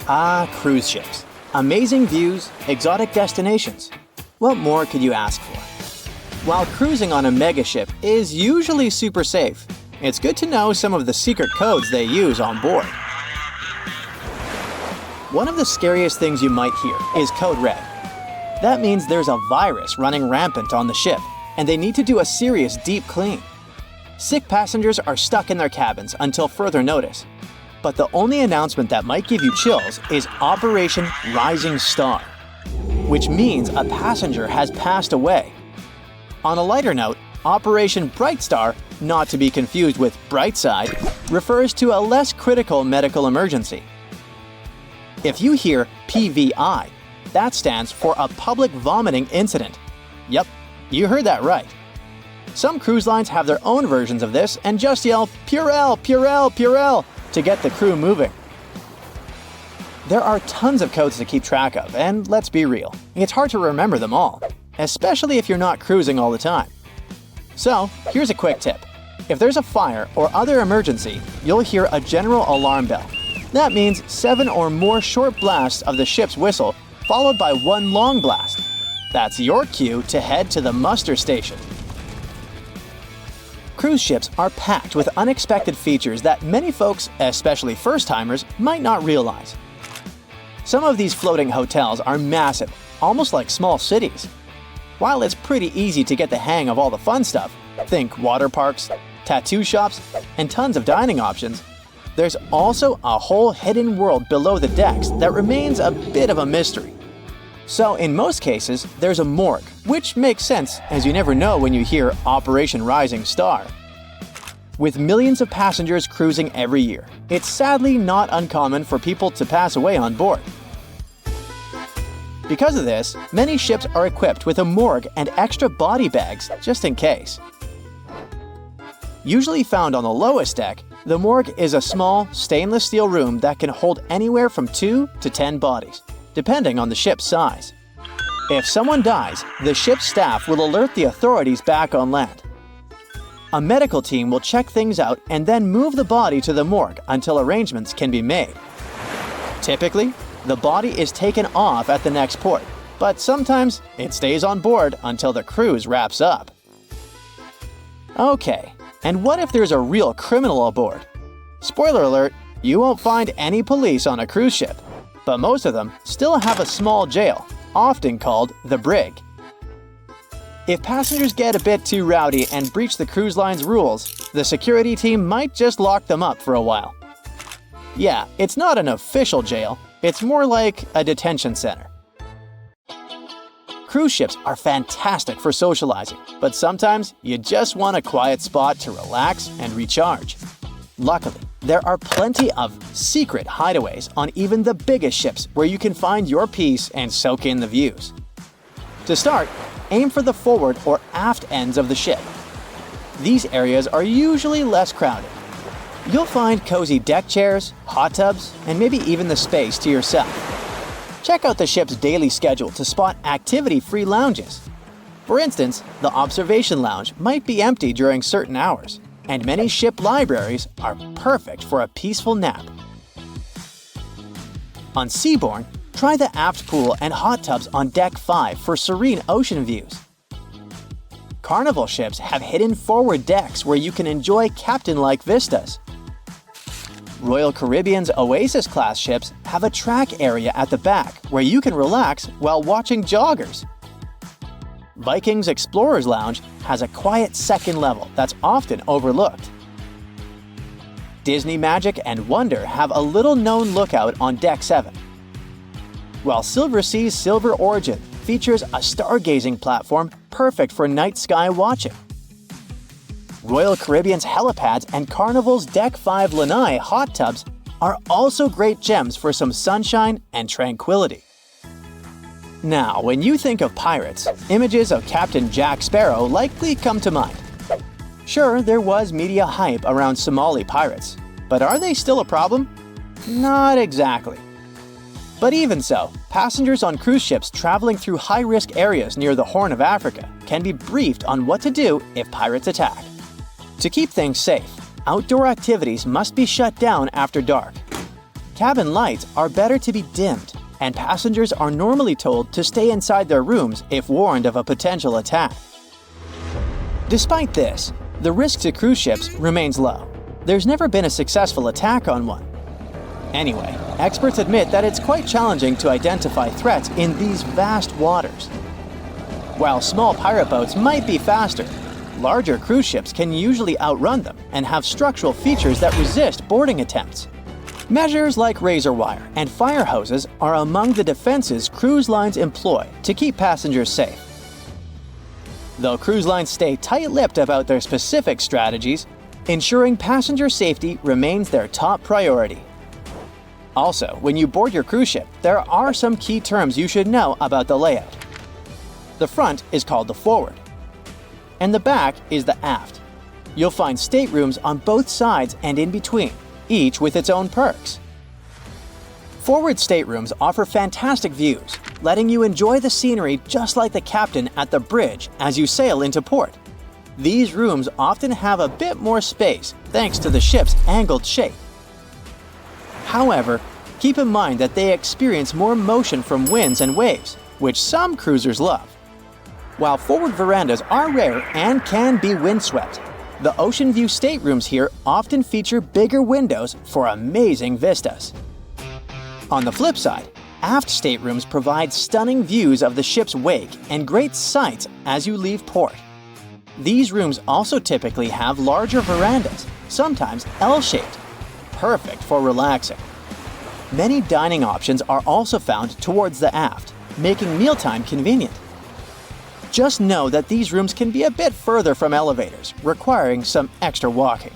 Ah, cruise ships. Amazing views, exotic destinations. What more could you ask for? While cruising on a megaship is usually super safe, it's good to know some of the secret codes they use on board. One of the scariest things you might hear is Code Red. That means there's a virus running rampant on the ship, and they need to do a serious deep clean. Sick passengers are stuck in their cabins until further notice. But the only announcement that might give you chills is Operation Rising Star, which means a passenger has passed away. On a lighter note, Operation Bright Star, not to be confused with Brightside, refers to a less critical medical emergency. If you hear PVI, that stands for a public vomiting incident. Yep, you heard that right. Some cruise lines have their own versions of this and just yell Purell, Purell, Purell to get the crew moving. There are tons of codes to keep track of, and let's be real, it's hard to remember them all, especially if you're not cruising all the time. So, here's a quick tip. If there's a fire or other emergency, you'll hear a general alarm bell. That means 7 or more short blasts of the ship's whistle, followed by 1 long blast. That's your cue to head to the muster station. Cruise ships are packed with unexpected features that many folks, especially first-timers, might not realize. Some of these floating hotels are massive, almost like small cities. While it's pretty easy to get the hang of all the fun stuff, think water parks, tattoo shops, and tons of dining options, there's also a whole hidden world below the decks that remains a bit of a mystery. So in most cases, there's a morgue, which makes sense as you never know when you hear Operation Rising Star. With millions of passengers cruising every year, it's sadly not uncommon for people to pass away on board. Because of this, many ships are equipped with a morgue and extra body bags just in case. Usually found on the lowest deck, the morgue is a small, stainless steel room that can hold anywhere from 2 to 10 bodies, depending on the ship's size. If someone dies, the ship's staff will alert the authorities back on land. A medical team will check things out and then move the body to the morgue until arrangements can be made. Typically, the body is taken off at the next port, but sometimes it stays on board until the cruise wraps up. Okay, and what if there's a real criminal aboard? Spoiler alert, you won't find any police on a cruise ship, but most of them still have a small jail, often called the brig. If passengers get a bit too rowdy and breach the cruise line's rules, the security team might just lock them up for a while. Yeah, it's not an official jail, it's more like a detention center. Cruise ships are fantastic for socializing, but sometimes you just want a quiet spot to relax and recharge. Luckily, there are plenty of secret hideaways on even the biggest ships where you can find your peace and soak in the views. To start, aim for the forward or aft ends of the ship. These areas are usually less crowded. You'll find cozy deck chairs, hot tubs, and maybe even the space to yourself. Check out the ship's daily schedule to spot activity-free lounges. For instance, the observation lounge might be empty during certain hours, and many ship libraries are perfect for a peaceful nap. On Seabourn, try the aft pool and hot tubs on Deck 5 for serene ocean views. Carnival ships have hidden forward decks where you can enjoy captain-like vistas. Royal Caribbean's Oasis-class ships have a track area at the back where you can relax while watching joggers. Viking's Explorer's Lounge has a quiet second level that's often overlooked. Disney Magic and Wonder have a little-known lookout on Deck 7. While Silversea's Silver Origin features a stargazing platform perfect for night sky watching. Royal Caribbean's helipads and Carnival's Deck 5 Lanai hot tubs are also great gems for some sunshine and tranquility. Now, when you think of pirates, images of Captain Jack Sparrow likely come to mind. Sure, there was media hype around Somali pirates, but are they still a problem? Not exactly. But even so, passengers on cruise ships traveling through high-risk areas near the Horn of Africa can be briefed on what to do if pirates attack. To keep things safe, outdoor activities must be shut down after dark. cabin lights are better to be dimmed, and passengers are normally told to stay inside their rooms if warned of a potential attack. Despite this, the risk to cruise ships remains low. There's never been a successful attack on one. Anyway, experts admit that it's quite challenging to identify threats in these vast waters. While small pirate boats might be faster, larger cruise ships can usually outrun them and have structural features that resist boarding attempts. Measures like razor wire and fire hoses are among the defenses cruise lines employ to keep passengers safe. Though cruise lines stay tight-lipped about their specific strategies, ensuring passenger safety remains their top priority. Also, when you board your cruise ship, there are some key terms you should know about the layout. The front is called the forward, and the back is the aft. You'll find staterooms on both sides and in between, each with its own perks. Forward staterooms offer fantastic views, letting you enjoy the scenery just like the captain at the bridge as you sail into port. These rooms often have a bit more space thanks to the ship's angled shape. However, keep in mind that they experience more motion from winds and waves, which some cruisers love. While forward verandas are rare and can be windswept, the ocean view staterooms here often feature bigger windows for amazing vistas. On the flip side, aft staterooms provide stunning views of the ship's wake and great sights as you leave port. These rooms also typically have larger verandas, sometimes L-shaped, perfect for relaxing. Many dining options are also found towards the aft, making mealtime convenient. Just know that these rooms can be a bit further from elevators, requiring some extra walking.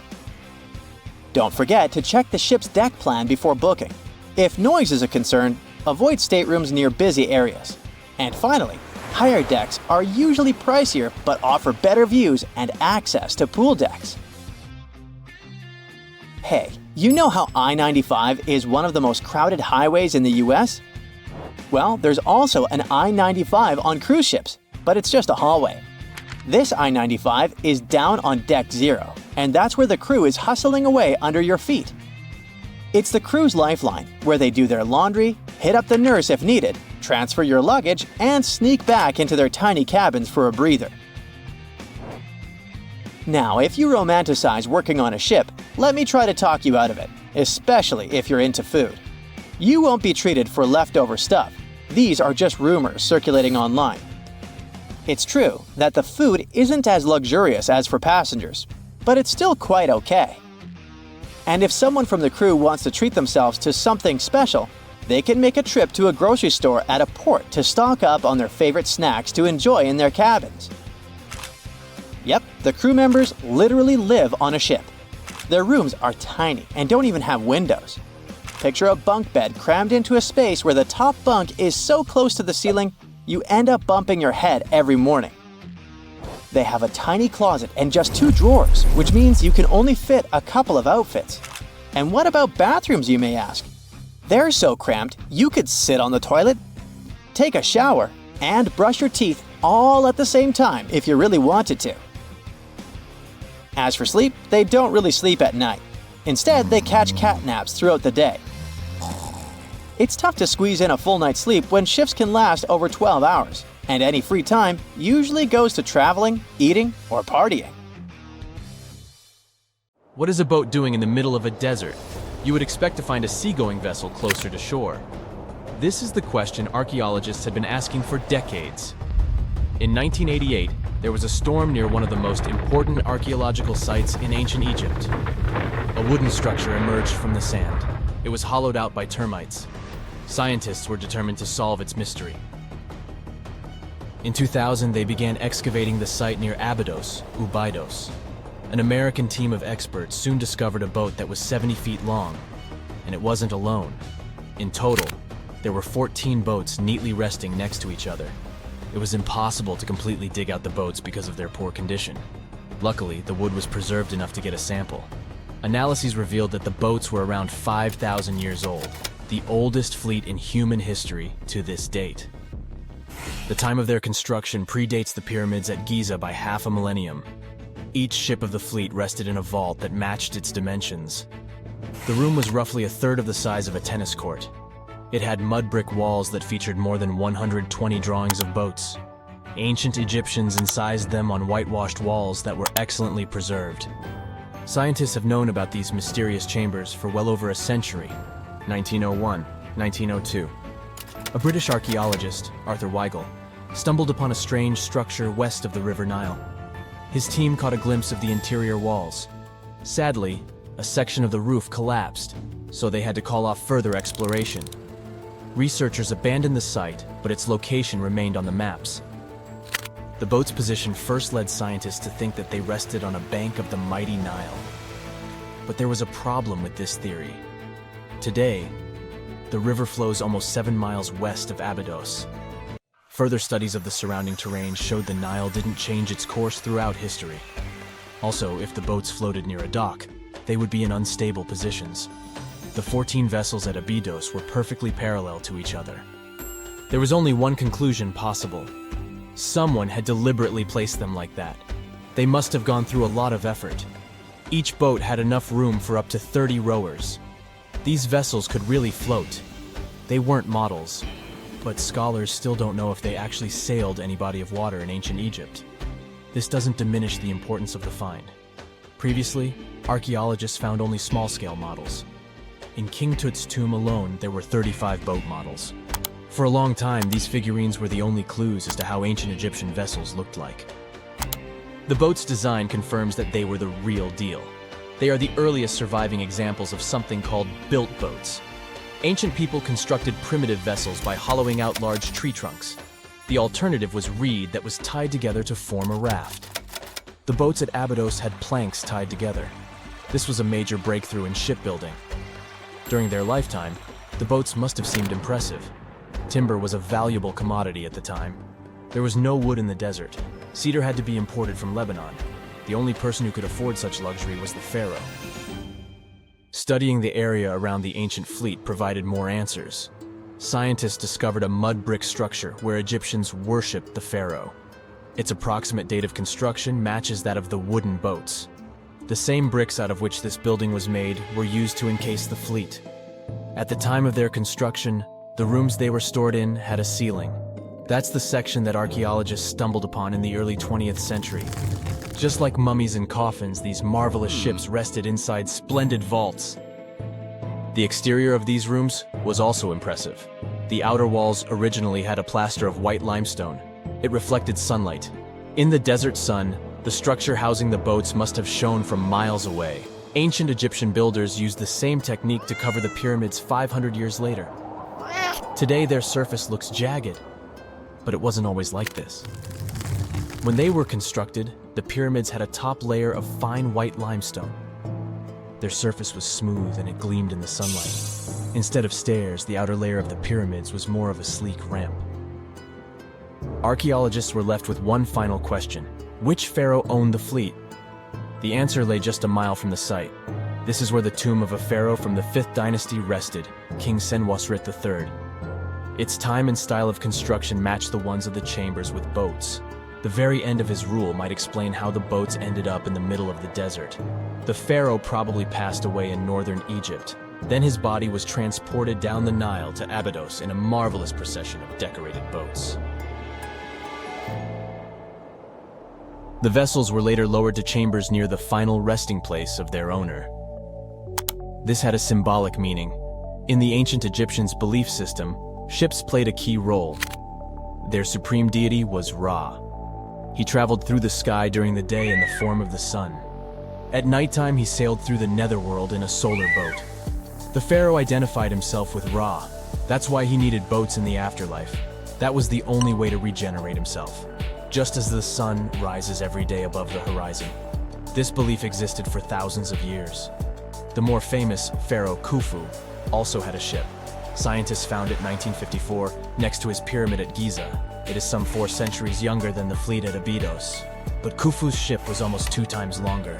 Don't forget to check the ship's deck plan before booking. If noise is a concern, avoid staterooms near busy areas. And finally, higher decks are usually pricier but offer better views and access to pool decks. Hey, you know how I-95 is one of the most crowded highways in the US? Well, there's also an I-95 on cruise ships, but it's just a hallway. This I-95 is down on Deck 0, and that's where the crew is hustling away under your feet. It's the crew's lifeline, where they do their laundry, hit up the nurse if needed, transfer your luggage, and sneak back into their tiny cabins for a breather. Now, if you romanticize working on a ship, let me try to talk you out of it, especially if you're into food. You won't be treated for leftover stuff. These are just rumors circulating online. It's true that the food isn't as luxurious as for passengers, but it's still quite okay. And if someone from the crew wants to treat themselves to something special, they can make a trip to a grocery store at a port to stock up on their favorite snacks to enjoy in their cabins. Yep, the crew members literally live on a ship. Their rooms are tiny and don't even have windows. Picture a bunk bed crammed into a space where the top bunk is so close to the ceiling, you end up bumping your head every morning. They have a tiny closet and just 2 drawers, which means you can only fit a couple of outfits. And what about bathrooms, you may ask? They're so cramped, you could sit on the toilet, take a shower, and brush your teeth all at the same time if you really wanted to. As for sleep, they don't really sleep at night. Instead, they catch cat naps throughout the day. It's tough to squeeze in a full night's sleep when shifts can last over 12 hours, and any free time usually goes to traveling, eating, or partying. What is a boat doing in the middle of a desert? You would expect to find a seagoing vessel closer to shore. This is the question archaeologists had been asking for decades. In 1988, there was a storm near one of the most important archaeological sites in ancient Egypt. A wooden structure emerged from the sand. It was hollowed out by termites. Scientists were determined to solve its mystery. In 2000, they began excavating the site near Abydos, Ubidos. An American team of experts soon discovered a boat that was 70 feet long, and it wasn't alone. In total, there were 14 boats neatly resting next to each other. It was impossible to completely dig out the boats because of their poor condition. Luckily, the wood was preserved enough to get a sample. Analyses revealed that the boats were around 5,000 years old, the oldest fleet in human history to this date. The time of their construction predates the pyramids at Giza by half a millennium. Each ship of the fleet rested in a vault that matched its dimensions. The room was roughly a third of the size of a tennis court. It had mud brick walls that featured more than 120 drawings of boats. Ancient Egyptians incised them on whitewashed walls that were excellently preserved. Scientists have known about these mysterious chambers for well over a century. 1901, 1902. A British archaeologist, Arthur Weigel, stumbled upon a strange structure west of the River Nile. His team caught a glimpse of the interior walls. Sadly, a section of the roof collapsed, so they had to call off further exploration. Researchers abandoned the site, but its location remained on the maps. The boat's position first led scientists to think that they rested on a bank of the mighty Nile. But there was a problem with this theory. Today, the river flows almost 7 miles west of Abydos. Further studies of the surrounding terrain showed the Nile didn't change its course throughout history. Also, if the boats floated near a dock, they would be in unstable positions. The 14 vessels at Abydos were perfectly parallel to each other. There was only one conclusion possible. Someone had deliberately placed them like that. They must have gone through a lot of effort. Each boat had enough room for up to 30 rowers. These vessels could really float. They weren't models, but scholars still don't know if they actually sailed any body of water in ancient Egypt. This doesn't diminish the importance of the find. Previously, archaeologists found only small-scale models. In King Tut's tomb alone, there were 35 boat models. For a long time, these figurines were the only clues as to how ancient Egyptian vessels looked like. The boat's design confirms that they were the real deal. They are the earliest surviving examples of something called built boats. Ancient people constructed primitive vessels by hollowing out large tree trunks. The alternative was reed that was tied together to form a raft. The boats at Abydos had planks tied together. This was a major breakthrough in shipbuilding. During their lifetime, the boats must have seemed impressive. Timber was a valuable commodity at the time. There was no wood in the desert. Cedar had to be imported from Lebanon. The only person who could afford such luxury was the pharaoh. Studying the area around the ancient fleet provided more answers. Scientists discovered a mud brick structure where Egyptians worshipped the pharaoh. Its approximate date of construction matches that of the wooden boats. The same bricks out of which this building was made were used to encase the fleet. At the time of their construction, the rooms they were stored in had a ceiling. That's the section that archaeologists stumbled upon in the early 20th century. Just like mummies and coffins, these marvelous ships rested inside splendid vaults. The exterior of these rooms was also impressive. The outer walls originally had a plaster of white limestone. It reflected sunlight. In the desert sun, the structure housing the boats must have shone from miles away. Ancient Egyptian builders used the same technique to cover the pyramids 500 years later. Today, their surface looks jagged, but it wasn't always like this. When they were constructed, the pyramids had a top layer of fine white limestone. Their surface was smooth and it gleamed in the sunlight. Instead of stairs, the outer layer of the pyramids was more of a sleek ramp. Archaeologists were left with one final question. Which pharaoh owned the fleet? The answer lay just a mile from the site. This is where the tomb of a pharaoh from the 5th dynasty rested, King Senwosret III. Its time and style of construction matched the ones of the chambers with boats. The very end of his rule might explain how the boats ended up in the middle of the desert. The pharaoh probably passed away in northern Egypt. Then his body was transported down the Nile to Abydos in a marvelous procession of decorated boats. The vessels were later lowered to chambers near the final resting place of their owner. This had a symbolic meaning. In the ancient Egyptians' belief system, ships played a key role. Their supreme deity was Ra. He traveled through the sky during the day in the form of the sun. At nighttime, he sailed through the netherworld in a solar boat. The pharaoh identified himself with Ra. That's why he needed boats in the afterlife. That was the only way to regenerate himself. Just as the sun rises every day above the horizon. This belief existed for thousands of years. The more famous Pharaoh Khufu also had a ship. Scientists found it in 1954 next to his pyramid at Giza. It is some 4 centuries younger than the fleet at Abydos, but Khufu's ship was almost 2 times longer.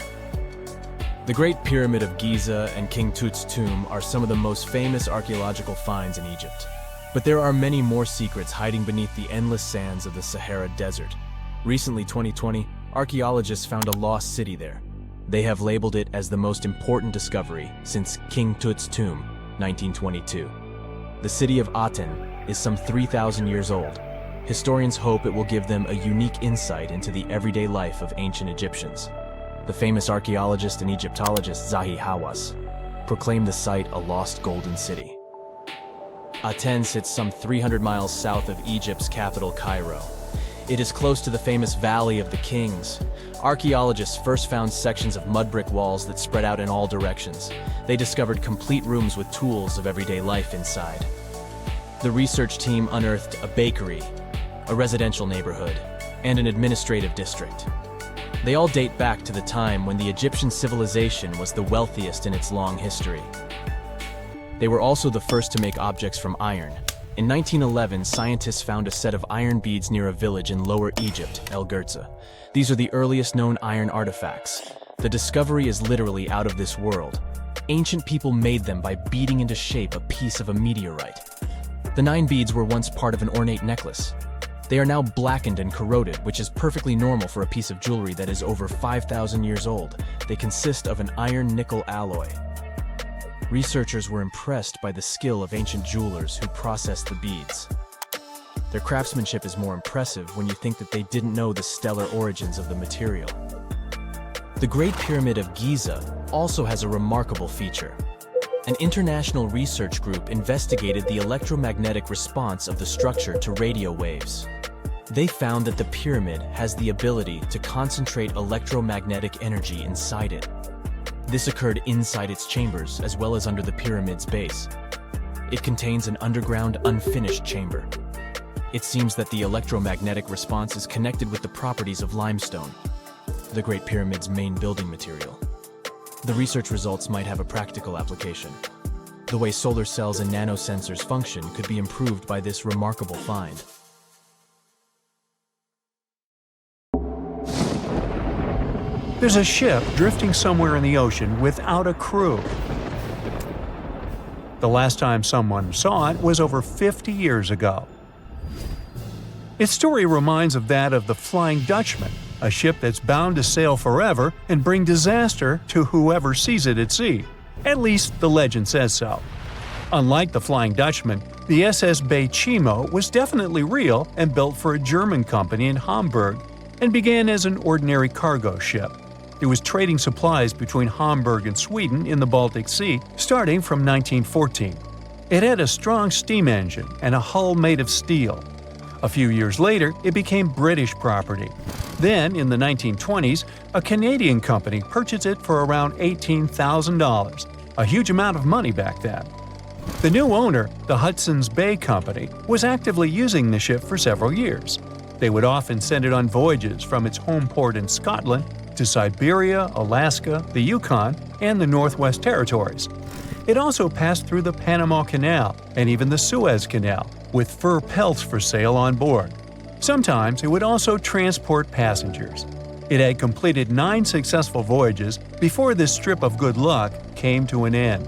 The Great Pyramid of Giza and King Tut's tomb are some of the most famous archaeological finds in Egypt. But there are many more secrets hiding beneath the endless sands of the Sahara Desert. Recently, 2020, archaeologists found a lost city there. They have labeled it as the most important discovery since King Tut's tomb, 1922. The city of Aten is some 3,000 years old. Historians hope it will give them a unique insight into the everyday life of ancient Egyptians. The famous archaeologist and Egyptologist Zahi Hawass proclaimed the site a lost golden city. Aten sits some 300 miles south of Egypt's capital, Cairo. It is close to the famous Valley of the Kings. Archaeologists first found sections of mud brick walls that spread out in all directions. They discovered complete rooms with tools of everyday life inside. The research team unearthed a bakery, a residential neighborhood, and an administrative district. They all date back to the time when the Egyptian civilization was the wealthiest in its long history. They were also the first to make objects from iron. In 1911, scientists found a set of iron beads near a village in Lower Egypt, El Girza. These are the earliest known iron artifacts. The discovery is literally out of this world. Ancient people made them by beating into shape a piece of a meteorite. The 9 beads were once part of an ornate necklace. They are now blackened and corroded, which is perfectly normal for a piece of jewelry that is over 5,000 years old. They consist of an iron-nickel alloy. Researchers were impressed by the skill of ancient jewelers who processed the beads. Their craftsmanship is more impressive when you think that they didn't know the stellar origins of the material. The Great Pyramid of Giza also has a remarkable feature. An international research group investigated the electromagnetic response of the structure to radio waves. They found that the pyramid has the ability to concentrate electromagnetic energy inside it. This occurred inside its chambers as well as under the pyramid's base. It contains an underground, unfinished chamber. It seems that the electromagnetic response is connected with the properties of limestone, the Great Pyramid's main building material. The research results might have a practical application. The way solar cells and nanosensors function could be improved by this remarkable find. There's a ship drifting somewhere in the ocean without a crew. The last time someone saw it was over 50 years ago. Its story reminds of that of the Flying Dutchman, a ship that's bound to sail forever and bring disaster to whoever sees it at sea. At least the legend says so. Unlike the Flying Dutchman, the SS Bay Chimo was definitely real and built for a German company in Hamburg and began as an ordinary cargo ship. It was trading supplies between Hamburg and Sweden in the Baltic Sea starting from 1914. It had a strong steam engine and a hull made of steel. A few years later, it became British property. Then, in the 1920s, a Canadian company purchased it for around $18,000, a huge amount of money back then. The new owner, the Hudson's Bay Company, was actively using the ship for several years. They would often send it on voyages from its home port in Scotland to Siberia, Alaska, the Yukon, and the Northwest Territories. It also passed through the Panama Canal and even the Suez Canal, with fur pelts for sale on board. Sometimes it would also transport passengers. It had completed 9 successful voyages before this strip of good luck came to an end.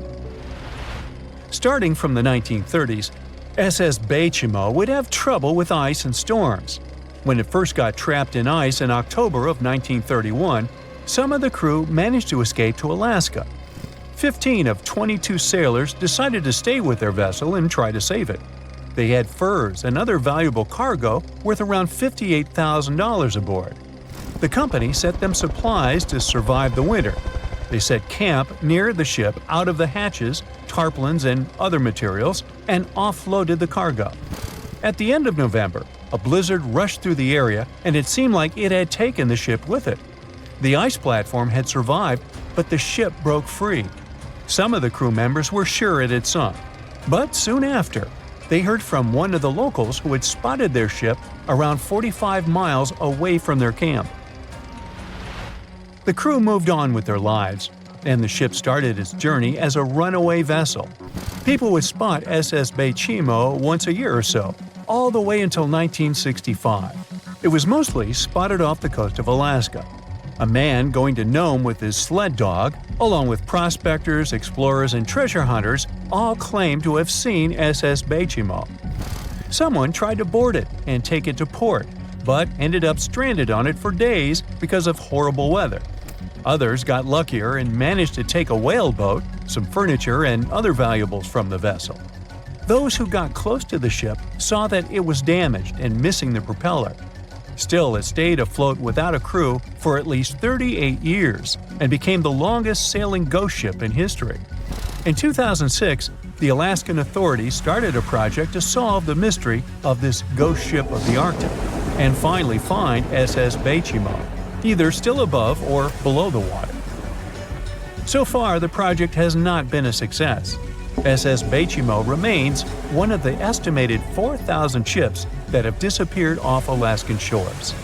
Starting from the 1930s, SS Bay Chimo would have trouble with ice and storms. When it first got trapped in ice in October of 1931, some of the crew managed to escape to Alaska. 15 of 22 sailors decided to stay with their vessel and try to save it. They had furs and other valuable cargo worth around $58,000 aboard. The company sent them supplies to survive the winter. They set camp near the ship out of the hatches, tarpaulins, and other materials, and offloaded the cargo. At the end of November, a blizzard rushed through the area, and it seemed like it had taken the ship with it. The ice platform had survived, but the ship broke free. Some of the crew members were sure it had sunk. But soon after, they heard from one of the locals who had spotted their ship around 45 miles away from their camp. The crew moved on with their lives, and the ship started its journey as a runaway vessel. People would spot SS Bay Chimo once a year or so, all the way until 1965. It was mostly spotted off the coast of Alaska. A man going to Nome with his sled dog, along with prospectors, explorers, and treasure hunters, all claimed to have seen SS Bay Chimo. Someone tried to board it and take it to port, but ended up stranded on it for days because of horrible weather. Others got luckier and managed to take a whaleboat, some furniture, and other valuables from the vessel. Those who got close to the ship saw that it was damaged and missing the propeller. Still, it stayed afloat without a crew for at least 38 years and became the longest sailing ghost ship in history. In 2006, the Alaskan authorities started a project to solve the mystery of this ghost ship of the Arctic and finally find SS Beichimo, either still above or below the water. So far, the project has not been a success. SS Beichimo remains one of the estimated 4,000 ships that have disappeared off Alaskan shores.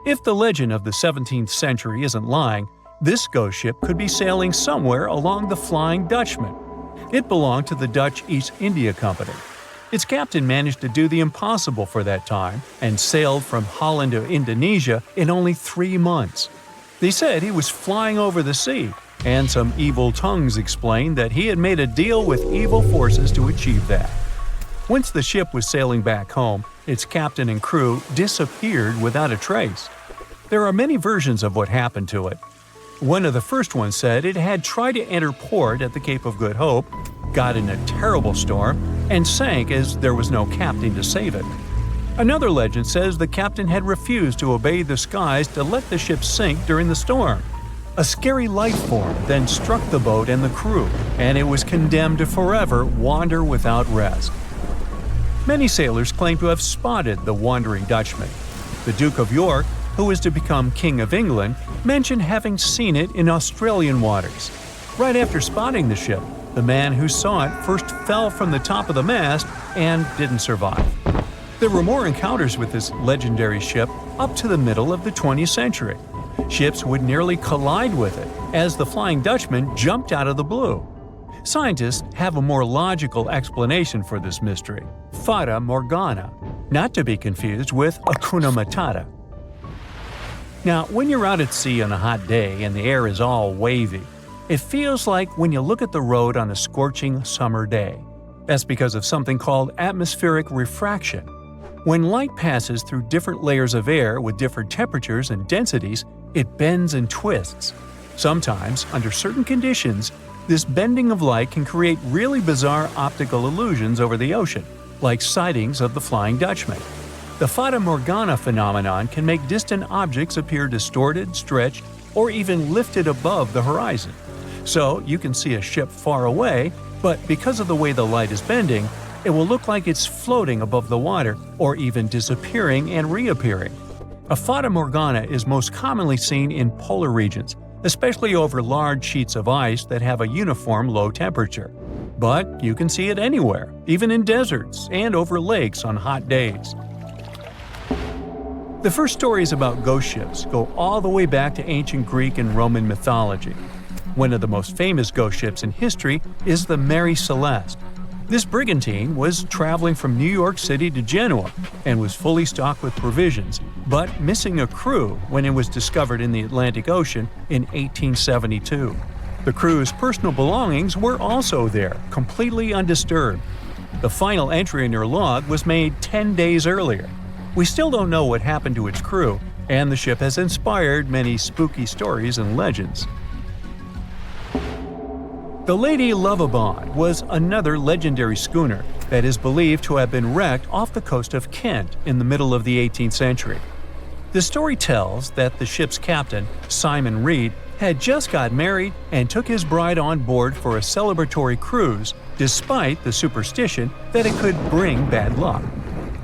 If the legend of the 17th century isn't lying, this ghost ship could be sailing somewhere along the Flying Dutchman. It belonged to the Dutch East India Company. Its captain managed to do the impossible for that time and sailed from Holland to Indonesia in only 3 months. They said he was flying over the sea, and some evil tongues explained that he had made a deal with evil forces to achieve that. Once the ship was sailing back home, its captain and crew disappeared without a trace. There are many versions of what happened to it. One of the first ones said it had tried to enter port at the Cape of Good Hope, got in a terrible storm, and sank as there was no captain to save it. Another legend says the captain had refused to obey the skies to let the ship sink during the storm. A scary life form then struck the boat and the crew, and it was condemned to forever wander without rest. Many sailors claim to have spotted the Wandering Dutchman. The Duke of York, who was to become King of England, mentioned having seen it in Australian waters. Right after spotting the ship, the man who saw it first fell from the top of the mast and didn't survive. There were more encounters with this legendary ship up to the middle of the 20th century. Ships would nearly collide with it as the Flying Dutchman jumped out of the blue. Scientists have a more logical explanation for this mystery: Fata Morgana, not to be confused with Hakuna Matata. Now, when you're out at sea on a hot day and the air is all wavy, it feels like when you look at the road on a scorching summer day. That's because of something called atmospheric refraction. When light passes through different layers of air with different temperatures and densities, it bends and twists. Sometimes, under certain conditions, this bending of light can create really bizarre optical illusions over the ocean, like sightings of the Flying Dutchman. The Fata Morgana phenomenon can make distant objects appear distorted, stretched, or even lifted above the horizon. So you can see a ship far away, but because of the way the light is bending, it will look like it's floating above the water or even disappearing and reappearing. A Fata Morgana is most commonly seen in polar regions, especially over large sheets of ice that have a uniform low temperature. But you can see it anywhere, even in deserts and over lakes on hot days. The first stories about ghost ships go all the way back to ancient Greek and Roman mythology. One of the most famous ghost ships in history is the Mary Celeste. This brigantine was traveling from New York City to Genoa and was fully stocked with provisions, but missing a crew when it was discovered in the Atlantic Ocean in 1872. The crew's personal belongings were also there, completely undisturbed. The final entry in their log was made 10 days earlier. We still don't know what happened to its crew, and the ship has inspired many spooky stories and legends. The Lady Lovibond was another legendary schooner that is believed to have been wrecked off the coast of Kent in the middle of the 18th century. The story tells that the ship's captain, Simon Reed, had just got married and took his bride on board for a celebratory cruise, despite the superstition that it could bring bad luck.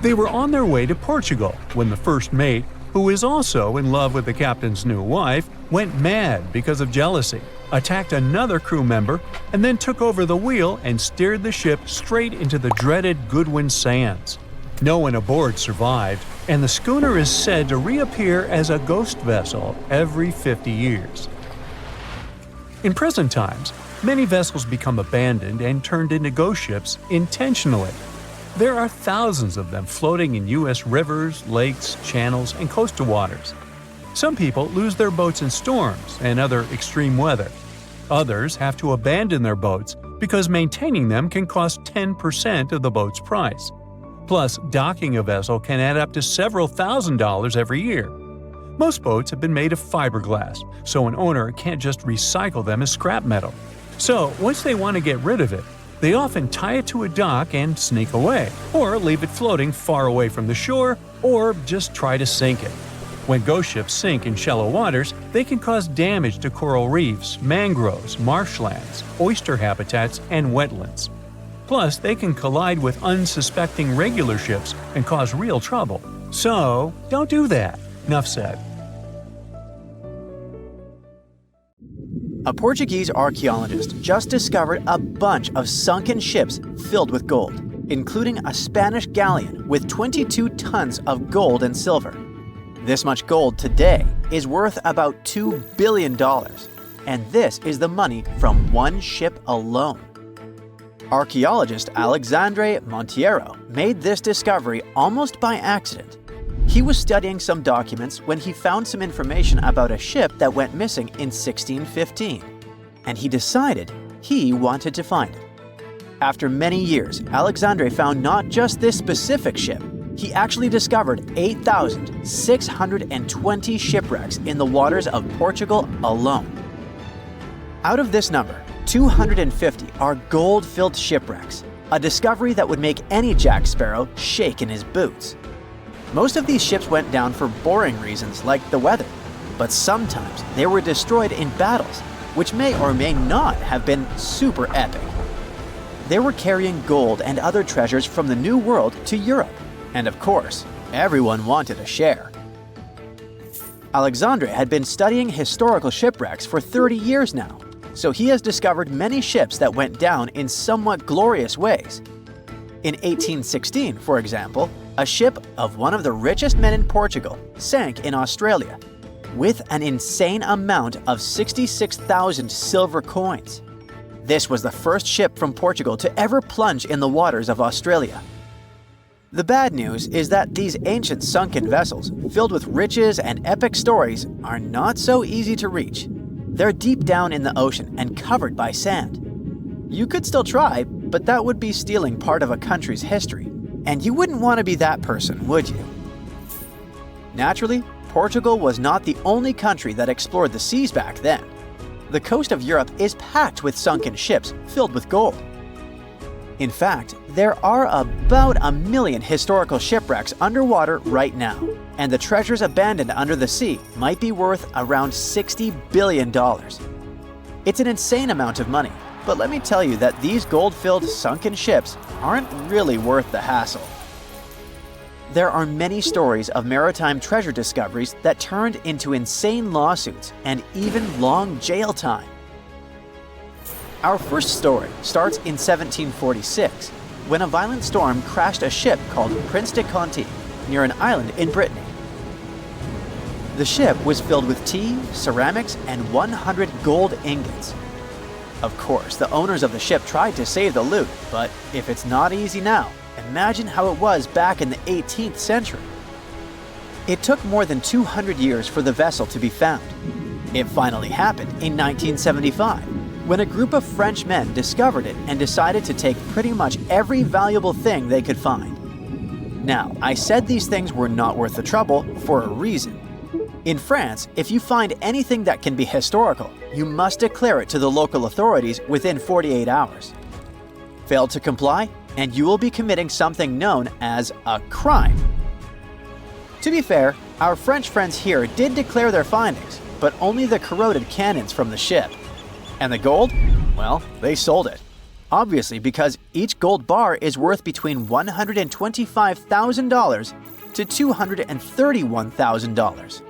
They were on their way to Portugal when the first mate, who is also in love with the captain's new wife, went mad because of jealousy, attacked another crew member, and then took over the wheel and steered the ship straight into the dreaded Goodwin Sands. No one aboard survived, and the schooner is said to reappear as a ghost vessel every 50 years. In present times, many vessels become abandoned and turned into ghost ships intentionally. There are thousands of them floating in U.S. rivers, lakes, channels, and coastal waters. Some people lose their boats in storms and other extreme weather. Others have to abandon their boats because maintaining them can cost 10% of the boat's price. Plus, docking a vessel can add up to several $1,000s every year. Most boats have been made of fiberglass, so an owner can't just recycle them as scrap metal. So, once they want to get rid of it, they often tie it to a dock and sneak away, or leave it floating far away from the shore, or just try to sink it. When ghost ships sink in shallow waters, they can cause damage to coral reefs, mangroves, marshlands, oyster habitats, and wetlands. Plus, they can collide with unsuspecting regular ships and cause real trouble. So, don't do that. Enough said. A Portuguese archaeologist just discovered a bunch of sunken ships filled with gold, including a Spanish galleon with 22 tons of gold and silver. This much gold today is worth about $2 billion, and this is the money from one ship alone. Archaeologist Alexandre Monteiro made this discovery almost by accident. He was studying some documents when he found some information about a ship that went missing in 1615, and he decided he wanted to find it. After many years, Alexandre found not just this specific ship, he actually discovered 8,620 shipwrecks in the waters of Portugal alone. Out of this number, 250 are gold-filled shipwrecks, a discovery that would make any Jack Sparrow shake in his boots. Most of these ships went down for boring reasons like the weather, but sometimes they were destroyed in battles, which may or may not have been super epic. They were carrying gold and other treasures from the New World to Europe, and of course, everyone wanted a share. Alexandre had been studying historical shipwrecks for 30 years now, so he has discovered many ships that went down in somewhat glorious ways. In 1816, for example, a ship of one of the richest men in Portugal sank in Australia, with an insane amount of 66,000 silver coins. This was the first ship from Portugal to ever plunge in the waters of Australia. The bad news is that these ancient sunken vessels, filled with riches and epic stories, are not so easy to reach. They're deep down in the ocean and covered by sand. You could still try, but that would be stealing part of a country's history. And you wouldn't want to be that person, would you? Naturally, Portugal was not the only country that explored the seas back then. The coast of Europe is packed with sunken ships filled with gold. In fact, there are about 1 million historical shipwrecks underwater right now, and the treasures abandoned under the sea might be worth around $60 billion. It's an insane amount of money, but let me tell you that these gold-filled sunken ships aren't really worth the hassle. There are many stories of maritime treasure discoveries that turned into insane lawsuits and even long jail time. Our first story starts in 1746, when a violent storm crashed a ship called Prince de Conti near an island in Brittany. The ship was filled with tea, ceramics, and 100 gold ingots. Of course, the owners of the ship tried to save the loot, but if it's not easy now, imagine how it was back in the 18th century. It took more than 200 years for the vessel to be found. It finally happened in 1975, when a group of French men discovered it and decided to take pretty much every valuable thing they could find. Now, I said these things were not worth the trouble for a reason. In France, if you find anything that can be historical, you must declare it to the local authorities within 48 hours. Fail to comply, and you will be committing something known as a crime. To be fair, our French friends here did declare their findings, but only the corroded cannons from the ship. And the gold? Well, they sold it. Obviously, because each gold bar is worth between $125,000 to $231,000.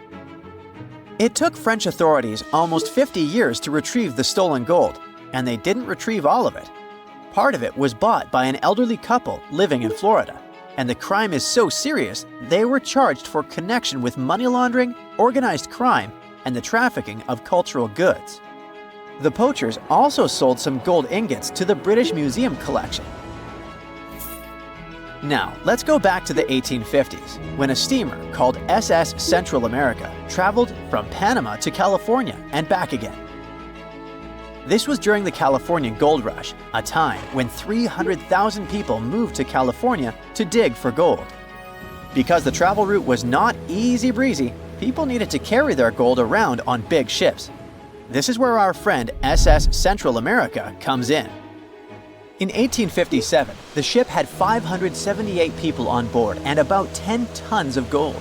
It took French authorities almost 50 years to retrieve the stolen gold, and they didn't retrieve all of it. Part of it was bought by an elderly couple living in Florida, and the crime is so serious they were charged for connection with money laundering, organized crime, and the trafficking of cultural goods. The poachers also sold some gold ingots to the British Museum collection. Now, let's go back to the 1850s, when a steamer called SS Central America traveled from Panama to California and back again. This was during the Californian Gold Rush, a time when 300,000 people moved to California to dig for gold. Because the travel route was not easy breezy, People needed to carry their gold around on big ships. This is where our friend SS Central America comes in. In 1857, the ship had 578 people on board and about 10 tons of gold.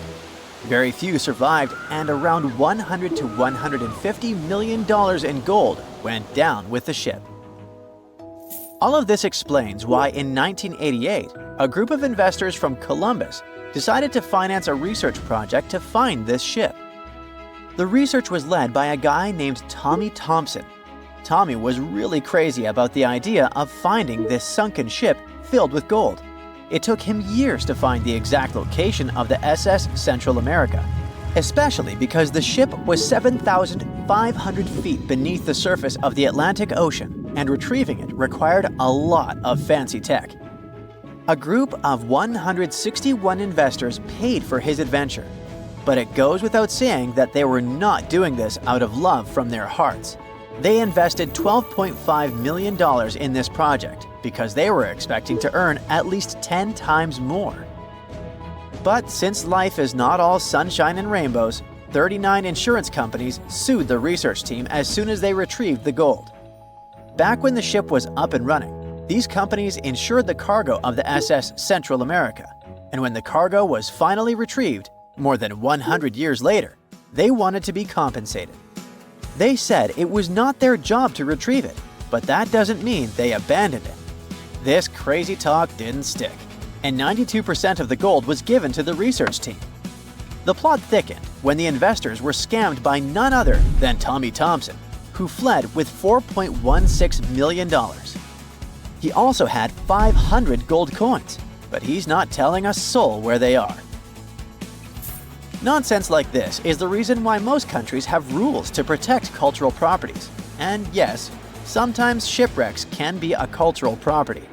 Very few survived, and around $100 to $150 million in gold went down with the ship. All of this explains why in 1988, a group of investors from Columbus decided to finance a research project to find this ship. The research was led by a guy named Tommy Thompson. Tommy was really crazy about the idea of finding this sunken ship filled with gold. It took him years to find the exact location of the SS Central America, especially because the ship was 7,500 feet beneath the surface of the Atlantic Ocean, and retrieving it required a lot of fancy tech. A group of 161 investors paid for his adventure, but it goes without saying that they were not doing this out of love from their hearts. They invested $12.5 million in this project because they were expecting to earn at least 10 times more. But since life is not all sunshine and rainbows, 39 insurance companies sued the research team as soon as they retrieved the gold. Back when the ship was up and running, these companies insured the cargo of the SS Central America, and when the cargo was finally retrieved, more than 100 years later, they wanted to be compensated. They said it was not their job to retrieve it, but that doesn't mean they abandoned it. This crazy talk didn't stick, and 92% of the gold was given to the research team. The plot thickened when the investors were scammed by none other than Tommy Thompson, who fled with $4.16 million. He also had 500 gold coins, but he's not telling a soul where they are. Nonsense like this is the reason why most countries have rules to protect cultural properties. And yes, sometimes shipwrecks can be a cultural property.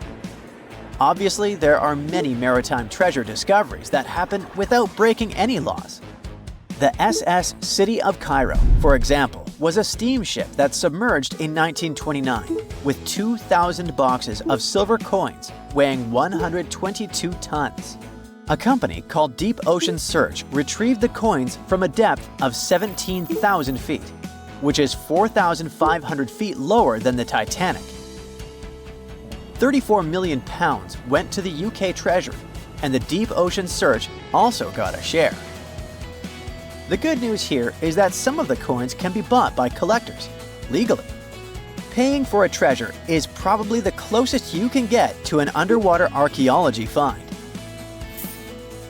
Obviously, there are many maritime treasure discoveries that happen without breaking any laws. The SS City of Cairo, for example, was a steamship that submerged in 1929 with 2,000 boxes of silver coins weighing 122 tons. A company called Deep Ocean Search retrieved the coins from a depth of 17,000 feet, which is 4,500 feet lower than the Titanic. 34 million pounds went to the UK Treasury, and the Deep Ocean Search also got a share. The good news here is that some of the coins can be bought by collectors, legally. Paying for a treasure is probably the closest you can get to an underwater archaeology find.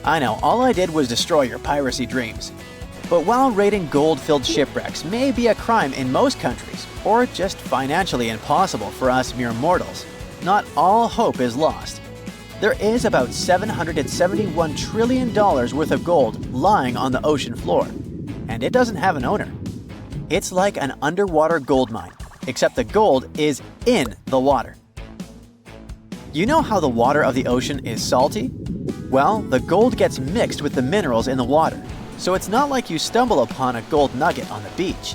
I know, all I did was destroy your piracy dreams. But while raiding gold-filled shipwrecks may be a crime in most countries, or just financially impossible for us mere mortals, not all hope is lost. There is about $771 trillion worth of gold lying on the ocean floor, and it doesn't have an owner. It's like an underwater gold mine, except the gold is in the water. You know how the water of the ocean is salty? Well, the gold gets mixed with the minerals in the water, so it's not like you stumble upon a gold nugget on the beach.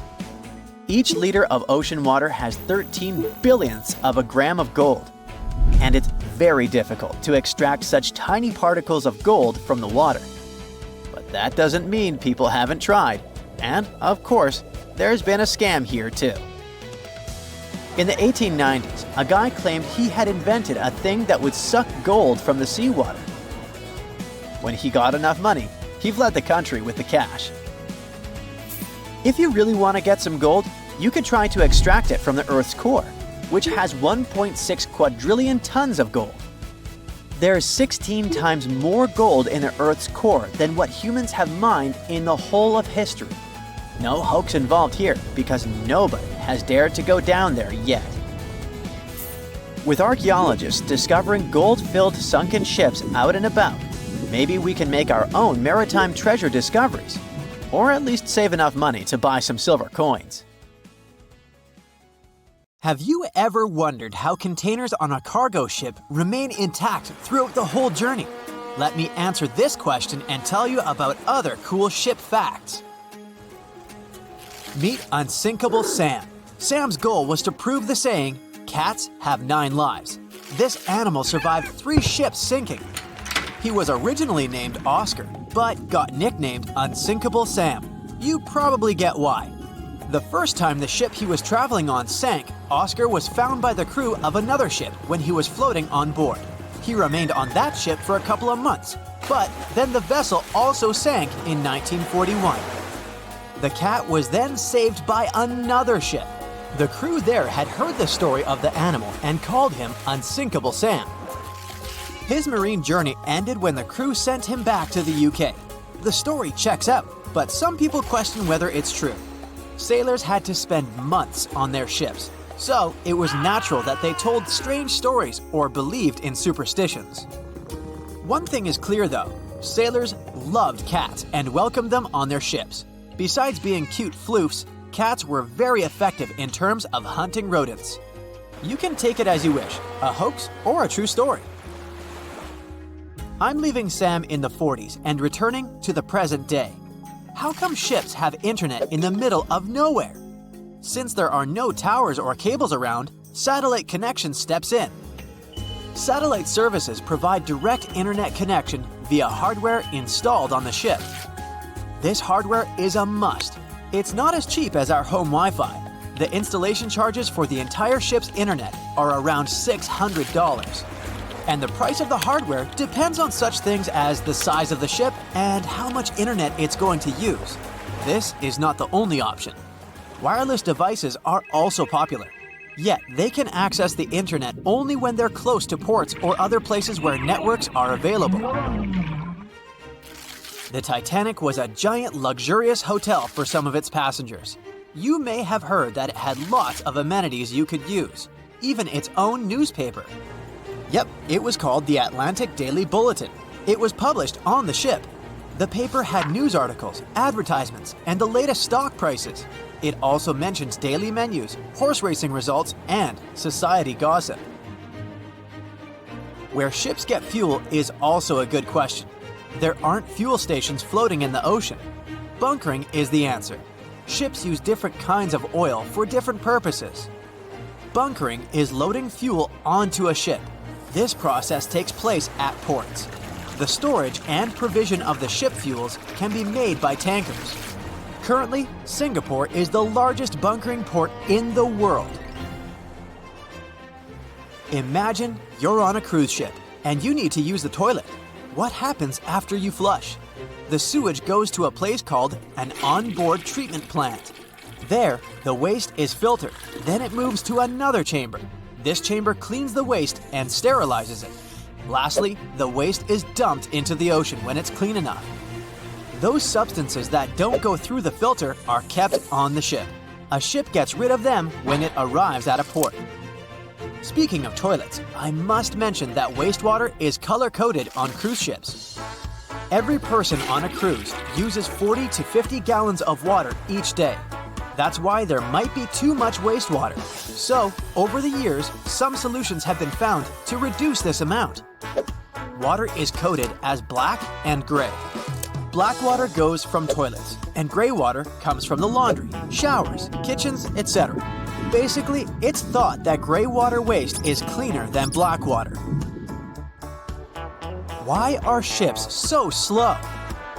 Each liter of ocean water has 13 billionths of a gram of gold, and it's very difficult to extract such tiny particles of gold from the water. But that doesn't mean people haven't tried, and, of course, there's been a scam here too. In the 1890s, a guy claimed he had invented a thing that would suck gold from the seawater. When he got enough money, he fled the country with the cash. If you really want to get some gold, you could try to extract it from the Earth's core, which has 1.6 quadrillion tons of gold. There's 16 times more gold in the Earth's core than what humans have mined in the whole of history. No hoax involved here, because nobody has dared to go down there yet. With archaeologists discovering gold-filled sunken ships out and about, maybe we can make our own maritime treasure discoveries, or at least save enough money to buy some silver coins. Have you ever wondered how containers on a cargo ship remain intact throughout the whole journey? Let me answer this question and tell you about other cool ship facts. Meet Unsinkable Sam. Sam's goal was to prove the saying, "Cats have 9 lives." This animal survived 3 ships sinking. He was originally named Oscar, but got nicknamed Unsinkable Sam You probably get why. The first time the ship he was traveling on sank, Oscar was found by the crew of another ship when he was floating on board. He remained on that ship for a couple of months, but then the vessel also sank in 1941. The cat was then saved by another ship. The crew there had heard the story of the animal and called him Unsinkable Sam. His marine journey ended when the crew sent him back to the UK. The story checks out, but some people question whether it's true. Sailors had to spend months on their ships, so it was natural that they told strange stories or believed in superstitions. One thing is clear though, sailors loved cats and welcomed them on their ships. Besides being cute floofs, cats were very effective in terms of hunting rodents. You can take it as you wish, a hoax or a true story. I'm leaving Sam in the 40s and returning to the present day. How come ships have internet in the middle of nowhere? Since there are no towers or cables around, satellite connection steps in. Satellite services provide direct internet connection via hardware installed on the ship. This hardware is a must. It's not as cheap as our home Wi-Fi. The installation charges for the entire ship's internet are around $600. And the price of the hardware depends on such things as the size of the ship and how much internet it's going to use. This is not the only option. Wireless devices are also popular, yet they can access the internet only when they're close to ports or other places where networks are available. The Titanic was a giant luxurious hotel for some of its passengers. You may have heard that it had lots of amenities you could use, even its own newspaper. Yep, it was called the Atlantic Daily Bulletin. It was published on the ship. The paper had news articles, advertisements, and the latest stock prices. It also mentions daily menus, horse racing results, and society gossip. Where ships get fuel is also a good question. There aren't fuel stations floating in the ocean. Bunkering is the answer. Ships use different kinds of oil for different purposes. Bunkering is loading fuel onto a ship. This process takes place at ports. The storage and provision of the ship fuels can be made by tankers. Currently, Singapore is the largest bunkering port in the world. Imagine you're on a cruise ship and you need to use the toilet. What happens after you flush? The sewage goes to a place called an onboard treatment plant. There, the waste is filtered. Then it moves to another chamber. This chamber cleans the waste and sterilizes it. Lastly, the waste is dumped into the ocean when it's clean enough. Those substances that don't go through the filter are kept on the ship. A ship gets rid of them when it arrives at a port. Speaking of toilets, I must mention that wastewater is color-coded on cruise ships. Every person on a cruise uses 40 to 50 gallons of water each day. That's why there might be too much wastewater. So, over the years, some solutions have been found to reduce this amount. Water is coded as black and gray. Black water goes from toilets, and gray water comes from the laundry, showers, kitchens, etc. Basically, it's thought that gray water waste is cleaner than black water. Why are ships so slow?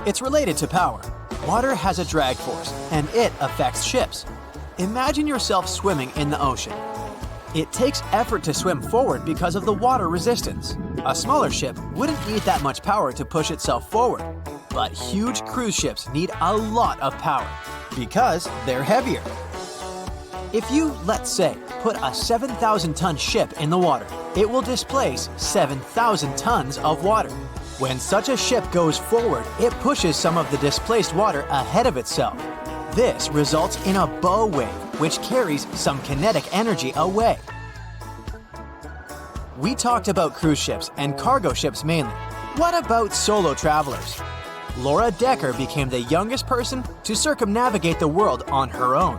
It's related to power. Water has a drag force, and it affects ships. Imagine yourself swimming in the ocean. It takes effort to swim forward because of the water resistance. A smaller ship wouldn't need that much power to push itself forward, but huge cruise ships need a lot of power because they're heavier. If you, let's say, put a 7,000-ton ship in the water, it will displace 7,000 tons of water. When such a ship goes forward, it pushes some of the displaced water ahead of itself. This results in a bow wave, which carries some kinetic energy away. We talked about cruise ships and cargo ships mainly. What about solo travelers? Laura Decker became the youngest person to circumnavigate the world on her own.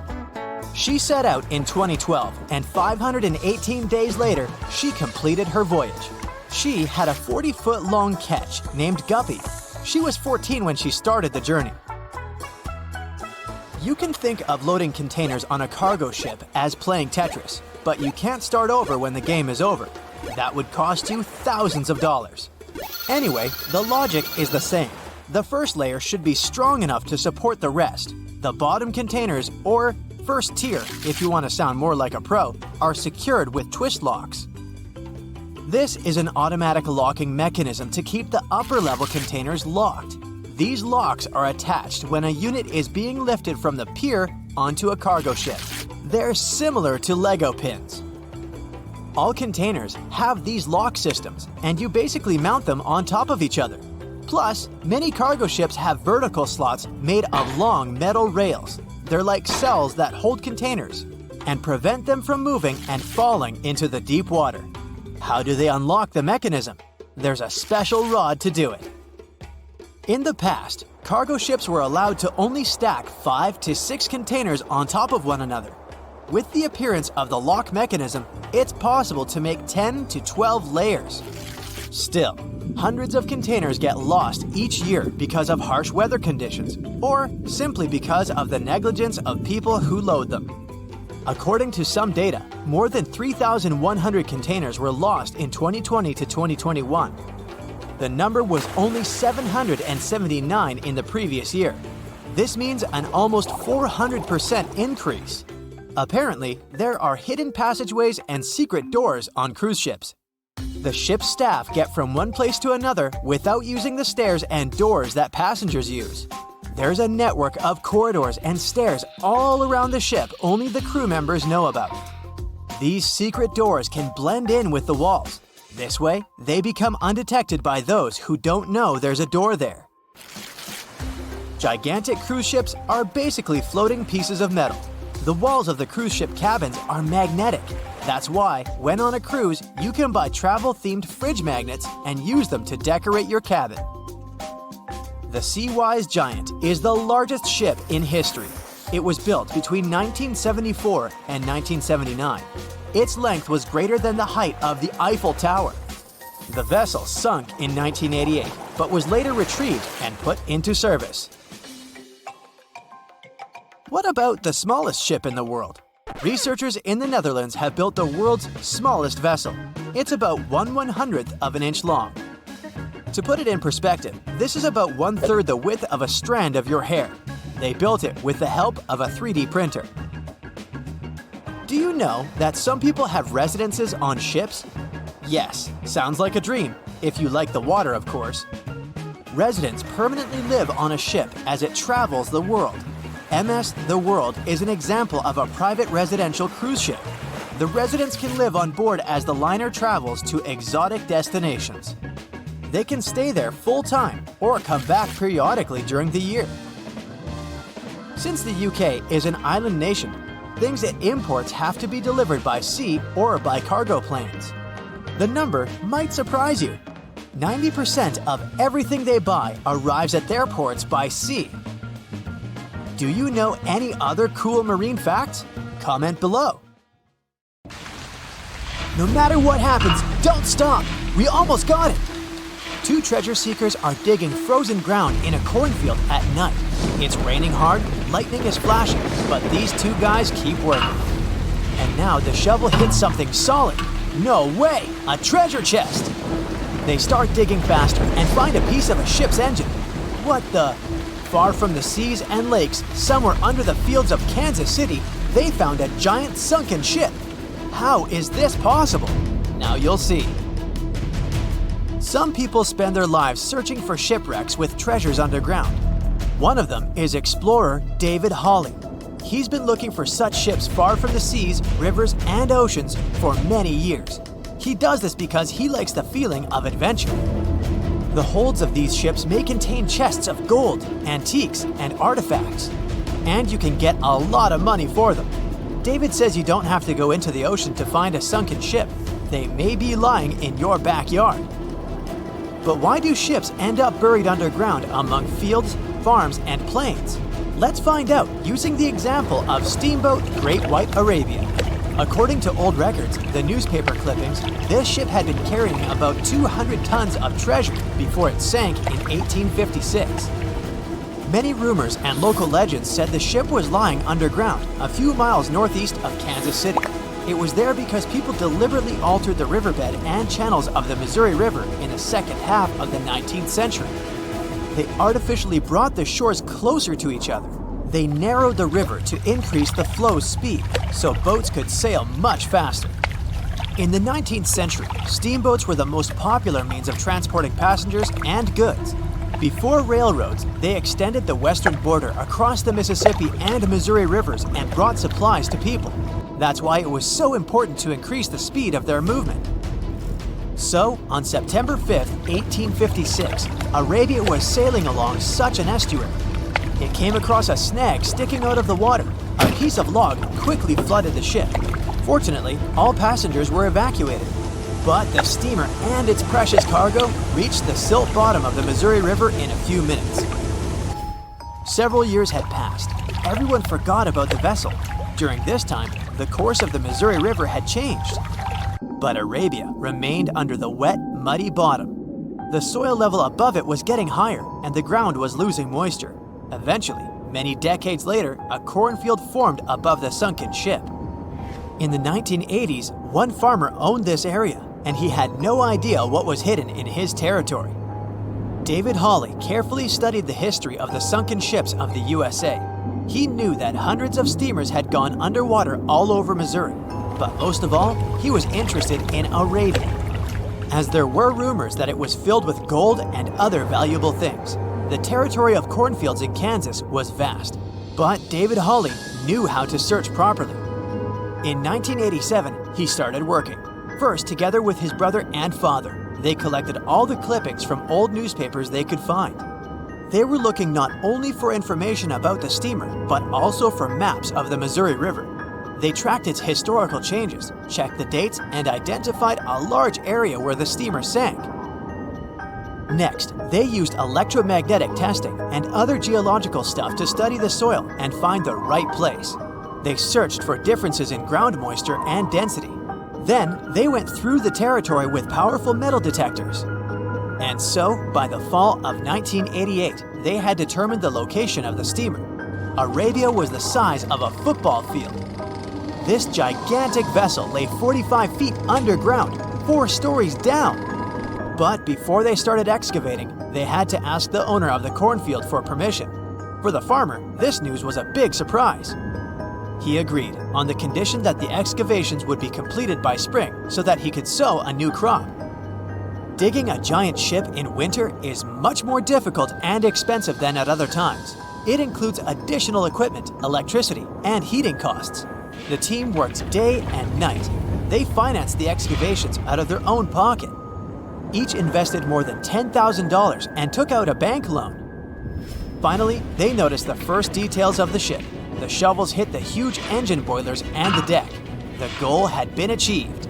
She set out in 2012, and 518 days later, she completed her voyage. She had a 40-foot-long ketch named Guppy. She was 14 when she started the journey. You can think of loading containers on a cargo ship as playing Tetris, but you can't start over when the game is over. That would cost you thousands of dollars. Anyway, the logic is the same. The first layer should be strong enough to support the rest. The bottom containers, or first tier if you want to sound more like a pro, are secured with twist locks. This is an automatic locking mechanism to keep the upper level containers locked. These locks are attached when a unit is being lifted from the pier onto a cargo ship. They're similar to Lego pins. All containers have these lock systems, and you basically mount them on top of each other. Plus, many cargo ships have vertical slots made of long metal rails. They're like cells that hold containers and prevent them from moving and falling into the deep water. How do they unlock the mechanism? There's a special rod to do it. In the past, cargo ships were allowed to only stack 5 to 6 containers on top of one another. With the appearance of the lock mechanism, it's possible to make 10 to 12 layers. Still, hundreds of containers get lost each year because of harsh weather conditions, or simply because of the negligence of people who load them. According to some data, more than 3,100 containers were lost in 2020 to 2021. The number was only 779 in the previous year. This means an almost 400% increase. Apparently, there are hidden passageways and secret doors on cruise ships. The ship's staff get from one place to another without using the stairs and doors that passengers use. There's a network of corridors and stairs all around the ship only the crew members know about. These secret doors can blend in with the walls. This way, they become undetected by those who don't know there's a door there. Gigantic cruise ships are basically floating pieces of metal. The walls of the cruise ship cabins are magnetic. That's why, when on a cruise, you can buy travel-themed fridge magnets and use them to decorate your cabin. The Seawise Giant is the largest ship in history. It was built between 1974 and 1979. Its length was greater than the height of the Eiffel Tower. The vessel sunk in 1988, but was later retrieved and put into service. What about the smallest ship in the world? Researchers in the Netherlands have built the world's smallest vessel. It's about 1/100th of an inch long. To put it in perspective, this is about 1/3 the width of a strand of your hair. They built it with the help of a 3D printer. Do you know that some people have residences on ships? Yes, sounds like a dream, if you like the water, of course. Residents permanently live on a ship as it travels the world. MS The World is an example of a private residential cruise ship. The residents can live on board as the liner travels to exotic destinations. They can stay there full-time or come back periodically during the year. Since the UK is an island nation, things it imports have to be delivered by sea or by cargo planes. The number might surprise you. 90% of everything they buy arrives at their ports by sea. Do you know any other cool marine facts? Comment below. No matter what happens, don't stop! We almost got it! 2 treasure seekers are digging frozen ground in a cornfield at night. It's raining hard, lightning is flashing, but these 2 guys keep working. And now the shovel hits something solid. No way! A treasure chest! They start digging faster and find a piece of a ship's engine. What the? Far from the seas and lakes, somewhere under the fields of Kansas City, they found a giant sunken ship. How is this possible? Now you'll see. Some people spend their lives searching for shipwrecks with treasures underground. One of them is explorer David Hawley. He's been looking for such ships far from the seas, rivers, and oceans for many years. He does this because he likes the feeling of adventure. The holds of these ships may contain chests of gold, antiques, and artifacts. And you can get a lot of money for them. David says you don't have to go into the ocean to find a sunken ship. They may be lying in your backyard. But why do ships end up buried underground among fields, farms, and plains? Let's find out using the example of steamboat Great White Arabia. According to old records, the newspaper clippings, this ship had been carrying about 200 tons of treasure before it sank in 1856. Many rumors and local legends said the ship was lying underground, a few miles northeast of Kansas City. It was there because people deliberately altered the riverbed and channels of the Missouri River in the second half of the 19th century. they artificially brought the shores closer to each other. They narrowed the river to increase the flow's speed, so boats could sail much faster. In the 19th century, steamboats were the most popular means of transporting passengers and goods. Before railroads, they extended the western border across the Mississippi and Missouri rivers and brought supplies to people. That's why it was so important to increase the speed of their movement. So, on September 5, 1856, Arabia was sailing along such an estuary. It came across a snag sticking out of the water. A piece of log quickly flooded the ship. Fortunately, all passengers were evacuated. But the steamer and its precious cargo reached the silt bottom of the Missouri River in a few minutes. Several years had passed. Everyone forgot about the vessel. During this time, the course of the Missouri River had changed. But Arabia remained under the wet, muddy bottom. The soil level above it was getting higher, and the ground was losing moisture. Eventually, many decades later, a cornfield formed above the sunken ship. In the 1980s, one farmer owned this area, and he had no idea what was hidden in his territory. David Hawley carefully studied the history of the sunken ships of the USA. He knew that hundreds of steamers had gone underwater all over Missouri, but most of all, he was interested in Arabia, as there were rumors that it was filled with gold and other valuable things. The territory of cornfields in Kansas was vast, but David Hawley knew how to search properly. In 1987, he started working. First, together with his brother and father, they collected all the clippings from old newspapers they could find. They were looking not only for information about the steamer, but also for maps of the Missouri River. They tracked its historical changes, checked the dates, and identified a large area where the steamer sank. Next, they used electromagnetic testing and other geological stuff to study the soil and find the right place. They searched for differences in ground moisture and density. Then, they went through the territory with powerful metal detectors. And so, by the fall of 1988, they had determined the location of the steamer. Arabia was the size of a football field. This gigantic vessel lay 45 feet underground, 4 stories down. But before they started excavating, they had to ask the owner of the cornfield for permission. For the farmer, this news was a big surprise. He agreed, on the condition that the excavations would be completed by spring so that he could sow a new crop. Digging a giant ship in winter is much more difficult and expensive than at other times. It includes additional equipment, electricity, and heating costs. The team worked day and night. They financed the excavations out of their own pocket. Each invested more than $10,000 and took out a bank loan. Finally, they noticed the first details of the ship. The shovels hit the huge engine boilers and the deck. The goal had been achieved.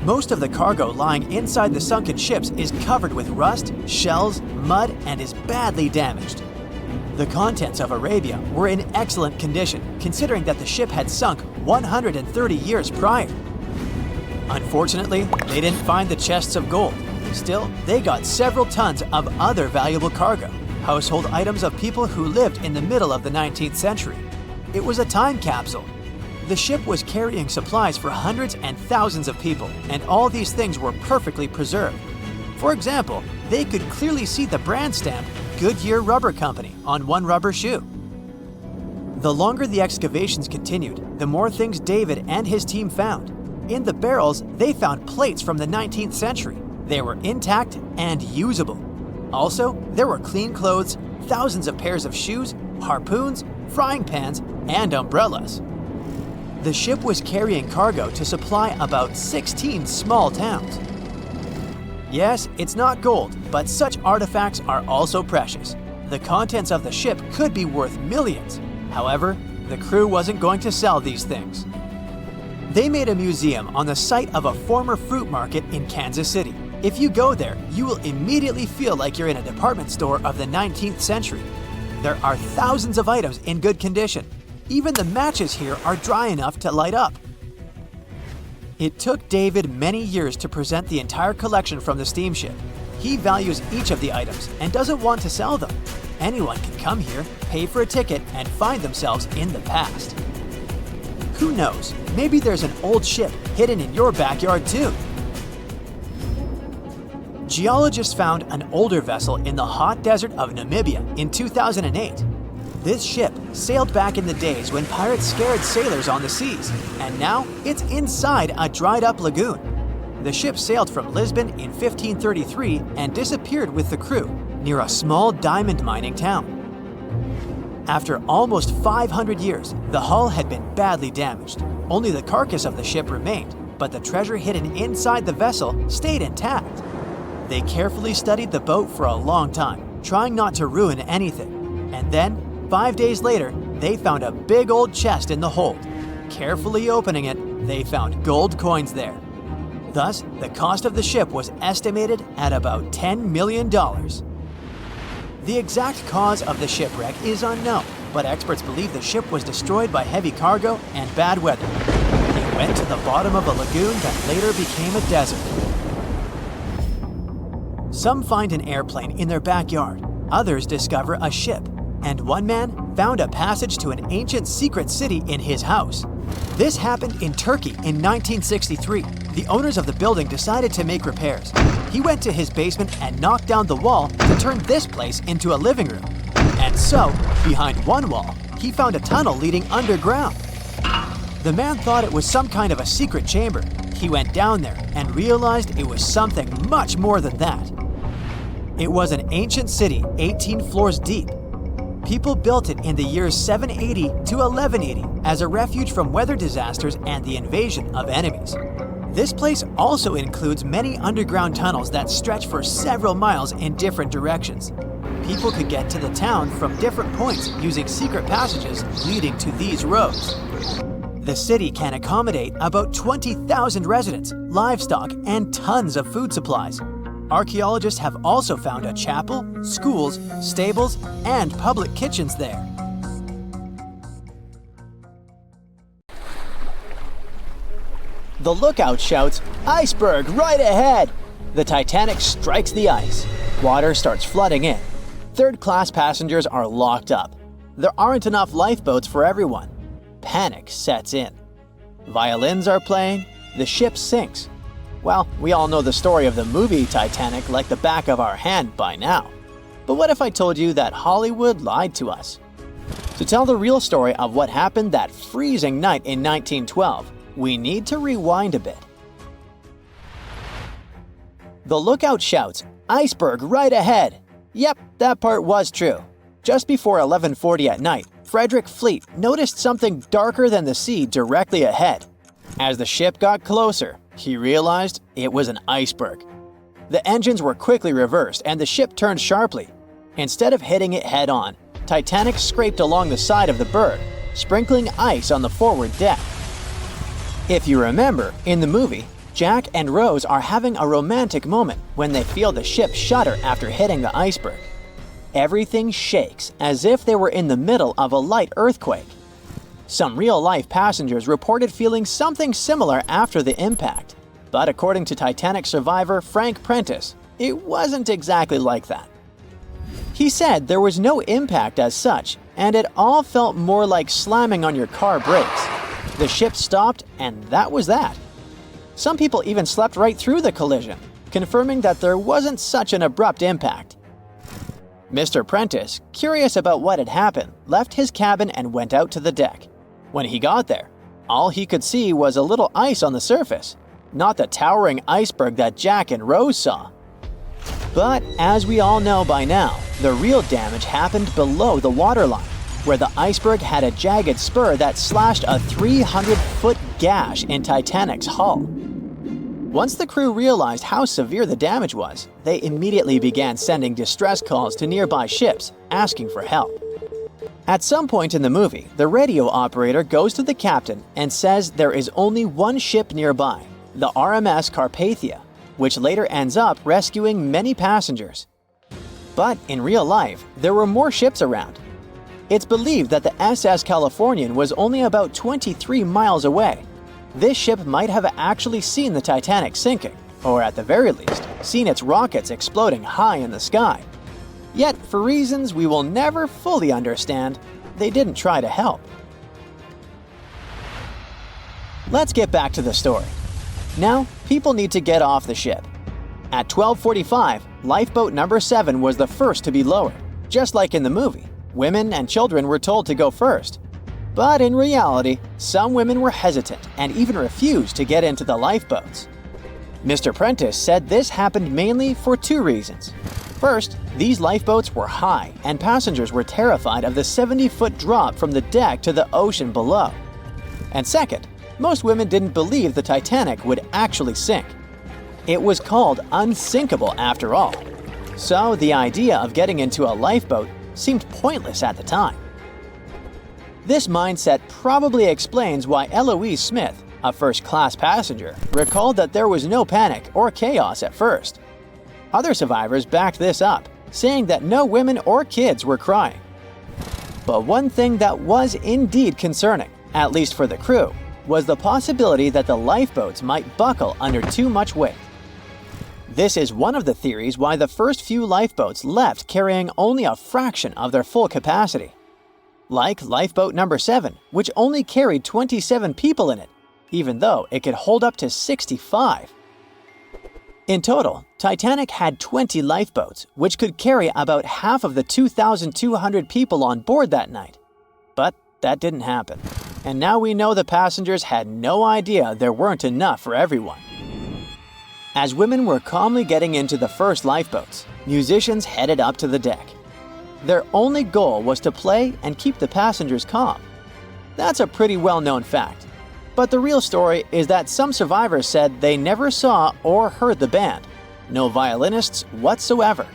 Most of the cargo lying inside the sunken ships is covered with rust, shells, mud, and is badly damaged. The contents of Arabia were in excellent condition, considering that the ship had sunk 130 years prior. Unfortunately, they didn't find the chests of gold. Still, they got several tons of other valuable cargo, household items of people who lived in the middle of the 19th century. It was a time capsule. The ship was carrying supplies for hundreds and thousands of people, and all these things were perfectly preserved. For example, they could clearly see the brand stamp Goodyear Rubber Company on one rubber shoe. The longer the excavations continued, the more things David and his team found. In the barrels, they found plates from the 19th century. They were intact and usable. Also, there were clean clothes, thousands of pairs of shoes, harpoons, frying pans, and umbrellas. The ship was carrying cargo to supply about 16 small towns. Yes, it's not gold, but such artifacts are also precious. The contents of the ship could be worth millions. However, the crew wasn't going to sell these things. They made a museum on the site of a former fruit market in Kansas City. If you go there, you will immediately feel like you're in a department store of the 19th century. There are thousands of items in good condition. Even the matches here are dry enough to light up. It took David many years to present the entire collection from the steamship. He values each of the items and doesn't want to sell them. Anyone can come here, pay for a ticket, and find themselves in the past. Who knows, maybe there's an old ship hidden in your backyard too. Geologists found an older vessel in the hot desert of Namibia in 2008. This ship sailed back in the days when pirates scared sailors on the seas, and now it's inside a dried-up lagoon. The ship sailed from Lisbon in 1533 and disappeared with the crew near a small diamond mining town. After almost 500 years, the hull had been badly damaged. Only the carcass of the ship remained, but the treasure hidden inside the vessel stayed intact. They carefully studied the boat for a long time, trying not to ruin anything. And then, 5 days later, they found a big old chest in the hold. Carefully opening it, they found gold coins there. Thus, the cost of the ship was estimated at about $10 million. The exact cause of the shipwreck is unknown, but experts believe the ship was destroyed by heavy cargo and bad weather. It went to the bottom of a lagoon that later became a desert. Some find an airplane in their backyard, others discover a ship, and one man found a passage to an ancient secret city in his house. This happened in Turkey in 1963. The owners of the building decided to make repairs. He went to his basement and knocked down the wall to turn this place into a living room. And so, behind one wall, he found a tunnel leading underground. The man thought it was some kind of a secret chamber. He went down there and realized it was something much more than that. It was an ancient city 18 floors deep. People built it in the years 780 to 1180 as a refuge from weather disasters and the invasion of enemies. This place also includes many underground tunnels that stretch for several miles in different directions. People could get to the town from different points using secret passages leading to these roads. The city can accommodate about 20,000 residents, livestock, and tons of food supplies. Archaeologists have also found a chapel, schools, stables, and public kitchens there. The lookout shouts, "Iceberg right ahead!" The Titanic strikes the ice. Water starts flooding in. Third-class passengers are locked up. There aren't enough lifeboats for everyone. Panic sets in. Violins are playing. The ship sinks. Well, we all know the story of the movie Titanic like the back of our hand by now. But what if I told you that Hollywood lied to us? To tell the real story of what happened that freezing night in 1912, we need to rewind a bit. The lookout shouts, "Iceberg right ahead!" Yep, that part was true. Just before 11:40 at night, Frederick Fleet noticed something darker than the sea directly ahead. As the ship got closer, he realized it was an iceberg. The engines were quickly reversed and the ship turned sharply. Instead of hitting it head-on, Titanic scraped along the side of the berg, sprinkling ice on the forward deck. If you remember, in the movie, Jack and Rose are having a romantic moment when they feel the ship shudder after hitting the iceberg. Everything shakes as if they were in the middle of a light earthquake. Some real-life passengers reported feeling something similar after the impact. But according to Titanic survivor Frank Prentice, it wasn't exactly like that. He said there was no impact as such, and it all felt more like slamming on your car brakes. The ship stopped, and that was that. Some people even slept right through the collision, confirming that there wasn't such an abrupt impact. Mr. Prentice, curious about what had happened, left his cabin and went out to the deck. When he got there, all he could see was a little ice on the surface, not the towering iceberg that Jack and Rose saw. But as we all know by now, the real damage happened below the waterline, where the iceberg had a jagged spur that slashed a 300-foot gash in Titanic's hull. Once the crew realized how severe the damage was, they immediately began sending distress calls to nearby ships, asking for help. At some point in the movie, the radio operator goes to the captain and says there is only one ship nearby, the RMS Carpathia, which later ends up rescuing many passengers. But in real life, there were more ships around. It's believed that the SS Californian was only about 23 miles away. This ship might have actually seen the Titanic sinking, or at the very least, seen its rockets exploding high in the sky. Yet, for reasons we will never fully understand, they didn't try to help. Let's get back to the story. Now, people need to get off the ship. At 12:45, lifeboat number 7 was the first to be lowered. Just like in the movie, women and children were told to go first. But in reality, some women were hesitant and even refused to get into the lifeboats. Mr. Prentice said this happened mainly for 2 reasons. First, these lifeboats were high and passengers were terrified of the 70-foot drop from the deck to the ocean below. And second, most women didn't believe the Titanic would actually sink. It was called unsinkable after all. So the idea of getting into a lifeboat seemed pointless at the time. This mindset probably explains why Eloise Smith, a first-class passenger, recalled that there was no panic or chaos at first. Other survivors backed this up, saying that no women or kids were crying. But one thing that was indeed concerning, at least for the crew, was the possibility that the lifeboats might buckle under too much weight. This is one of the theories why the first few lifeboats left carrying only a fraction of their full capacity. Like lifeboat number 7, which only carried 27 people in it, even though it could hold up to 65. In total, Titanic had 20 lifeboats, which could carry about half of the 2,200 people on board that night. But that didn't happen. And now we know the passengers had no idea there weren't enough for everyone. As women were calmly getting into the first lifeboats, musicians headed up to the deck. Their only goal was to play and keep the passengers calm. That's a pretty well-known fact. But the real story is that some survivors said they never saw or heard the band. No violinists whatsoever.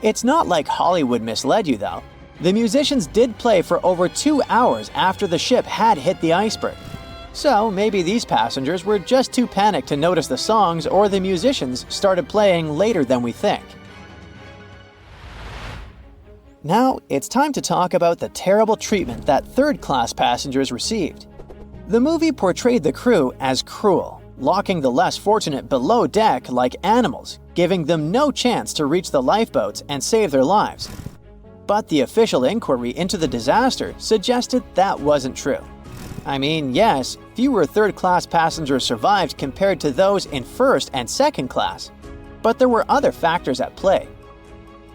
It's not like Hollywood misled you though. The musicians did play for over 2 hours after the ship had hit the iceberg. So maybe these passengers were just too panicked to notice the songs, or the musicians started playing later than we think. Now, it's time to talk about the terrible treatment that third-class passengers received. The movie portrayed the crew as cruel, locking the less fortunate below deck like animals, giving them no chance to reach the lifeboats and save their lives. But the official inquiry into the disaster suggested that wasn't true. I mean, yes, fewer third-class passengers survived compared to those in first and second class, but there were other factors at play.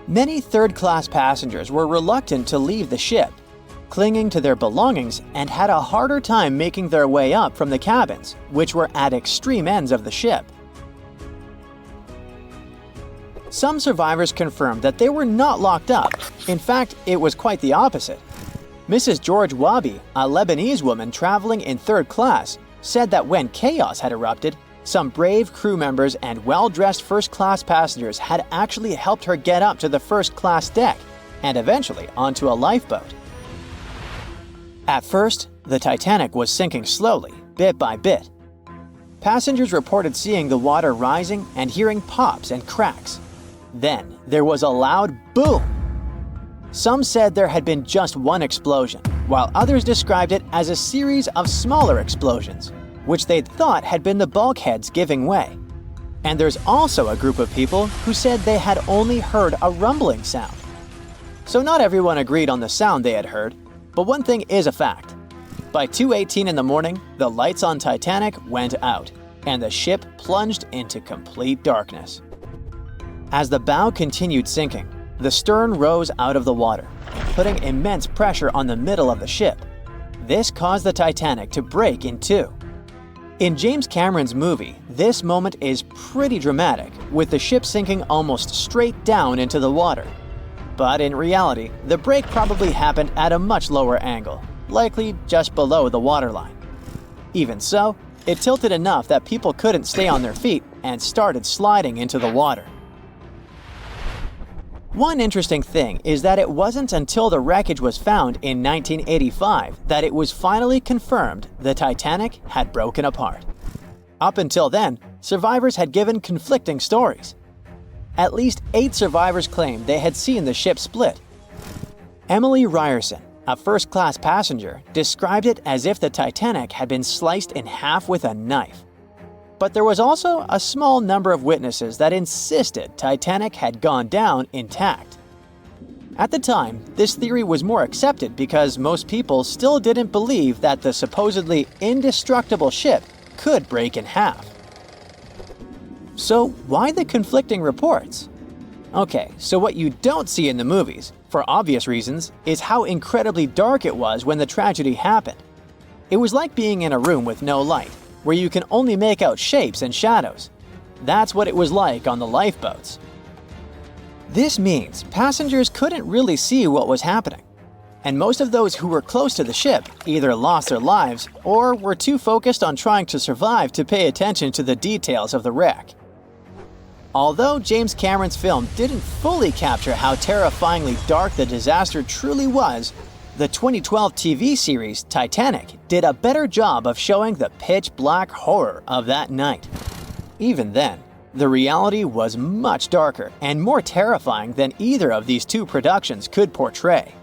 Many third-class passengers were reluctant to leave the ship, clinging to their belongings, and had a harder time making their way up from the cabins, which were at extreme ends of the ship. Some survivors confirmed that they were not locked up. In fact, it was quite the opposite. Mrs. George Wabi, a Lebanese woman traveling in third class, said that when chaos had erupted, some brave crew members and well-dressed first-class passengers had actually helped her get up to the first-class deck and eventually onto a lifeboat. At first, the Titanic was sinking slowly, bit by bit. Passengers reported seeing the water rising and hearing pops and cracks. Then, there was a loud boom. Some said there had been just one explosion, while others described it as a series of smaller explosions, which they'd thought had been the bulkheads giving way. And there's also a group of people who said they had only heard a rumbling sound. So not everyone agreed on the sound they had heard, but one thing is a fact. By 2:18 in the morning, the lights on Titanic went out, and the ship plunged into complete darkness. As the bow continued sinking, the stern rose out of the water, putting immense pressure on the middle of the ship. This caused the Titanic to break in two. In James Cameron's movie, this moment is pretty dramatic, with the ship sinking almost straight down into the water. But in reality, the break probably happened at a much lower angle, likely just below the waterline. Even so, it tilted enough that people couldn't stay on their feet and started sliding into the water. One interesting thing is that it wasn't until the wreckage was found in 1985 that it was finally confirmed the Titanic had broken apart. Up until then, survivors had given conflicting stories. At least 8 survivors claimed they had seen the ship split. Emily Ryerson, a first-class passenger, described it as if the Titanic had been sliced in half with a knife. But there was also a small number of witnesses that insisted Titanic had gone down intact. At the time, this theory was more accepted because most people still didn't believe that the supposedly indestructible ship could break in half. So why the conflicting reports? Okay, so what you don't see in the movies, for obvious reasons, is how incredibly dark it was when the tragedy happened. It was like being in a room with no light, where you can only make out shapes and shadows. That's what it was like on the lifeboats. This means passengers couldn't really see what was happening, and most of those who were close to the ship either lost their lives or were too focused on trying to survive to pay attention to the details of the wreck. Although James Cameron's film didn't fully capture how terrifyingly dark the disaster truly was, the 2012 TV series Titanic did a better job of showing the pitch-black horror of that night. Even then, the reality was much darker and more terrifying than either of these two productions could portray.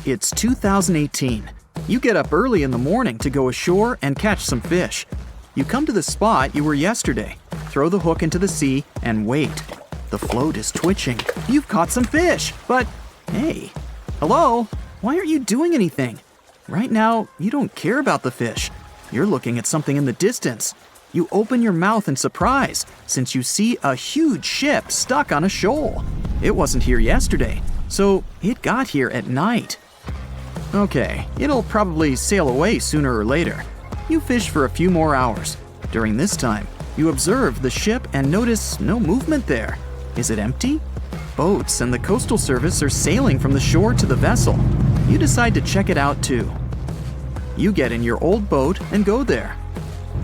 It's 2018. You get up early in the morning to go ashore and catch some fish. You come to the spot you were yesterday, throw the hook into the sea, and wait. The float is twitching. You've caught some fish, but hey, hello? Why aren't you doing anything? Right now, you don't care about the fish. You're looking at something in the distance. You open your mouth in surprise since you see a huge ship stuck on a shoal. It wasn't here yesterday, so it got here at night. Okay, it'll probably sail away sooner or later. You fish for a few more hours. During this time, you observe the ship and notice no movement there. Is it empty? Boats and the Coastal Service are sailing from the shore to the vessel. You decide to check it out too. You get in your old boat and go there.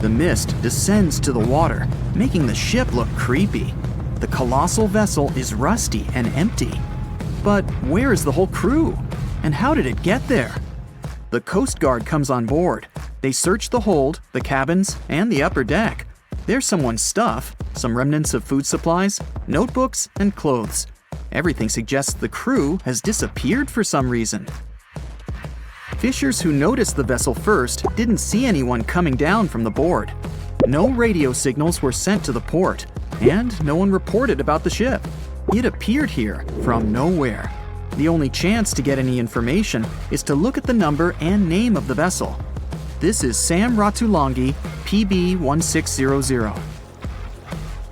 The mist descends to the water, making the ship look creepy. The colossal vessel is rusty and empty. But where is the whole crew? And how did it get there? The Coast Guard comes on board. They search the hold, the cabins, and the upper deck. There's someone's stuff, some remnants of food supplies, notebooks, and clothes. Everything suggests the crew has disappeared for some reason. Fishers who noticed the vessel first didn't see anyone coming down from the board. No radio signals were sent to the port, and no one reported about the ship. It appeared here from nowhere. The only chance to get any information is to look at the number and name of the vessel. This is Sam Ratulangi, PB 1600.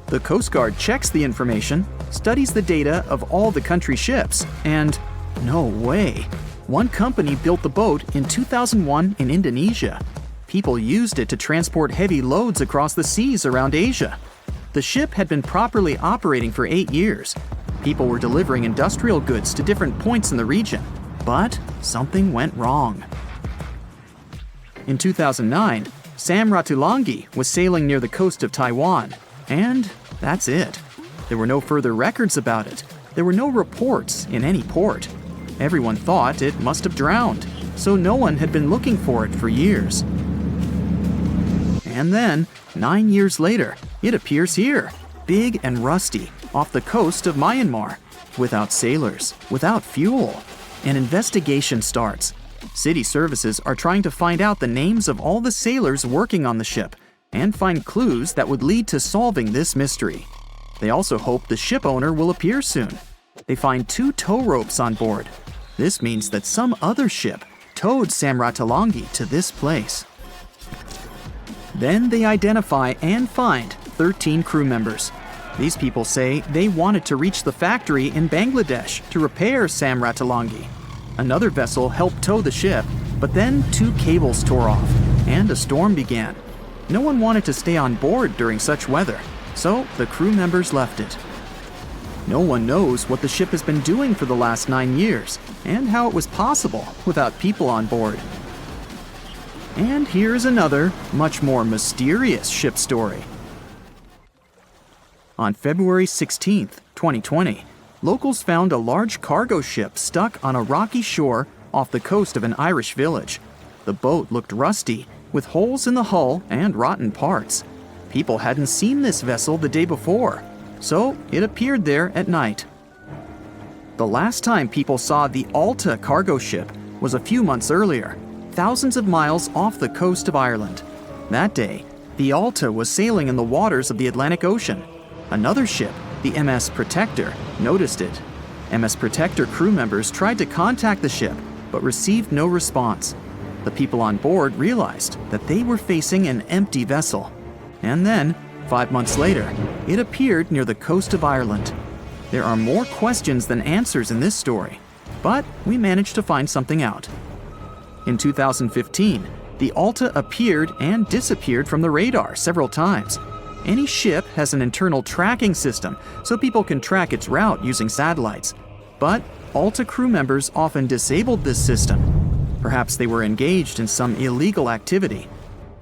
The Coast Guard checks the information, studies the data of all the country ships, and no way. One company built the boat in 2001 in Indonesia. People used it to transport heavy loads across the seas around Asia. The ship had been properly operating for 8 years. People were delivering industrial goods to different points in the region, but something went wrong. In 2009, Sam Ratulangi was sailing near the coast of Taiwan, and that's it. There were no further records about it. There were no reports in any port. Everyone thought it must have drowned, so no one had been looking for it for years. And then, 9 years later, it appears here, big and rusty, off the coast of Myanmar, without sailors, without fuel. An investigation starts. City services are trying to find out the names of all the sailors working on the ship and find clues that would lead to solving this mystery. They also hope the ship owner will appear soon. They find 2 tow ropes on board. This means that some other ship towed Sam Ratulangi to this place. Then they identify and find 13 crew members. These people say they wanted to reach the factory in Bangladesh to repair Sam Ratulangi. Another vessel helped tow the ship, but then 2 cables tore off, and a storm began. No one wanted to stay on board during such weather, so the crew members left it. No one knows what the ship has been doing for the last 9 years, and how it was possible without people on board. And here's another, much more mysterious ship story. On February 16, 2020, locals found a large cargo ship stuck on a rocky shore off the coast of an Irish village. The boat looked rusty, with holes in the hull and rotten parts. People hadn't seen this vessel the day before, so it appeared there at night. The last time people saw the Alta cargo ship was a few months earlier, thousands of miles off the coast of Ireland. That day, the Alta was sailing in the waters of the Atlantic Ocean. Another ship, the MS Protector, noticed it. MS Protector crew members tried to contact the ship, but received no response. The people on board realized that they were facing an empty vessel. And then, 5 months later, it appeared near the coast of Ireland. There are more questions than answers in this story, but we managed to find something out. In 2015, the Alta appeared and disappeared from the radar several times. Any ship has an internal tracking system, so people can track its route using satellites. But Alta crew members often disabled this system. Perhaps they were engaged in some illegal activity.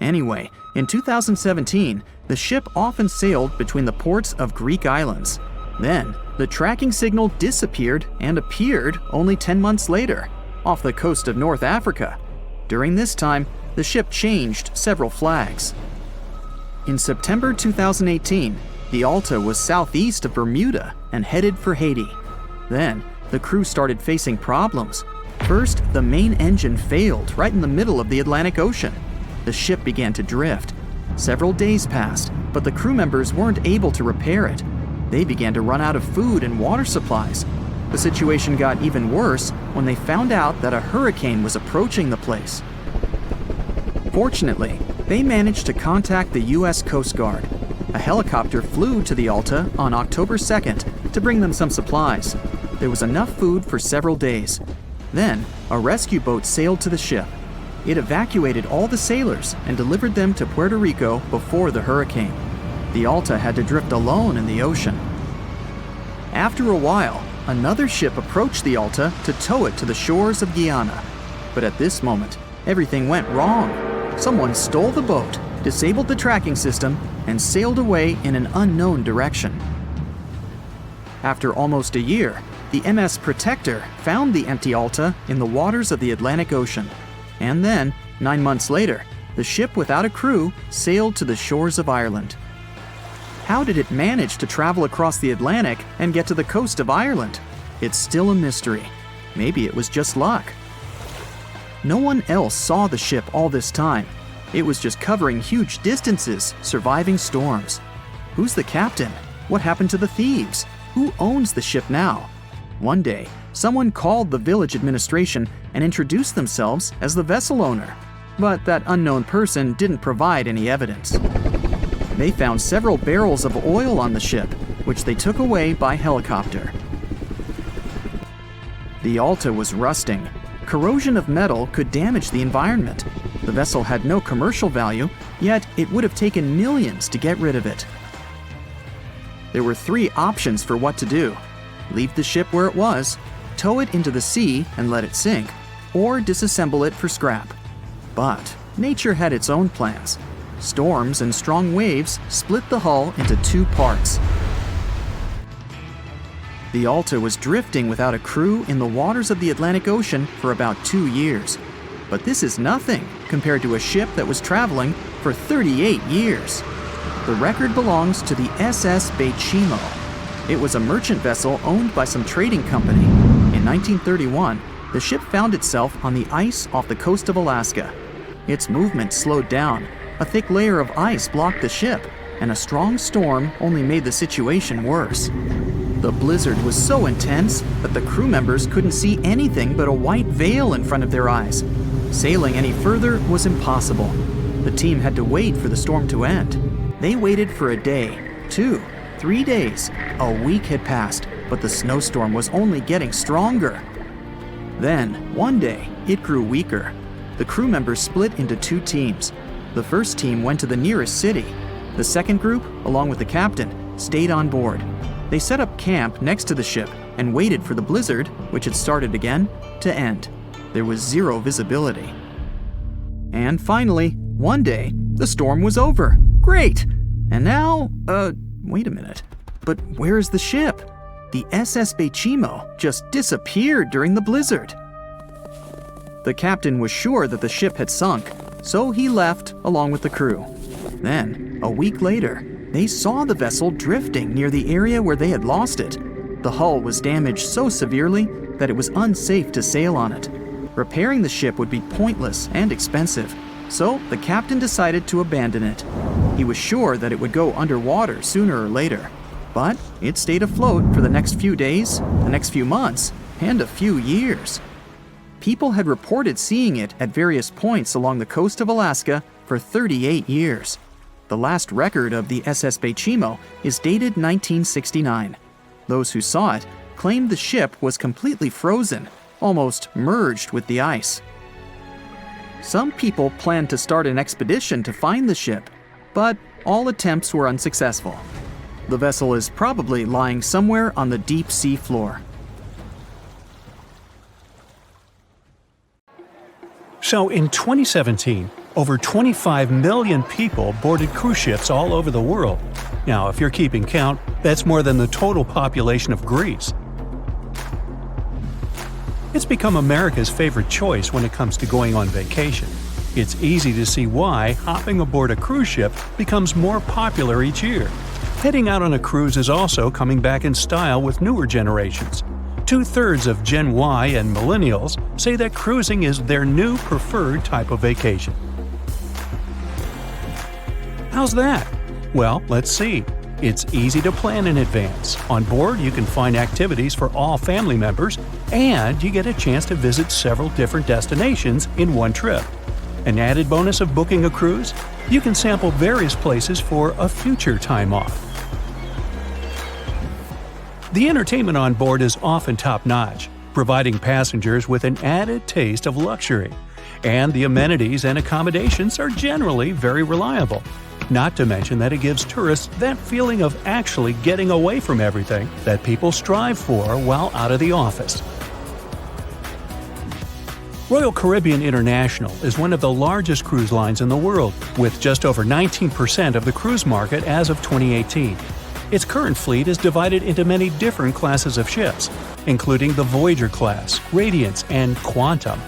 Anyway, in 2017, the ship often sailed between the ports of Greek islands. Then, the tracking signal disappeared and appeared only 10 months later, off the coast of North Africa. During this time, the ship changed several flags. In September 2018, the Alta was southeast of Bermuda and headed for Haiti. Then, the crew started facing problems. First, the main engine failed right in the middle of the Atlantic Ocean. The ship began to drift. Several days passed, but the crew members weren't able to repair it. They began to run out of food and water supplies. The situation got even worse when they found out that a hurricane was approaching the place. Fortunately, they managed to contact the U.S. Coast Guard. A helicopter flew to the Alta on October 2nd to bring them some supplies. There was enough food for several days. Then, a rescue boat sailed to the ship. It evacuated all the sailors and delivered them to Puerto Rico before the hurricane. The Alta had to drift alone in the ocean. After a while, another ship approached the Alta to tow it to the shores of Guyana. But at this moment, everything went wrong. Someone stole the boat, disabled the tracking system, and sailed away in an unknown direction. After almost a year, the MS Protector found the empty Alta in the waters of the Atlantic Ocean. And then, 9 months later, the ship without a crew sailed to the shores of Ireland. How did it manage to travel across the Atlantic and get to the coast of Ireland? It's still a mystery. Maybe it was just luck. No one else saw the ship all this time. It was just covering huge distances, surviving storms. Who's the captain? What happened to the thieves? Who owns the ship now? One day, someone called the village administration and introduced themselves as the vessel owner. But that unknown person didn't provide any evidence. They found several barrels of oil on the ship, which they took away by helicopter. The Alta was rusting. Corrosion of metal could damage the environment. The vessel had no commercial value, yet it would have taken millions to get rid of it. There were 3 options for what to do: leave the ship where it was, tow it into the sea and let it sink, or disassemble it for scrap. But nature had its own plans. Storms and strong waves split the hull into 2 parts. The Alta was drifting without a crew in the waters of the Atlantic Ocean for about 2 years. But this is nothing compared to a ship that was traveling for 38 years. The record belongs to the SS Bechimo. It was a merchant vessel owned by some trading company. In 1931, the ship found itself on the ice off the coast of Alaska. Its movement slowed down. A thick layer of ice blocked the ship, and a strong storm only made the situation worse. The blizzard was so intense that the crew members couldn't see anything but a white veil in front of their eyes. Sailing any further was impossible. The team had to wait for the storm to end. They waited for a day, 2, 3 days. A week had passed, but the snowstorm was only getting stronger. Then, one day, it grew weaker. The crew members split into 2 teams. The first team went to the nearest city. The second group, along with the captain, stayed on board. They set up camp next to the ship and waited for the blizzard, which had started again, to end. There was 0 visibility. And finally, one day, the storm was over. Great! And now, wait a minute. But where is the ship? The SS Bechimo just disappeared during the blizzard. The captain was sure that the ship had sunk, so he left along with the crew. Then, a week later, they saw the vessel drifting near the area where they had lost it. The hull was damaged so severely that it was unsafe to sail on it. Repairing the ship would be pointless and expensive, so the captain decided to abandon it. He was sure that it would go underwater sooner or later, but it stayed afloat for the next few days, the next few months, and a few years. People had reported seeing it at various points along the coast of Alaska for 38 years. The last record of the SS Beijimo is dated 1969. Those who saw it claimed the ship was completely frozen, almost merged with the ice. Some people planned to start an expedition to find the ship, but all attempts were unsuccessful. The vessel is probably lying somewhere on the deep sea floor. So in 2017, over 25 million people boarded cruise ships all over the world. Now, if you're keeping count, that's more than the total population of Greece. It's become America's favorite choice when it comes to going on vacation. It's easy to see why hopping aboard a cruise ship becomes more popular each year. Heading out on a cruise is also coming back in style with newer generations. 2/3 of Gen Y and millennials say that cruising is their new preferred type of vacation. How's that? Well, let's see. It's easy to plan in advance. On board, you can find activities for all family members, and you get a chance to visit several different destinations in one trip. An added bonus of booking a cruise? You can sample various places for a future time off. The entertainment on board is often top-notch, providing passengers with an added taste of luxury. And the amenities and accommodations are generally very reliable. Not to mention that it gives tourists that feeling of actually getting away from everything that people strive for while out of the office. Royal Caribbean International is one of the largest cruise lines in the world, with just over 19% of the cruise market as of 2018. Its current fleet is divided into many different classes of ships, including the Voyager class, Radiance, and Quantum.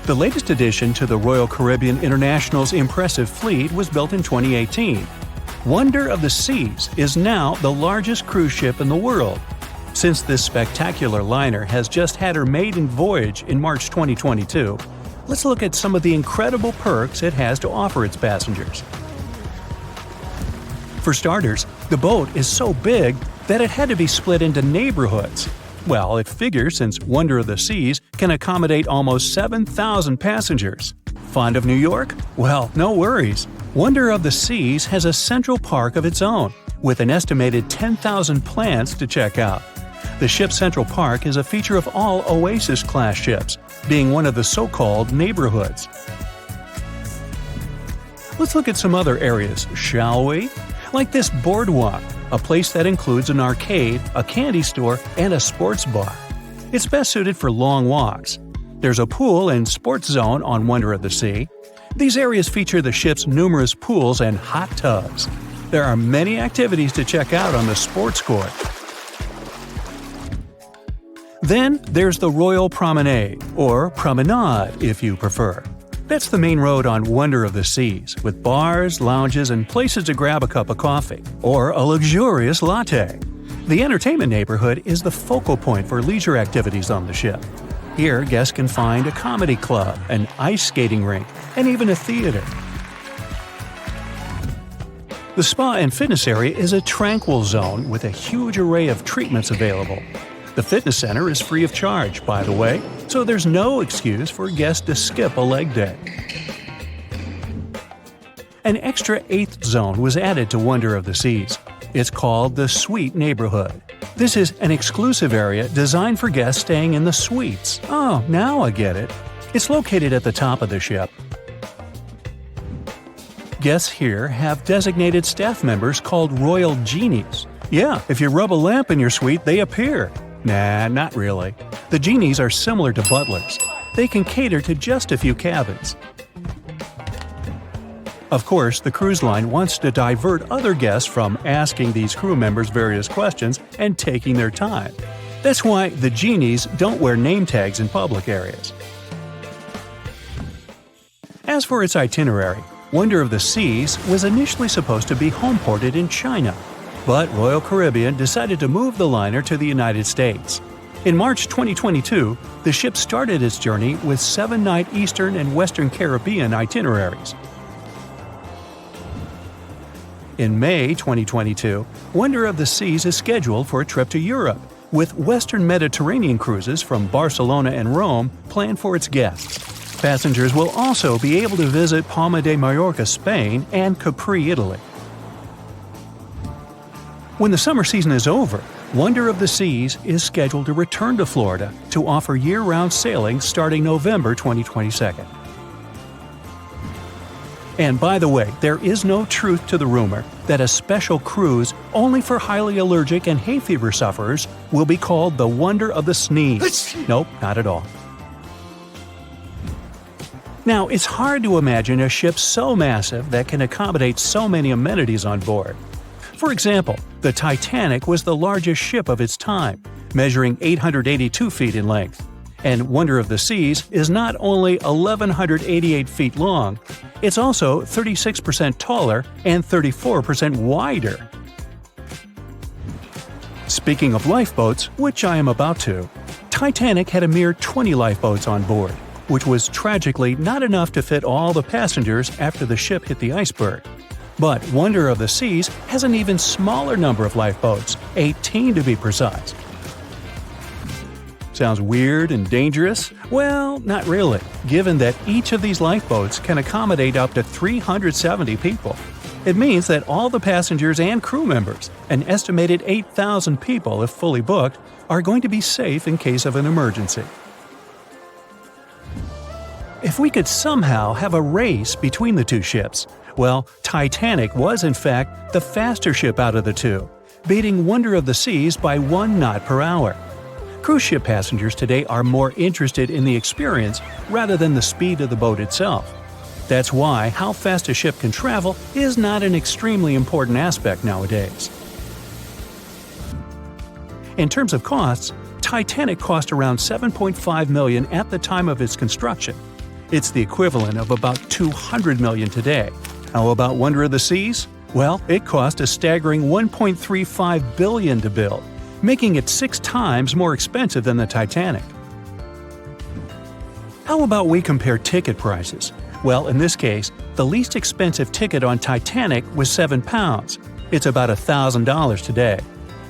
The latest addition to the Royal Caribbean International's impressive fleet was built in 2018. Wonder of the Seas is now the largest cruise ship in the world. Since this spectacular liner has just had her maiden voyage in March 2022, let's look at some of the incredible perks it has to offer its passengers. For starters, the boat is so big that it had to be split into neighborhoods. Well, it figures since Wonder of the Seas can accommodate almost 7,000 passengers. Fond of New York? Well, no worries. Wonder of the Seas has a central park of its own, with an estimated 10,000 plants to check out. The ship's Central Park is a feature of all Oasis-class ships, being one of the so-called neighborhoods. Let's look at some other areas, shall we? Like this boardwalk, a place that includes an arcade, a candy store, and a sports bar. It's best suited for long walks. There's a pool and sports zone on Wonder of the Sea. These areas feature the ship's numerous pools and hot tubs. There are many activities to check out on the sports court. Then there's the Royal Promenade, or Promenade if you prefer. That's the main road on Wonder of the Seas, with bars, lounges, and places to grab a cup of coffee, or a luxurious latte. The entertainment neighborhood is the focal point for leisure activities on the ship. Here, guests can find a comedy club, an ice skating rink, and even a theater. The spa and fitness area is a tranquil zone with a huge array of treatments available. The fitness center is free of charge, by the way, so there's no excuse for guests to skip a leg day. An extra 8th zone was added to Wonder of the Seas. It's called the Suite Neighborhood. This is an exclusive area designed for guests staying in the suites. Oh, now I get it. It's located at the top of the ship. Guests here have designated staff members called Royal Genies. Yeah, if you rub a lamp in your suite, they appear. Nah, not really. The genies are similar to butlers. They can cater to just a few cabins. Of course, the cruise line wants to divert other guests from asking these crew members various questions and taking their time. That's why the genies don't wear name tags in public areas. As for its itinerary, Wonder of the Seas was initially supposed to be homeported in China, but Royal Caribbean decided to move the liner to the United States. In March 2022, the ship started its journey with 7-night Eastern and Western Caribbean itineraries. In May 2022, Wonder of the Seas is scheduled for a trip to Europe, with Western Mediterranean cruises from Barcelona and Rome planned for its guests. Passengers will also be able to visit Palma de Mallorca, Spain, and Capri, Italy. When the summer season is over, Wonder of the Seas is scheduled to return to Florida to offer year-round sailing starting November 2022. And by the way, there is no truth to the rumor that a special cruise only for highly allergic and hay fever sufferers will be called the Wonder of the Sneeze. Nope, not at all. Now, it's hard to imagine a ship so massive that can accommodate so many amenities on board. For example, the Titanic was the largest ship of its time, measuring 882 feet in length. And Wonder of the Seas is not only 1,188 feet long, it's also 36% taller and 34% wider. Speaking of lifeboats, which I am about to, Titanic had a mere 20 lifeboats on board, which was tragically not enough to fit all the passengers after the ship hit the iceberg. But Wonder of the Seas has an even smaller number of lifeboats, 18 to be precise. Sounds weird and dangerous? Well, not really, given that each of these lifeboats can accommodate up to 370 people. It means that all the passengers and crew members, an estimated 8,000 people if fully booked, are going to be safe in case of an emergency. If we could somehow have a race between the two ships, well, Titanic was in fact the faster ship out of the two, beating Wonder of the Seas by 1 knot per hour. Cruise ship passengers today are more interested in the experience rather than the speed of the boat itself. That's why how fast a ship can travel is not an extremely important aspect nowadays. In terms of costs, Titanic cost around $7.5 million at the time of its construction. It's the equivalent of about $200 million today. How about Wonder of the Seas? Well, it cost a staggering $1.35 billion to build, making it 6 times more expensive than the Titanic. How about we compare ticket prices? Well, in this case, the least expensive ticket on Titanic was £7. It's about $1,000 today.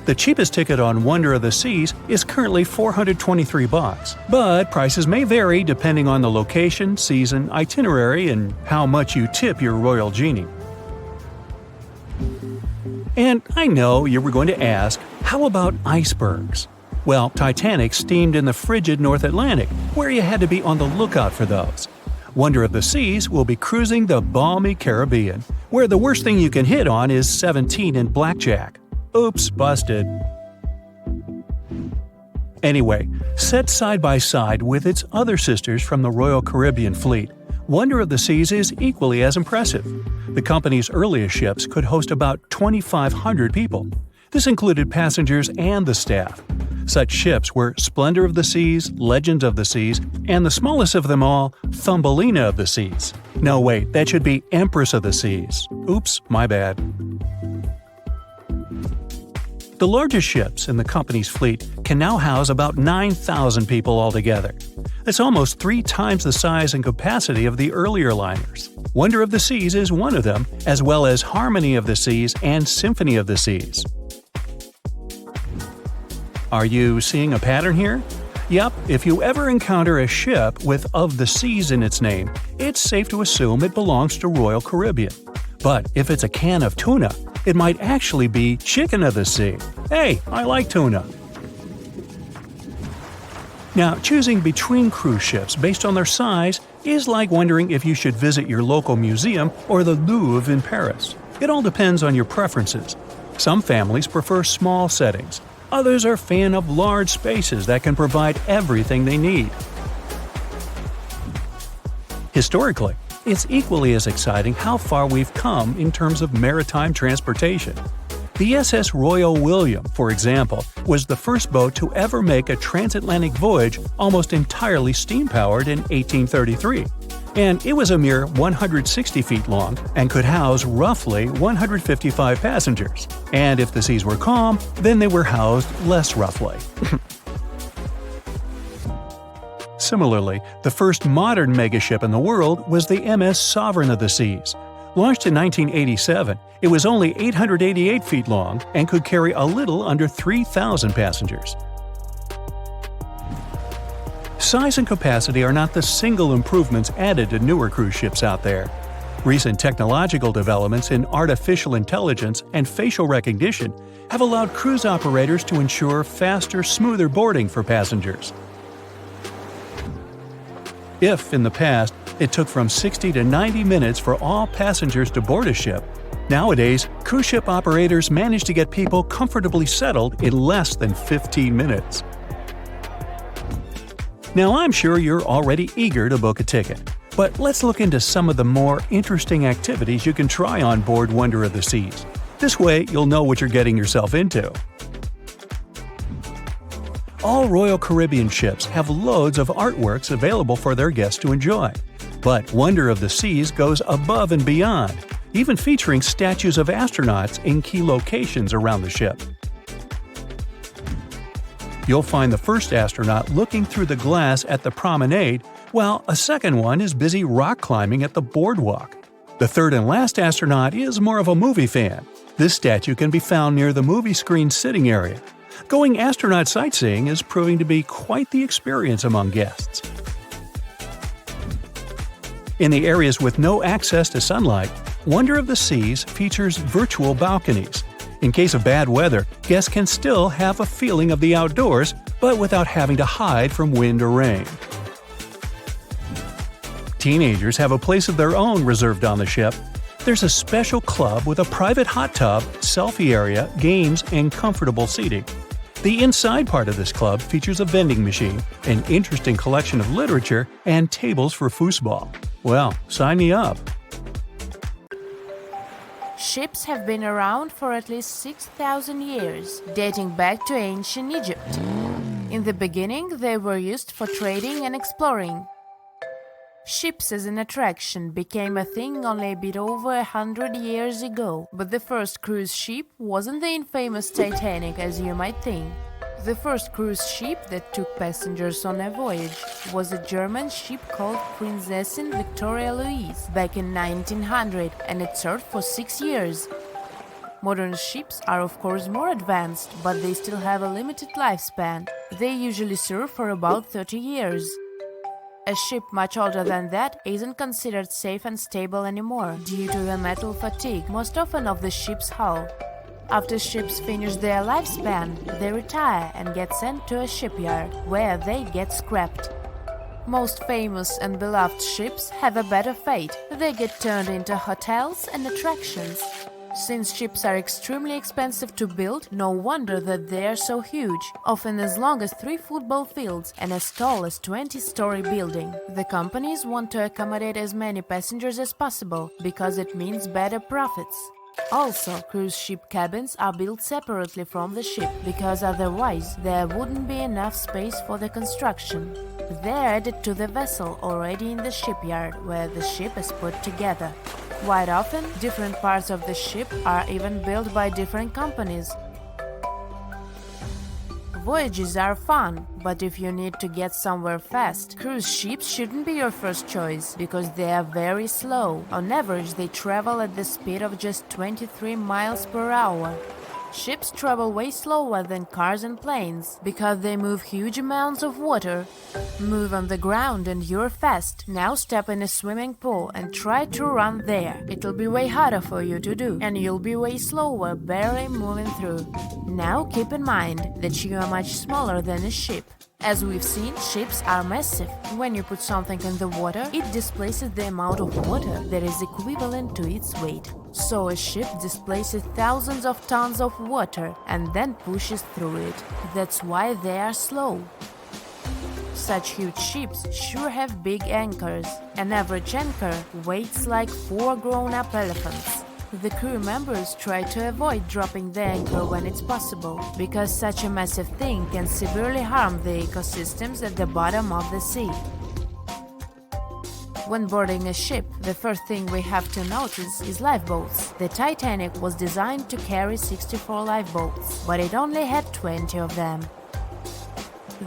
The cheapest ticket on Wonder of the Seas is currently $423, but prices may vary depending on the location, season, itinerary, and how much you tip your royal genie. And I know you were going to ask, how about icebergs? Well, Titanic steamed in the frigid North Atlantic, where you had to be on the lookout for those. Wonder of the Seas will be cruising the balmy Caribbean, where the worst thing you can hit on is 17 and blackjack. Oops, busted. Anyway, set side by side with its other sisters from the Royal Caribbean Fleet, Wonder of the Seas is equally as impressive. The company's earliest ships could host about 2,500 people. This included passengers and the staff. Such ships were Splendor of the Seas, Legend of the Seas, and the smallest of them all, Thumbelina of the Seas. No, wait, that should be Empress of the Seas. Oops, my bad. The largest ships in the company's fleet can now house about 9,000 people altogether. That's almost 3 times the size and capacity of the earlier liners. Wonder of the Seas is one of them, as well as Harmony of the Seas and Symphony of the Seas. Are you seeing a pattern here? Yep, if you ever encounter a ship with Of the Seas in its name, it's safe to assume it belongs to Royal Caribbean. But if it's a can of tuna, it might actually be Chicken of the Sea. Hey, I like tuna. Now, choosing between cruise ships based on their size is like wondering if you should visit your local museum or the Louvre in Paris. It all depends on your preferences. Some families prefer small settings. Others are fan of large spaces that can provide everything they need. Historically, it's equally as exciting how far we've come in terms of maritime transportation. The SS Royal William, for example, was the first boat to ever make a transatlantic voyage almost entirely steam-powered in 1833. And it was a mere 160 feet long and could house roughly 155 passengers. And if the seas were calm, then they were housed less roughly. Similarly, the first modern megaship in the world was the MS Sovereign of the Seas. Launched in 1987, it was only 888 feet long and could carry a little under 3,000 passengers. size and capacity are not the single improvements added to newer cruise ships out there. Recent technological developments in artificial intelligence and facial recognition have allowed cruise operators to ensure faster, smoother boarding for passengers. If, in the past, it took from 60 to 90 minutes for all passengers to board a ship, nowadays, cruise ship operators manage to get people comfortably settled in less than 15 minutes. Now, I'm sure you're already eager to book a ticket, but let's look into some of the more interesting activities you can try on board Wonder of the Seas. This way, you'll know what you're getting yourself into. All Royal Caribbean ships have loads of artworks available for their guests to enjoy. But Wonder of the Seas goes above and beyond, even featuring statues of astronauts in key locations around the ship. You'll find the first astronaut looking through the glass at the promenade, while a second one is busy rock climbing at the boardwalk. The third and last astronaut is more of a movie fan. This statue can be found near the movie screen sitting area. Going astronaut sightseeing is proving to be quite the experience among guests. In the areas with no access to sunlight, Wonder of the Seas features virtual balconies. In case of bad weather, guests can still have a feeling of the outdoors, but without having to hide from wind or rain. Teenagers have a place of their own reserved on the ship. There's a special club with a private hot tub, selfie area, games, and comfortable seating. The inside part of this club features a vending machine, an interesting collection of literature, and tables for foosball. Well, sign me up! Ships have been around for at least 6,000 years, dating back to ancient Egypt. In the beginning, they were used for trading and exploring. Ships as an attraction became a thing only a bit over 100 years ago, but the first cruise ship wasn't the infamous Titanic as you might think. The first cruise ship that took passengers on a voyage was a German ship called Prinzessin Victoria Louise back in 1900, and it served for 6 years. Modern ships are of course more advanced, but they still have a limited lifespan. They usually serve for about 30 years. A ship much older than that isn't considered safe and stable anymore due to the metal fatigue, most often of the ship's hull. After ships finish their lifespan, they retire and get sent to a shipyard, where they get scrapped. Most famous and beloved ships have a better fate. They get turned into hotels and attractions. Since ships are extremely expensive to build, no wonder that they are so huge, often as long as 3 football fields and as tall as 20-story building. The companies want to accommodate as many passengers as possible, because it means better profits. Also, cruise ship cabins are built separately from the ship, because otherwise there wouldn't be enough space for the construction. They're added to the vessel already in the shipyard, where the ship is put together. Quite often, different parts of the ship are even built by different companies. Voyages are fun, but if you need to get somewhere fast, cruise ships shouldn't be your first choice, because they are very slow. On average, they travel at the speed of just 23 miles per hour. Ships travel way slower than cars and planes, because they move huge amounts of water. Move on the ground and you're fast. Now step in a swimming pool and try to run there. It'll be way harder for you to do, and you'll be way slower, barely moving through. Now keep in mind that you are much smaller than a ship. As we've seen, ships are massive. When you put something in the water, it displaces the amount of water that is equivalent to its weight. So a ship displaces thousands of tons of water and then pushes through it. That's why they are slow. Such huge ships sure have big anchors. An average anchor weighs like 4 grown-up elephants. The crew members try to avoid dropping the anchor when it's possible, because such a massive thing can severely harm the ecosystems at the bottom of the sea. When boarding a ship, the first thing we have to notice is lifeboats. The Titanic was designed to carry 64 lifeboats, but it only had 20 of them.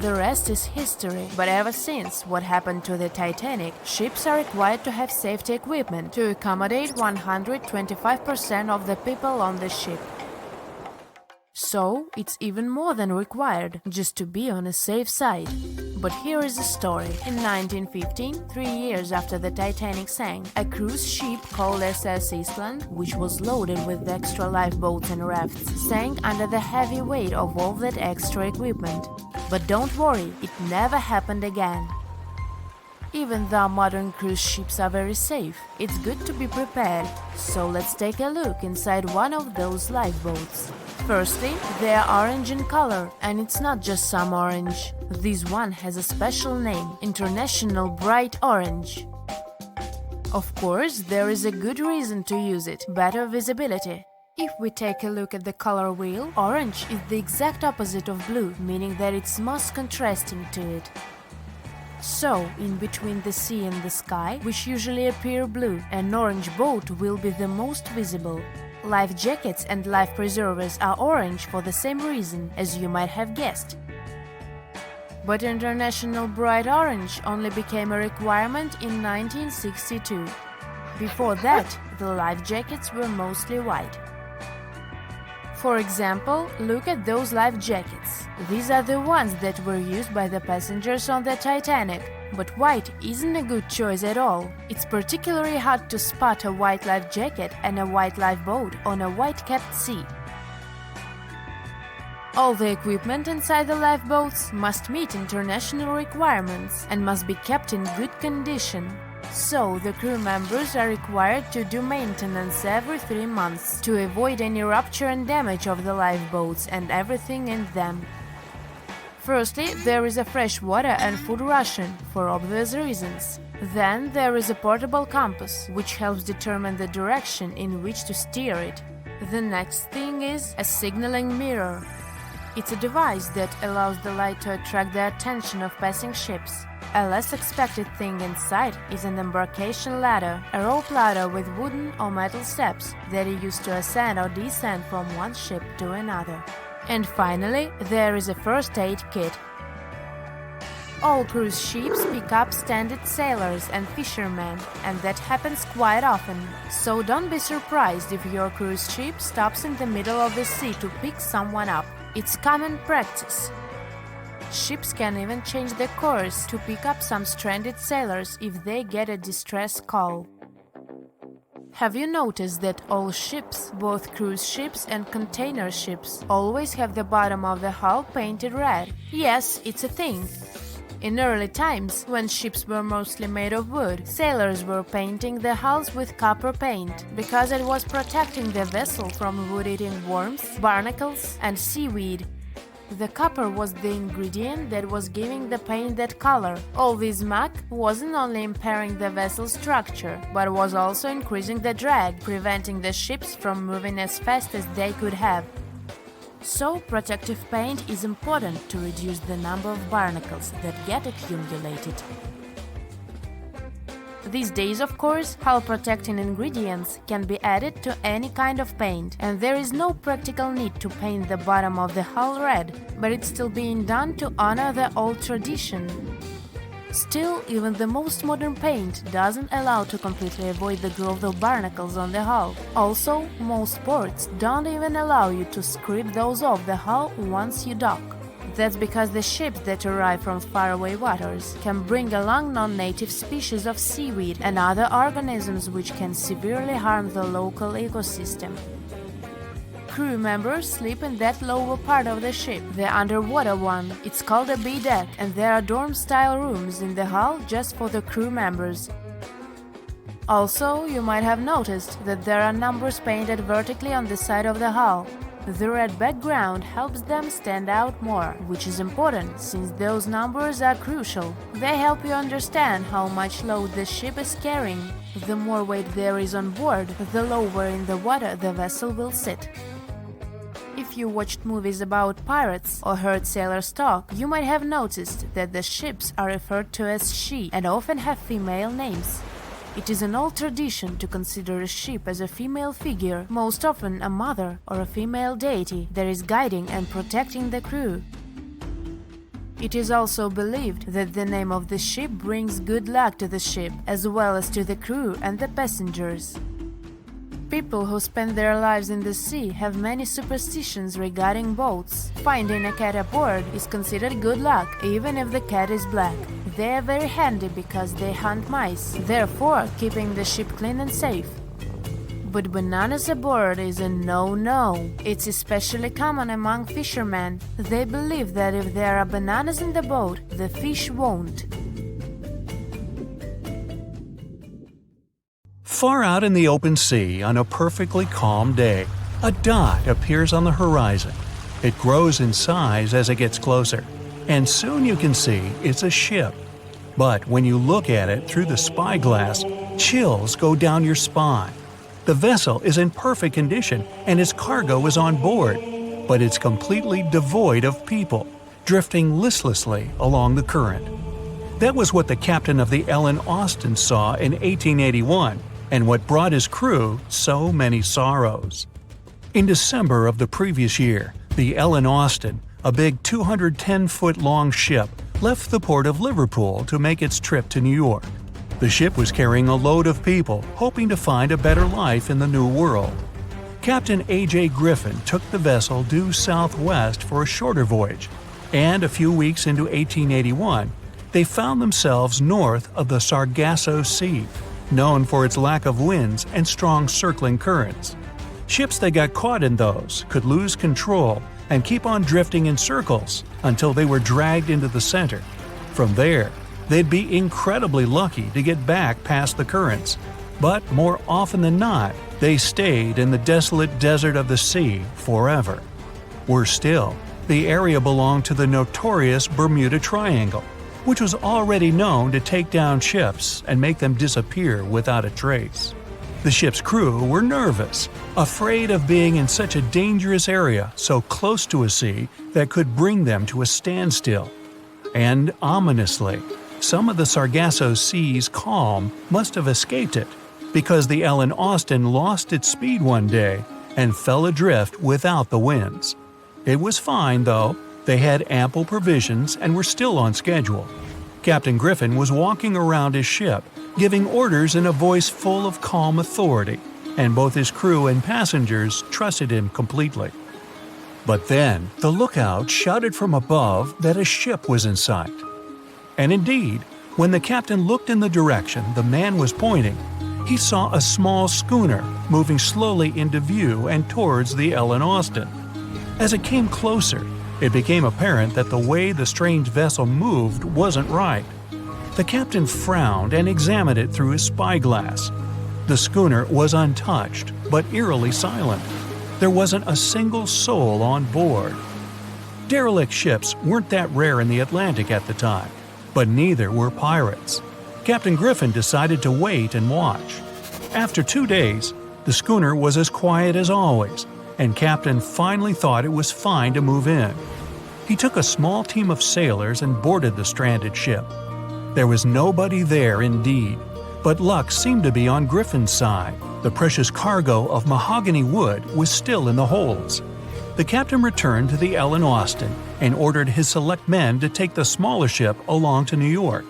The rest is history, but ever since what happened to the Titanic, ships are required to have safety equipment to accommodate 125% of the people on the ship. So, it's even more than required, just to be on a safe side. But here is the story. In 1915, 3 years after the Titanic sank, a cruise ship called SS Eastland, which was loaded with extra lifeboats and rafts, sank under the heavy weight of all that extra equipment. But don't worry, it never happened again. Even though modern cruise ships are very safe, it's good to be prepared. So let's take a look inside one of those lifeboats. Firstly, they are orange in color, and it's not just some orange. This one has a special name, International Bright Orange. Of course, there is a good reason to use it, better visibility. If we take a look at the color wheel, orange is the exact opposite of blue, meaning that it's most contrasting to it. So, in between the sea and the sky, which usually appear blue, an orange boat will be the most visible. Life jackets and life preservers are orange for the same reason, as you might have guessed. But International Bright Orange only became a requirement in 1962. Before that, the life jackets were mostly white. For example, look at those life jackets. These are the ones that were used by the passengers on the Titanic. But white isn't a good choice at all. It's particularly hard to spot a white life jacket and a white lifeboat on a white-capped sea. All the equipment inside the lifeboats must meet international requirements and must be kept in good condition. So, the crew members are required to do maintenance every 3 months to avoid any rupture and damage of the lifeboats and everything in them. Firstly, there is a fresh water and food ration, for obvious reasons. Then there is a portable compass, which helps determine the direction in which to steer it. The next thing is a signaling mirror. It's a device that allows the light to attract the attention of passing ships. A less expected thing inside is an embarkation ladder, a rope ladder with wooden or metal steps that are used to ascend or descend from one ship to another. And finally, there is a first aid kit. All cruise ships pick up stranded sailors and fishermen, and that happens quite often. So don't be surprised if your cruise ship stops in the middle of the sea to pick someone up. It's common practice. Ships can even change their course to pick up some stranded sailors if they get a distress call. Have you noticed that all ships, both cruise ships and container ships, always have the bottom of the hull painted red? Yes, it's a thing. In early times, when ships were mostly made of wood, sailors were painting the hulls with copper paint, because it was protecting the vessel from wood-eating worms, barnacles, and seaweed. The copper was the ingredient that was giving the paint that color. All this muck wasn't only impairing the vessel's structure, but was also increasing the drag, preventing the ships from moving as fast as they could have. So, protective paint is important to reduce the number of barnacles that get accumulated. These days, of course, hull-protecting ingredients can be added to any kind of paint, and there is no practical need to paint the bottom of the hull red, but it's still being done to honor the old tradition. Still, even the most modern paint doesn't allow to completely avoid the growth of barnacles on the hull. Also, most ports don't even allow you to scrape those off the hull once you dock. That's because the ships that arrive from faraway waters can bring along non-native species of seaweed and other organisms which can severely harm the local ecosystem. Crew members sleep in that lower part of the ship, the underwater one. It's called a B-deck, and there are dorm-style rooms in the hull just for the crew members. Also, you might have noticed that there are numbers painted vertically on the side of the hull. The red background helps them stand out more, which is important since those numbers are crucial. They help you understand how much load the ship is carrying. The more weight there is on board, the lower in the water the vessel will sit. If you watched movies about pirates or heard sailors talk, you might have noticed that the ships are referred to as she and often have female names. It is an old tradition to consider a ship as a female figure, most often a mother or a female deity that is guiding and protecting the crew. It is also believed that the name of the ship brings good luck to the ship, as well as to the crew and the passengers. People who spend their lives in the sea have many superstitions regarding boats. Finding a cat aboard is considered good luck, even if the cat is black. They are very handy because they hunt mice, therefore keeping the ship clean and safe. But bananas aboard is a no-no. It's especially common among fishermen. They believe that if there are bananas in the boat, the fish won't. Far out in the open sea on a perfectly calm day, a dot appears on the horizon. It grows in size as it gets closer, and soon you can see it's a ship. But when you look at it through the spyglass, chills go down your spine. The vessel is in perfect condition and its cargo is on board, but it's completely devoid of people, drifting listlessly along the current. That was what the captain of the Ellen Austin saw in 1881, and what brought his crew so many sorrows. In December of the previous year, the Ellen Austin, a big 210-foot-long ship, left the port of Liverpool to make its trip to New York. The ship was carrying a load of people hoping to find a better life in the New World. Captain A.J. Griffin took the vessel due southwest for a shorter voyage, and a few weeks into 1881, they found themselves north of the Sargasso Sea, known for its lack of winds and strong circling currents. Ships that got caught in those could lose control and keep on drifting in circles until they were dragged into the center. From there, they'd be incredibly lucky to get back past the currents, but more often than not, they stayed in the desolate desert of the sea forever. Worse still, the area belonged to the notorious Bermuda Triangle, which was already known to take down ships and make them disappear without a trace. The ship's crew were nervous, afraid of being in such a dangerous area so close to a sea that could bring them to a standstill. And ominously, some of the Sargasso Sea's calm must have escaped it, because the Ellen Austin lost its speed one day and fell adrift without the winds. It was fine, though. They had ample provisions and were still on schedule. Captain Griffin was walking around his ship, giving orders in a voice full of calm authority, and both his crew and passengers trusted him completely. But then, the lookout shouted from above that a ship was in sight. And indeed, when the captain looked in the direction the man was pointing, he saw a small schooner moving slowly into view and towards the Ellen Austin. As it came closer, it became apparent that the way the strange vessel moved wasn't right. The captain frowned and examined it through his spyglass. The schooner was untouched, but eerily silent. There wasn't a single soul on board. Derelict ships weren't that rare in the Atlantic at the time, but neither were pirates. Captain Griffin decided to wait and watch. After 2 days, the schooner was as quiet as always, and Captain finally thought it was fine to move in. He took a small team of sailors and boarded the stranded ship. There was nobody there indeed, but luck seemed to be on Griffin's side. The precious cargo of mahogany wood was still in the holds. The captain returned to the Ellen Austin and ordered his select men to take the smaller ship along to New York.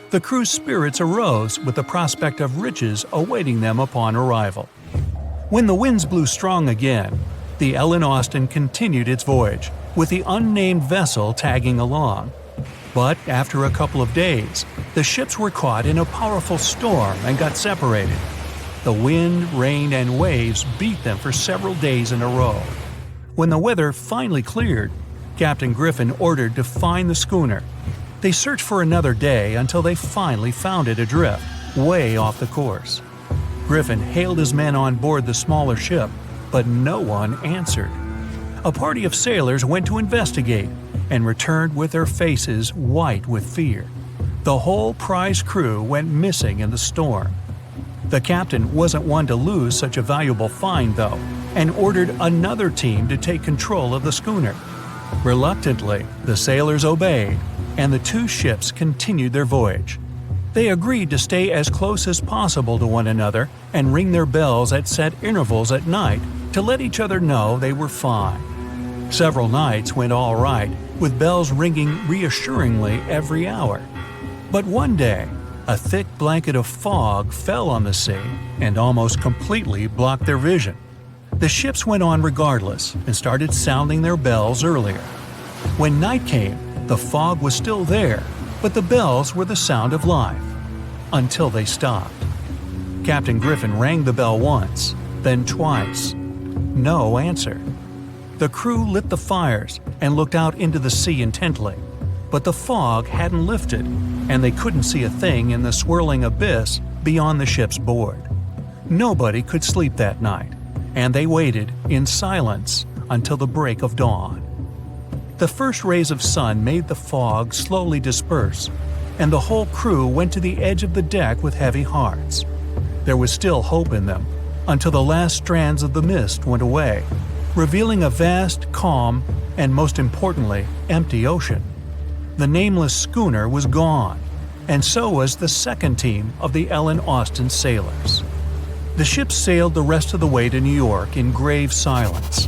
The crew's spirits arose with the prospect of riches awaiting them upon arrival. When the winds blew strong again, the Ellen Austin continued its voyage, with the unnamed vessel tagging along. But after a couple of days, the ships were caught in a powerful storm and got separated. The wind, rain, and waves beat them for several days in a row. When the weather finally cleared, Captain Griffin ordered to find the schooner. They searched for another day until they finally found it adrift, way off the course. Griffin hailed his men on board the smaller ship, but no one answered. A party of sailors went to investigate and returned with their faces white with fear. The whole prize crew went missing in the storm. The captain wasn't one to lose such a valuable find, though, and ordered another team to take control of the schooner. Reluctantly, the sailors obeyed, and the two ships continued their voyage. They agreed to stay as close as possible to one another and ring their bells at set intervals at night to let each other know they were fine. Several nights went all right, with bells ringing reassuringly every hour. But one day, A thick blanket of fog fell on the sea and almost completely blocked their vision. The ships went on regardless and started sounding their bells earlier. When night came, the fog was still there, but the bells were the sound of life. Until they stopped. Captain Griffin rang the bell once, then twice. No answer. The crew lit the fires and looked out into the sea intently, but the fog hadn't lifted, and they couldn't see a thing in the swirling abyss beyond the ship's board. Nobody could sleep that night, and they waited in silence until the break of dawn. The first rays of sun made the fog slowly disperse, and the whole crew went to the edge of the deck with heavy hearts. There was still hope in them, until the last strands of the mist went away, revealing a vast, calm, and most importantly, empty ocean. The nameless schooner was gone, and so was the second team of the Ellen Austin sailors. The ship sailed the rest of the way to New York in grave silence.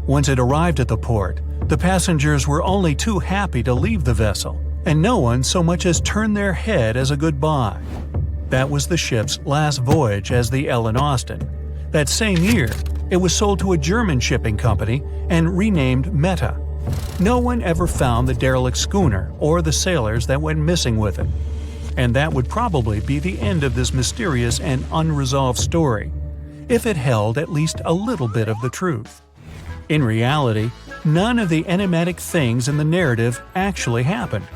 Once it arrived at the port, the passengers were only too happy to leave the vessel, and no one so much as turned their head as a goodbye. That was the ship's last voyage as the Ellen Austin. That same year, it was sold to a German shipping company and renamed Meta. No one ever found the derelict schooner or the sailors that went missing with it. And that would probably be the end of this mysterious and unresolved story, if it held at least a little bit of the truth. In reality, none of the enigmatic things in the narrative actually happened.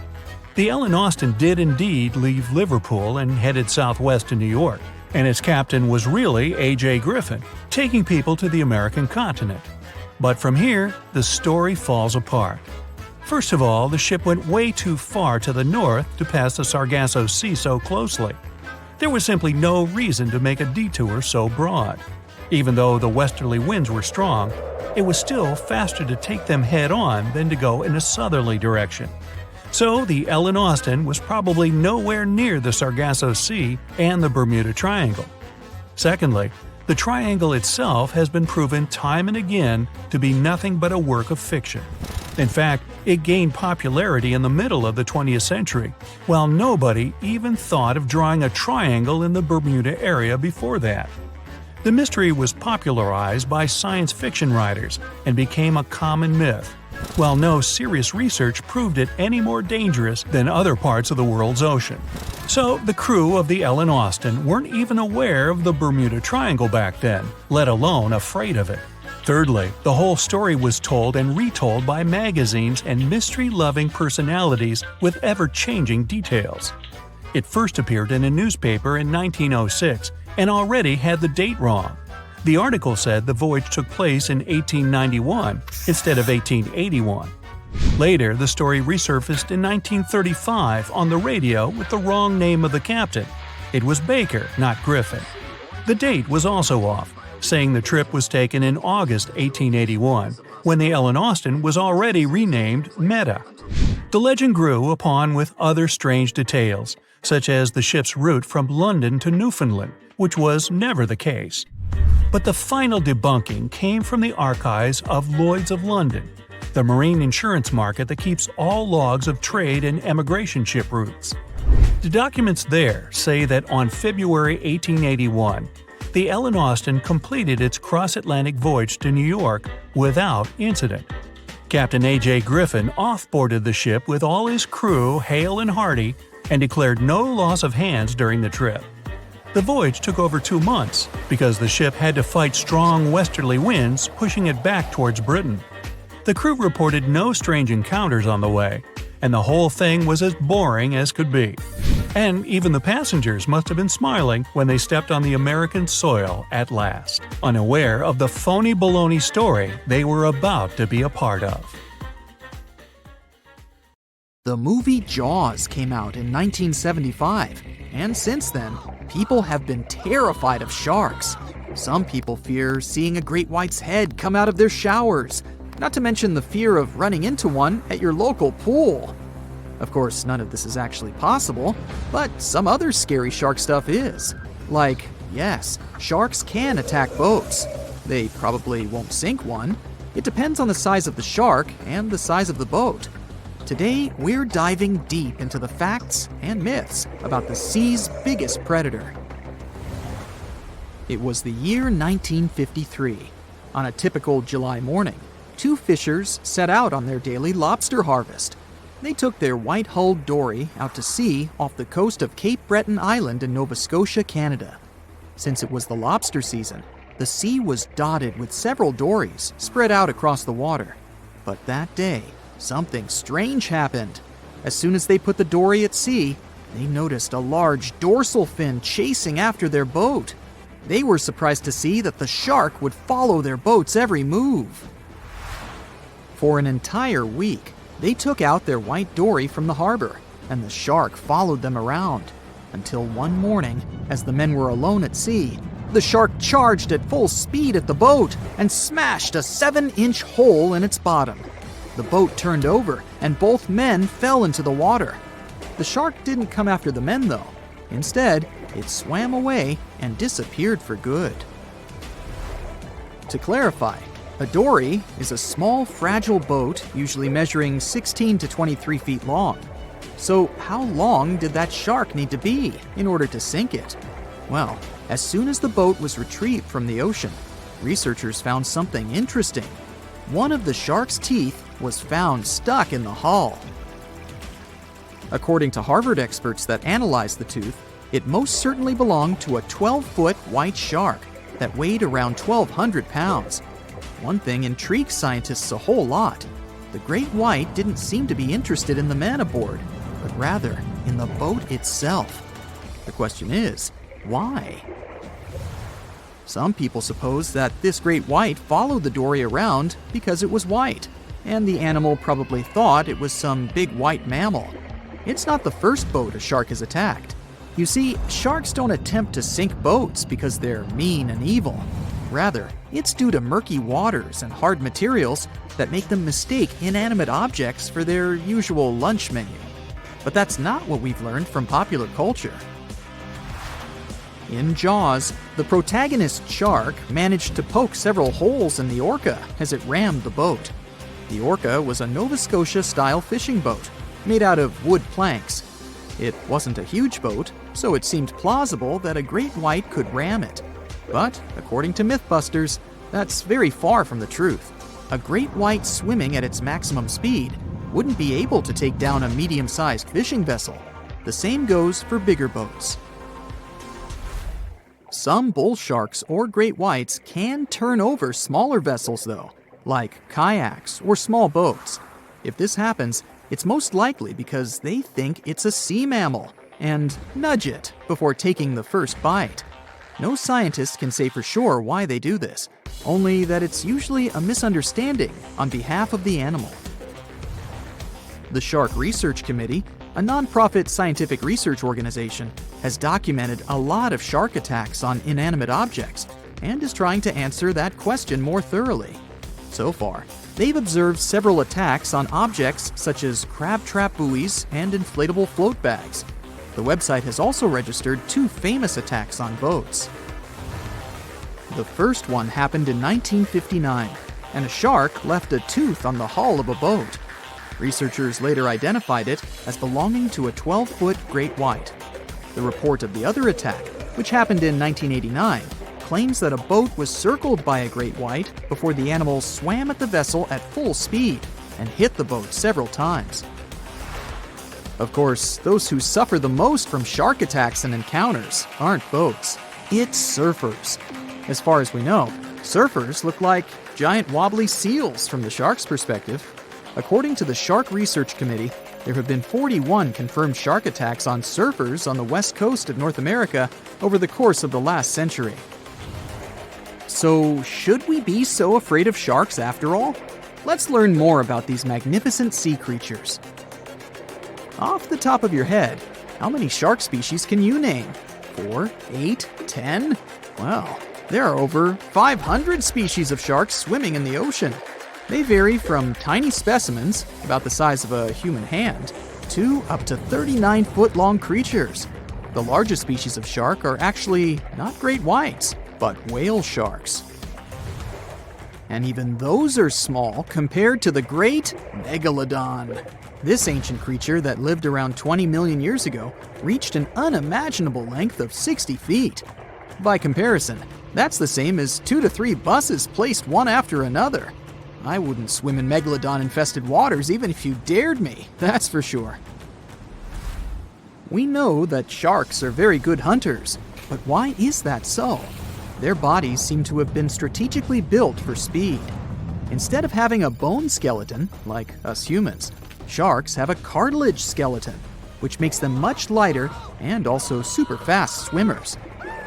The Ellen Austin did indeed leave Liverpool and headed southwest to New York, and its captain was really A.J. Griffin, taking people to the American continent. But from here, the story falls apart. First of all, the ship went way too far to the north to pass the Sargasso Sea so closely. There was simply no reason to make a detour so broad. Even though the westerly winds were strong, it was still faster to take them head-on than to go in a southerly direction. So the Ellen Austin was probably nowhere near the Sargasso Sea and the Bermuda Triangle. Secondly, the triangle itself has been proven time and again to be nothing but a work of fiction. In fact, it gained popularity in the middle of the 20th century, while nobody even thought of drawing a triangle in the Bermuda area before that. The mystery was popularized by science fiction writers and became a common myth, while no serious research proved it any more dangerous than other parts of the world's ocean. So the crew of the Ellen Austin weren't even aware of the Bermuda Triangle back then, let alone afraid of it. Thirdly, the whole story was told and retold by magazines and mystery-loving personalities with ever-changing details. It first appeared in a newspaper in 1906 and already had the date wrong. The article said the voyage took place in 1891 instead of 1881. Later, the story resurfaced in 1935 on the radio with the wrong name of the captain. It was Baker, not Griffin. The date was also off, saying the trip was taken in August 1881, when the Ellen Austin was already renamed Meta. The legend grew upon with other strange details, such as the ship's route from London to Newfoundland, which was never the case. But the final debunking came from the archives of Lloyd's of London, the marine insurance market that keeps all logs of trade and emigration ship routes. The documents there say that on February 1881, the Ellen Austin completed its cross-Atlantic voyage to New York without incident. Captain A.J. Griffin off-boarded the ship with all his crew hale and hearty and declared no loss of hands during the trip. The voyage took over 2 months because the ship had to fight strong westerly winds pushing it back towards Britain. The crew reported no strange encounters on the way, and the whole thing was as boring as could be. And even the passengers must have been smiling when they stepped on the American soil at last, unaware of the phony baloney story they were about to be a part of. The movie Jaws came out in 1975, and since then, people have been terrified of sharks. Some people fear seeing a great white's head come out of their showers, not to mention the fear of running into one at your local pool. Of course, none of this is actually possible, but some other scary shark stuff is. Like, yes, sharks can attack boats. They probably won't sink one. It depends on the size of the shark and the size of the boat. Today, we're diving deep into the facts and myths about the sea's biggest predator. It was the year 1953. On a typical July morning, two fishers set out on their daily lobster harvest. They took their white-hulled dory out to sea off the coast of Cape Breton Island in Nova Scotia, Canada. Since it was the lobster season, the sea was dotted with several dories spread out across the water. But that day, something strange happened. As soon as they put the dory at sea, they noticed a large dorsal fin chasing after their boat. They were surprised to see that the shark would follow their boat's every move. For an entire week, they took out their white dory from the harbor, and the shark followed them around. Until one morning, as the men were alone at sea, the shark charged at full speed at the boat and smashed a 7-inch hole in its bottom. The boat turned over, and both men fell into the water. The shark didn't come after the men, though. Instead, it swam away and disappeared for good. To clarify, a dory is a small, fragile boat usually measuring 16 to 23 feet long. So how long did that shark need to be in order to sink it? Well, as soon as the boat was retrieved from the ocean, researchers found something interesting. One of the shark's teeth was found stuck in the hull. According to Harvard experts that analyzed the tooth, it most certainly belonged to a 12-foot white shark that weighed around 1,200 pounds. One thing intrigues scientists a whole lot. The great white didn't seem to be interested in the men aboard, but rather in the boat itself. The question is, why? Some people suppose that this great white followed the dory around because it was white, and the animal probably thought it was some big white mammal. It's not the first boat a shark has attacked. You see, sharks don't attempt to sink boats because they're mean and evil. Rather, it's due to murky waters and hard materials that make them mistake inanimate objects for their usual lunch menu. But that's not what we've learned from popular culture. In Jaws, the protagonist shark managed to poke several holes in the orca as it rammed the boat. The orca was a Nova Scotia-style fishing boat made out of wood planks. It wasn't a huge boat, so it seemed plausible that a great white could ram it. But, according to Mythbusters, that's very far from the truth. A great white swimming at its maximum speed wouldn't be able to take down a medium-sized fishing vessel. The same goes for bigger boats. Some bull sharks or great whites can turn over smaller vessels, though, like kayaks or small boats. If this happens, it's most likely because they think it's a sea mammal and nudge it before taking the first bite. No scientist can say for sure why they do this, only that it's usually a misunderstanding on behalf of the animal. The Shark Research Committee, a nonprofit scientific research organization, has documented a lot of shark attacks on inanimate objects and is trying to answer that question more thoroughly. So far, they've observed several attacks on objects such as crab trap buoys and inflatable float bags. The website has also registered 2 famous attacks on boats. The first one happened in 1959, and a shark left a tooth on the hull of a boat. Researchers later identified it as belonging to a 12-foot great white. The report of the other attack, which happened in 1989, claims that a boat was circled by a great white before the animal swam at the vessel at full speed and hit the boat several times. Of course, those who suffer the most from shark attacks and encounters aren't boats. It's surfers. As far as we know, surfers look like giant wobbly seals from the shark's perspective. According to the Shark Research Committee, there have been 41 confirmed shark attacks on surfers on the west coast of North America over the course of the last century. So, should we be so afraid of sharks after all? Let's learn more about these magnificent sea creatures. Off the top of your head, how many shark species can you name? 4, 8, 10? Well, there are over 500 species of sharks swimming in the ocean. They vary from tiny specimens, about the size of a human hand, to up to 39-foot-long creatures. The largest species of shark are actually not great whites, but whale sharks. And even those are small compared to the great megalodon. This ancient creature that lived around 20 million years ago reached an unimaginable length of 60 feet. By comparison, that's the same as 2 to 3 buses placed one after another. I wouldn't swim in megalodon-infested waters even if you dared me, that's for sure. We know that sharks are very good hunters, but why is that so? Their bodies seem to have been strategically built for speed. Instead of having a bone skeleton, like us humans, sharks have a cartilage skeleton, which makes them much lighter and also super fast swimmers.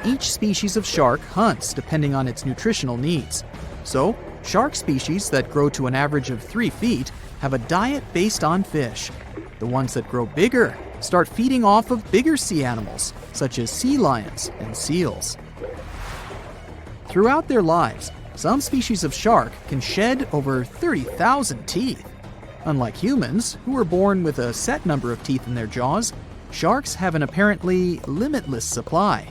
Each species of shark hunts depending on its nutritional needs. So, shark species that grow to an average of 3 feet have a diet based on fish. The ones that grow bigger start feeding off of bigger sea animals, such as sea lions and seals. Throughout their lives, some species of shark can shed over 30,000 teeth. Unlike humans, who are born with a set number of teeth in their jaws, sharks have an apparently limitless supply.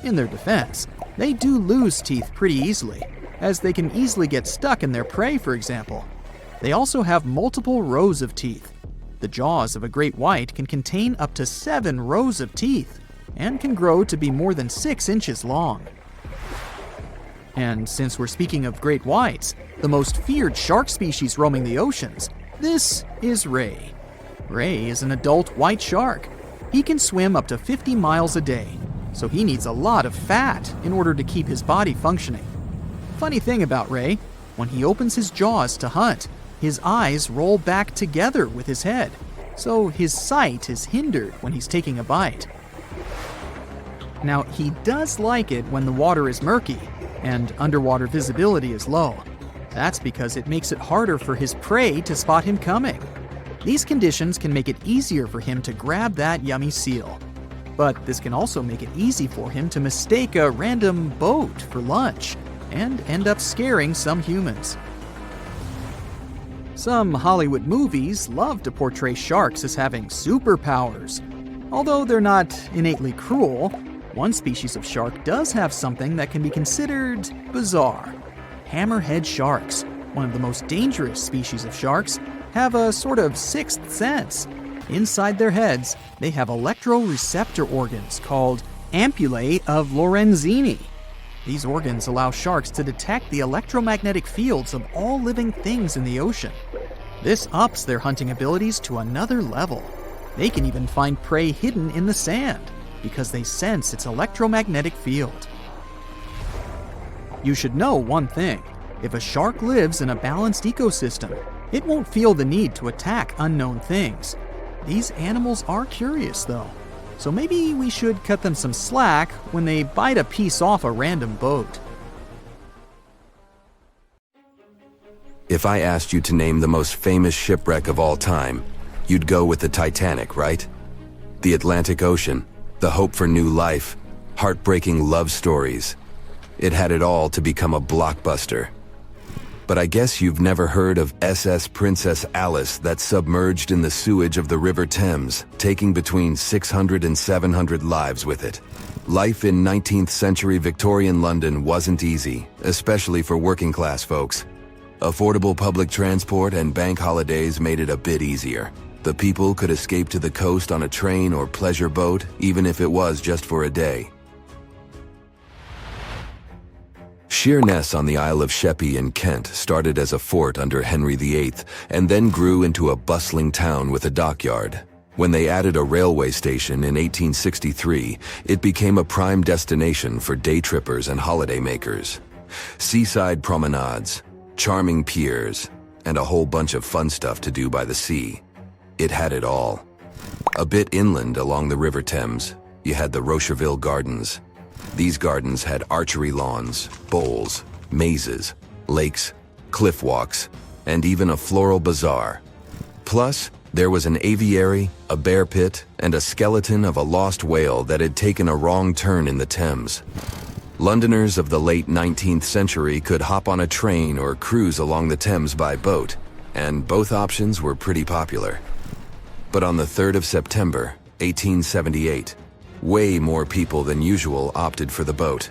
In their defense, they do lose teeth pretty easily, as they can easily get stuck in their prey, for example. They also have multiple rows of teeth. The jaws of a great white can contain up to 7 rows of teeth, and can grow to be more than 6 inches long. And since we're speaking of great whites, the most feared shark species roaming the oceans, this is ray. Ray is an adult white shark. He can swim up to 50 miles a day, so he needs a lot of fat in order to keep his body functioning. Funny thing about Ray, when he opens his jaws to hunt, his eyes roll back together with his head, so his sight is hindered when he's taking a bite. Now, he does like it when the water is murky and underwater visibility is low. That's because it makes it harder for his prey to spot him coming. These conditions can make it easier for him to grab that yummy seal. But this can also make it easy for him to mistake a random boat for lunch and end up scaring some humans. Some Hollywood movies love to portray sharks as having superpowers. Although they're not innately cruel, one species of shark does have something that can be considered bizarre. Hammerhead sharks, one of the most dangerous species of sharks, have a sort of sixth sense. Inside their heads, they have electroreceptor organs called ampullae of Lorenzini. These organs allow sharks to detect the electromagnetic fields of all living things in the ocean. This ups their hunting abilities to another level. They can even find prey hidden in the sand because they sense its electromagnetic field. You should know one thing. If a shark lives in a balanced ecosystem, it won't feel the need to attack unknown things. These animals are curious, though, so maybe we should cut them some slack when they bite a piece off a random boat. If I asked you to name the most famous shipwreck of all time, you'd go with the Titanic, right? The Atlantic Ocean, the hope for new life, heartbreaking love stories. It had it all to become a blockbuster. But I guess you've never heard of SS Princess Alice that submerged in the sewage of the River Thames, taking between 600 and 700 lives with it. Life in 19th century Victorian London wasn't easy, especially for working class folks. Affordable public transport and bank holidays made it a bit easier. The people could escape to the coast on a train or pleasure boat, even if it was just for a day. Sheerness on the Isle of Sheppey in Kent started as a fort under Henry VIII and then grew into a bustling town with a dockyard. When they added a railway station in 1863, it became a prime destination for day trippers and holiday makers. Seaside promenades, charming piers, and a whole bunch of fun stuff to do by the sea. It had it all. A bit inland along the River Thames, you had the Rocherville Gardens. These gardens had archery lawns, bowls, mazes, lakes, cliff walks, and even a floral bazaar. Plus, there was an aviary, a bear pit, and a skeleton of a lost whale that had taken a wrong turn in the Thames. Londoners of the late 19th century could hop on a train or cruise along the Thames by boat, and both options were pretty popular. But on the 3rd of September, 1878, way more people than usual opted for the boat.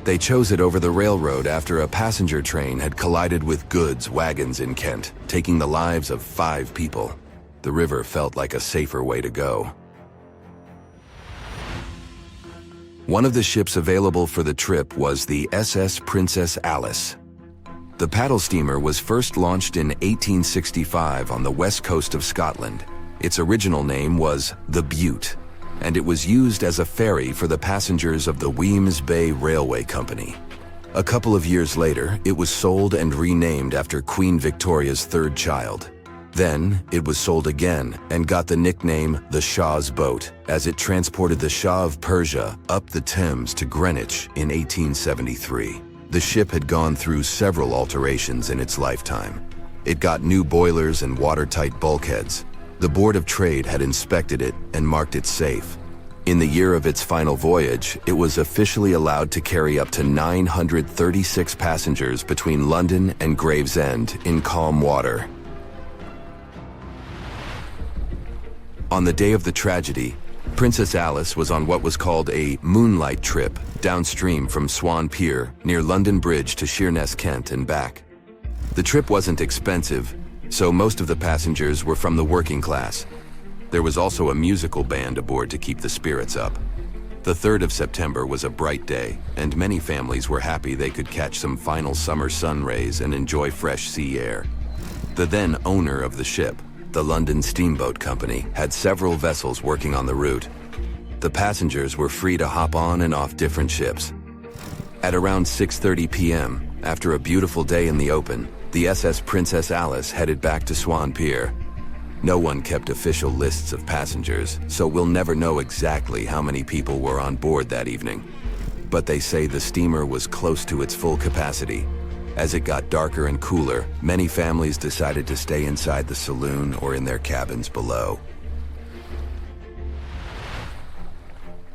They chose it over the railroad after a passenger train had collided with goods wagons in Kent, taking the lives of 5 people. The river felt like a safer way to go. One of the ships available for the trip was the SS Princess Alice. The paddle steamer was first launched in 1865 on the west coast of Scotland. Its original name was the Bute, and it was used as a ferry for the passengers of the Wemyss Bay Railway Company. A couple of years later, it was sold and renamed after Queen Victoria's 3rd child. Then, it was sold again and got the nickname the Shah's Boat, as it transported the Shah of Persia up the Thames to Greenwich in 1873. The ship had gone through several alterations in its lifetime. It got new boilers and watertight bulkheads. The Board of Trade had inspected it and marked it safe. In the year of its final voyage, it was officially allowed to carry up to 936 passengers between London and Gravesend in calm water. On the day of the tragedy, Princess Alice was on what was called a moonlight trip downstream from Swan Pier near London Bridge to Sheerness, Kent and back. The trip wasn't expensive, so most of the passengers were from the working class. There was also a musical band aboard to keep the spirits up. The 3rd of September was a bright day, and many families were happy they could catch some final summer sun rays and enjoy fresh sea air. The then owner of the ship, the London Steamboat Company, had several vessels working on the route. The passengers were free to hop on and off different ships. At around 6:30 p.m., after a beautiful day in the open, the SS Princess Alice headed back to Swan Pier. No one kept official lists of passengers, so we'll never know exactly how many people were on board that evening. But they say the steamer was close to its full capacity. As it got darker and cooler, many families decided to stay inside the saloon or in their cabins below.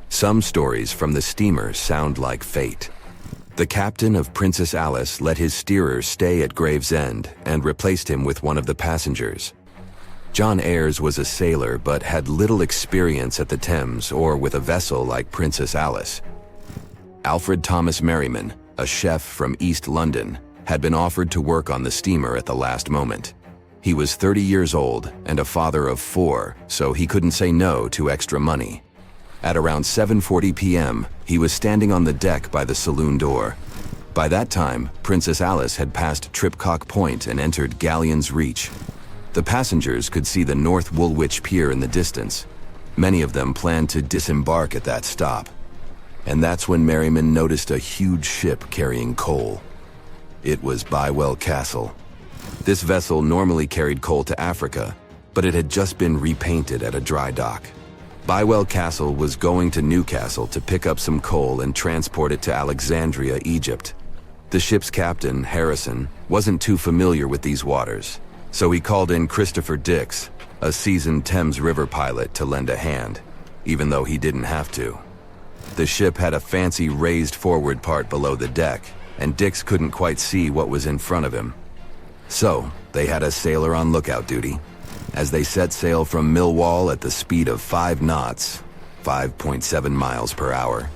Some stories from the steamer sound like fate. The captain of Princess Alice let his steerer stay at Gravesend and replaced him with one of the passengers. John Ayres was a sailor but had little experience at the Thames or with a vessel like Princess Alice. Alfred Thomas Merriman, a chef from East London, had been offered to work on the steamer at the last moment. He was 30 years old and a father of 4, so he couldn't say no to extra money. At around 7:40 p.m., he was standing on the deck by the saloon door. By that time, Princess Alice had passed Tripcock Point and entered Galleon's Reach. The passengers could see the North Woolwich Pier in the distance. Many of them planned to disembark at that stop. And that's when Merriman noticed a huge ship carrying coal. It was Bywell Castle. This vessel normally carried coal to Africa, but it had just been repainted at a dry dock. Bywell Castle was going to Newcastle to pick up some coal and transport it to Alexandria, Egypt. The ship's captain, Harrison, wasn't too familiar with these waters, so he called in Christopher Dix, a seasoned Thames River pilot, to lend a hand, even though he didn't have to. The ship had a fancy raised forward part below the deck, and Dix couldn't quite see what was in front of him. So, they had a sailor on lookout duty. As they set sail from Millwall at the speed of 5 knots, 5.7 miles per hour,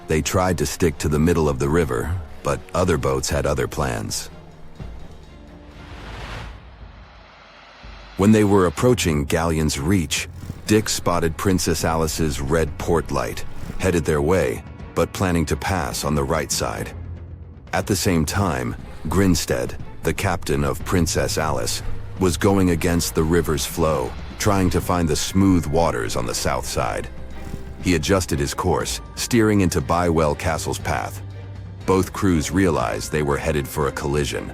they tried to stick to the middle of the river, but other boats had other plans. When they were approaching Galleon's Reach, Dix spotted Princess Alice's red port light, headed their way, but planning to pass on the right side. At the same time, Grinstead, the captain of Princess Alice, was going against the river's flow, trying to find the smooth waters on the south side. He adjusted his course, steering into Bywell Castle's path. Both crews realized they were headed for a collision.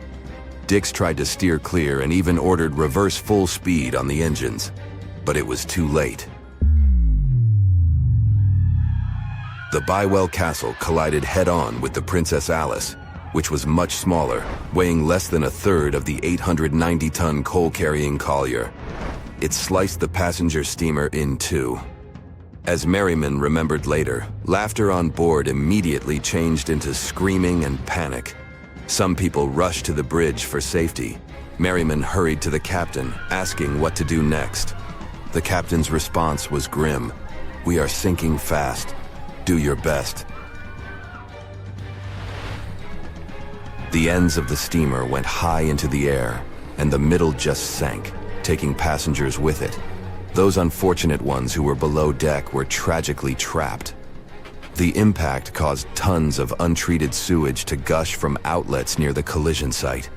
Dix tried to steer clear and even ordered reverse full speed on the engines, but it was too late. The Bywell Castle collided head-on with the Princess Alice, which was much smaller, weighing less than a third of the 890-ton coal-carrying collier. It sliced the passenger steamer in two. As Merriman remembered later, laughter on board immediately changed into screaming and panic. Some people rushed to the bridge for safety. Merriman hurried to the captain, asking what to do next. The captain's response was grim. "We are sinking fast. Do your best." The ends of the steamer went high into the air, and the middle just sank, taking passengers with it. Those unfortunate ones who were below deck were tragically trapped. The impact caused tons of untreated sewage to gush from outlets near the collision site.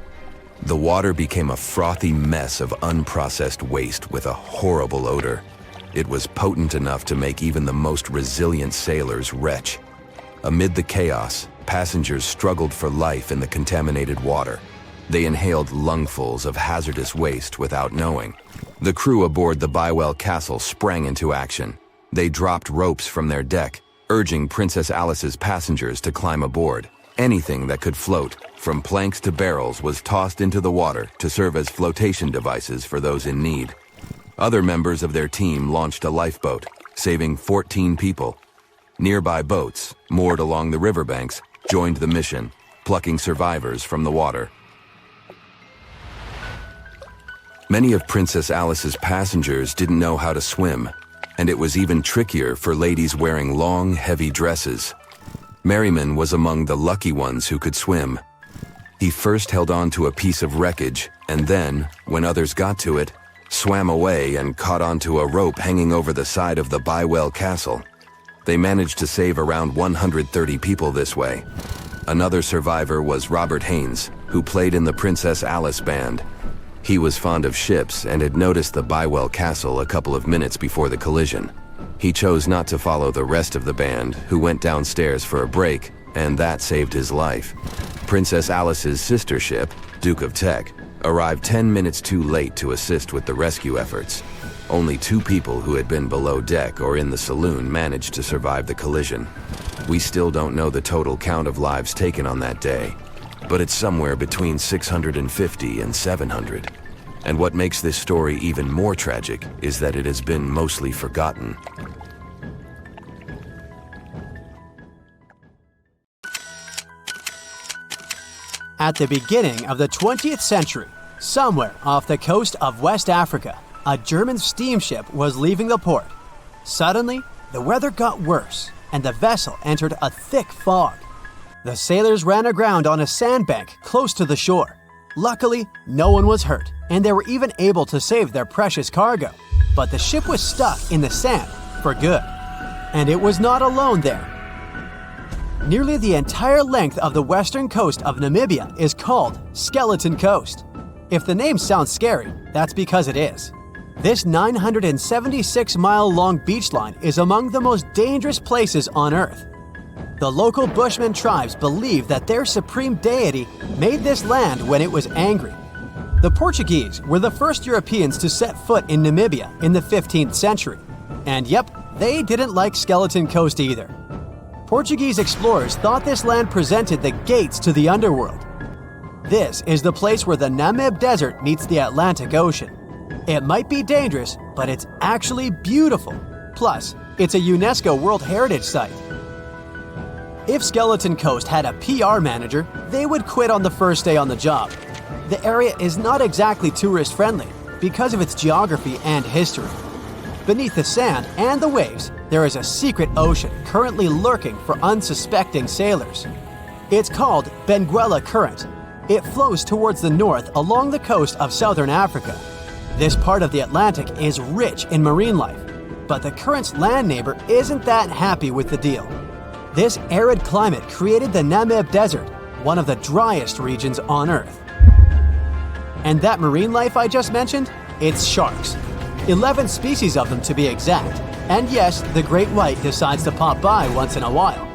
The water became a frothy mess of unprocessed waste with a horrible odor. It was potent enough to make even the most resilient sailors retch. Amid the chaos, passengers struggled for life in the contaminated water. They inhaled lungfuls of hazardous waste without knowing. The crew aboard the Bywell Castle sprang into action. They dropped ropes from their deck, urging Princess Alice's passengers to climb aboard. Anything that could float, from planks to barrels, was tossed into the water to serve as flotation devices for those in need. Other members of their team launched a lifeboat, saving 14 people. Nearby boats, moored along the riverbanks, joined the mission, plucking survivors from the water. Many of Princess Alice's passengers didn't know how to swim, and it was even trickier for ladies wearing long, heavy dresses. Merriman was among the lucky ones who could swim. He first held on to a piece of wreckage, and then, when others got to it, swam away and caught onto a rope hanging over the side of the Bywell Castle. They managed to save around 130 people this way. Another survivor was Robert Haynes, who played in the Princess Alice band. He was fond of ships and had noticed the Bywell Castle a couple of minutes before the collision. He chose not to follow the rest of the band, who went downstairs for a break, and that saved his life. Princess Alice's sister ship, Duke of Teck, arrived 10 minutes too late to assist with the rescue efforts. Only 2 people who had been below deck or in the saloon managed to survive the collision. We still don't know the total count of lives taken on that day, but it's somewhere between 650 and 700. And what makes this story even more tragic is that it has been mostly forgotten. At the beginning of the 20th century, somewhere off the coast of West Africa, a German steamship was leaving the port. Suddenly, the weather got worse, and the vessel entered a thick fog. The sailors ran aground on a sandbank close to the shore. Luckily, no one was hurt, and they were even able to save their precious cargo. But the ship was stuck in the sand for good. And it was not alone there. Nearly the entire length of the western coast of Namibia is called Skeleton Coast. If the name sounds scary, that's because it is. This 976-mile-long beach line is among the most dangerous places on Earth. The local Bushman tribes believe that their supreme deity made this land when it was angry. The Portuguese were the first Europeans to set foot in Namibia in the 15th century. And yep, they didn't like Skeleton Coast either. Portuguese explorers thought this land presented the gates to the underworld. This is the place where the Namib Desert meets the Atlantic Ocean. It might be dangerous, but it's actually beautiful. Plus, it's a UNESCO World Heritage Site. If Skeleton Coast had a PR manager, they would quit on the first day on the job. The area is not exactly tourist-friendly because of its geography and history. Beneath the sand and the waves, there is a secret ocean currently lurking for unsuspecting sailors. It's called Benguela Current. It flows towards the north along the coast of southern Africa. This part of the Atlantic is rich in marine life, but the current's land neighbor isn't that happy with the deal. This arid climate created the Namib Desert, one of the driest regions on Earth. And that marine life I just mentioned? It's sharks. 11 species of them to be exact. And yes, the great white decides to pop by once in a while.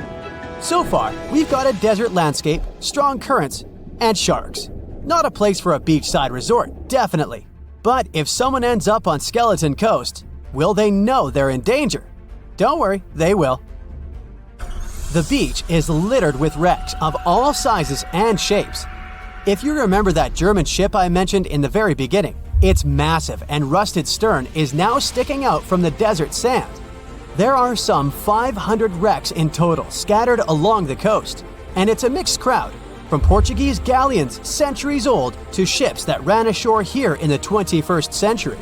So far, we've got a desert landscape, strong currents, and sharks. Not a place for a beachside resort, definitely. But if someone ends up on Skeleton Coast, will they know they're in danger? Don't worry, they will. The beach is littered with wrecks of all sizes and shapes. If you remember that German ship I mentioned in the very beginning, its massive and rusted stern is now sticking out from the desert sand. There are some 500 wrecks in total scattered along the coast, and it's a mixed crowd, from Portuguese galleons centuries old to ships that ran ashore here in the 21st century.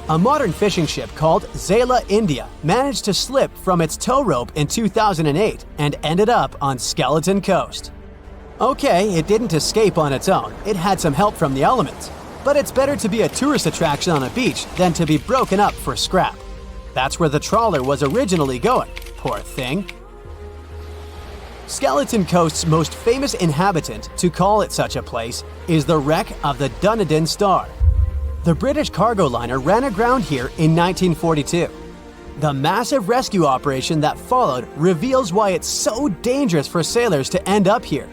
A modern fishing ship called Zela India managed to slip from its tow rope in 2008 and ended up on Skeleton Coast. Okay, it didn't escape on its own. It had some help from the elements. But it's better to be a tourist attraction on a beach than to be broken up for scrap. That's where the trawler was originally going, poor thing. Skeleton Coast's most famous inhabitant, to call it such a place, is the wreck of the Dunedin Star. The British cargo liner ran aground here in 1942. The massive rescue operation that followed reveals why it's so dangerous for sailors to end up here.